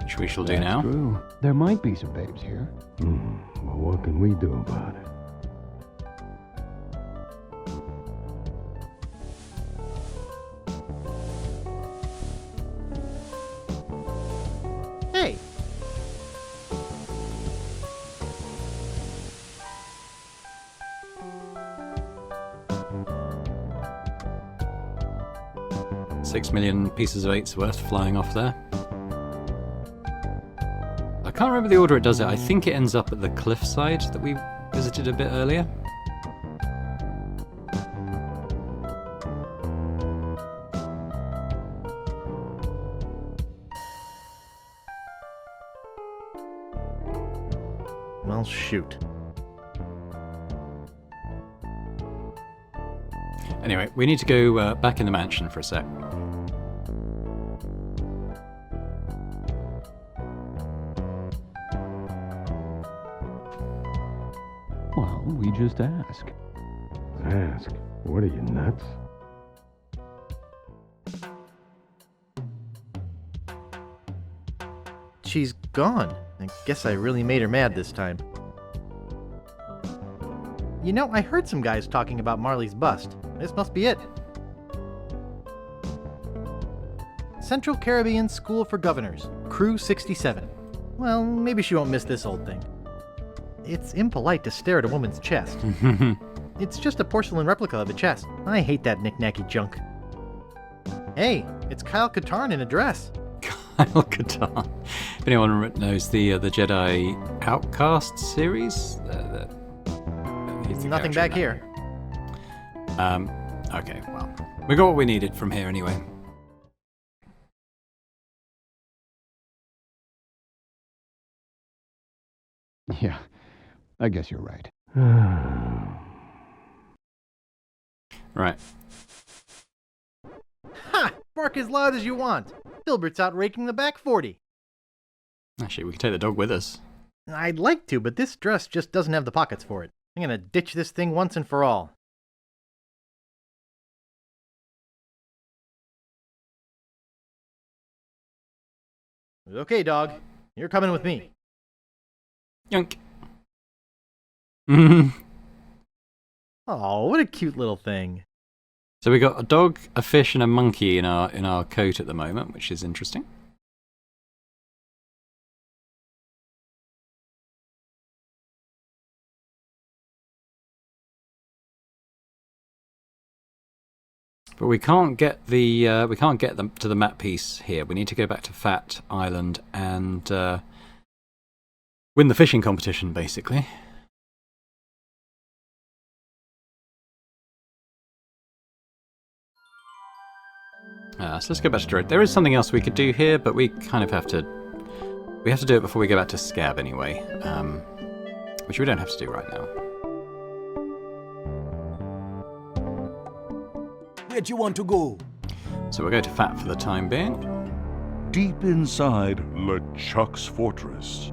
Which we shall do now. True. There might be some babes here. Well, what can we do about it? Hey! 6 million pieces of 8's worth flying off there. I can't remember the order it does it. I think it ends up at the cliffside that we visited a bit earlier. Well, shoot. Anyway, we need to go back in the mansion for a sec. Well, we just ask. Ask? What are you, nuts? She's gone. I guess I really made her mad this time. You know, I heard some guys talking about Marley's bust. This must be it. Central Caribbean School for Governors, Crew 67. Well, maybe she won't miss this old thing. It's impolite to stare at a woman's chest. It's just a porcelain replica of a chest. I hate that knick-knacky junk. Hey, it's Kyle Katarn in a dress. Kyle Katarn. If anyone knows the Jedi Outcast series, he's the Nothing character back in here. Okay, well, we got what we needed from here anyway. Yeah, I guess you're right. Right. Ha! Bark as loud as you want. Filbert's out raking the back 40. Actually, we could take the dog with us. I'd like to, but this dress just doesn't have the pockets for it. I'm gonna ditch this thing once and for all. Okay, dog. You're coming with me. Yunk. Oh, what a cute little thing. So we got a dog, a fish, and a monkey in our coat at the moment, which is interesting. But we can't get them to the map piece here. We need to go back to Fat Island and win the fishing competition, basically. So let's go back to Dread. There is something else we could do here, but we kind of have to. We have to do it before we go back to Scab anyway, which we don't have to do right now. Where'd you want to go? So we'll go to Fat for the time being. Deep inside LeChuck's fortress.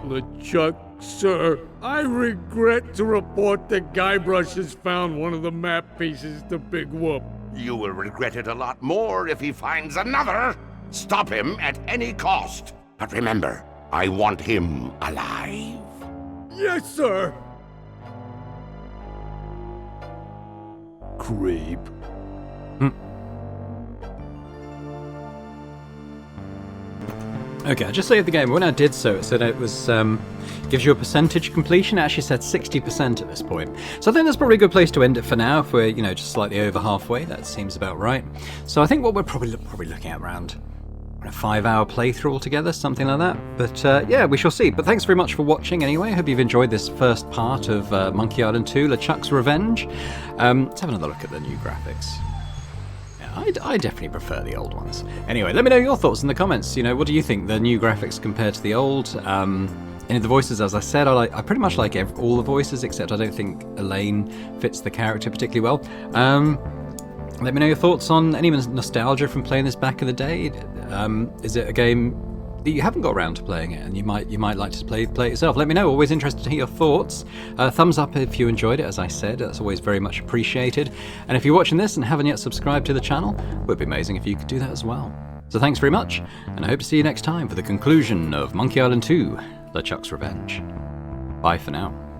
LeChuck, sir, I regret to report that Guybrush has found one of the map pieces to Big Whoop. You will regret it a lot more if he finds another. Stop him at any cost. But remember, I want him alive. Yes, sir. Creep. Okay, I just saved the game. When I did so, it said it was gives you a percentage completion. It actually said 60% at this point. So I think that's probably a good place to end it for now. If we're just slightly over halfway, that seems about right. So I think what we're probably looking at around a 5-hour playthrough altogether, something like that. But yeah, we shall see. But thanks very much for watching anyway. I hope you've enjoyed this first part of Monkey Island 2: LeChuck's Revenge. Let's have another look at the new graphics. I definitely prefer the old ones. Anyway, let me know your thoughts in the comments. What do you think, the new graphics compared to the old? Any of the voices, as I said, I pretty much like all the voices, except I don't think Elaine fits the character particularly well. Let me know your thoughts on any nostalgia from playing this back in the day. Is it a game that you haven't got around to playing it and you might like to play it yourself? Let me know. Always interested to hear your thoughts. Thumbs up if you enjoyed it, as I said. That's always very much appreciated. And if you're watching this and haven't yet subscribed to the channel, it would be amazing if you could do that as well. So thanks very much, and I hope to see you next time for the conclusion of Monkey Island 2: LeChuck's Revenge. Bye for now.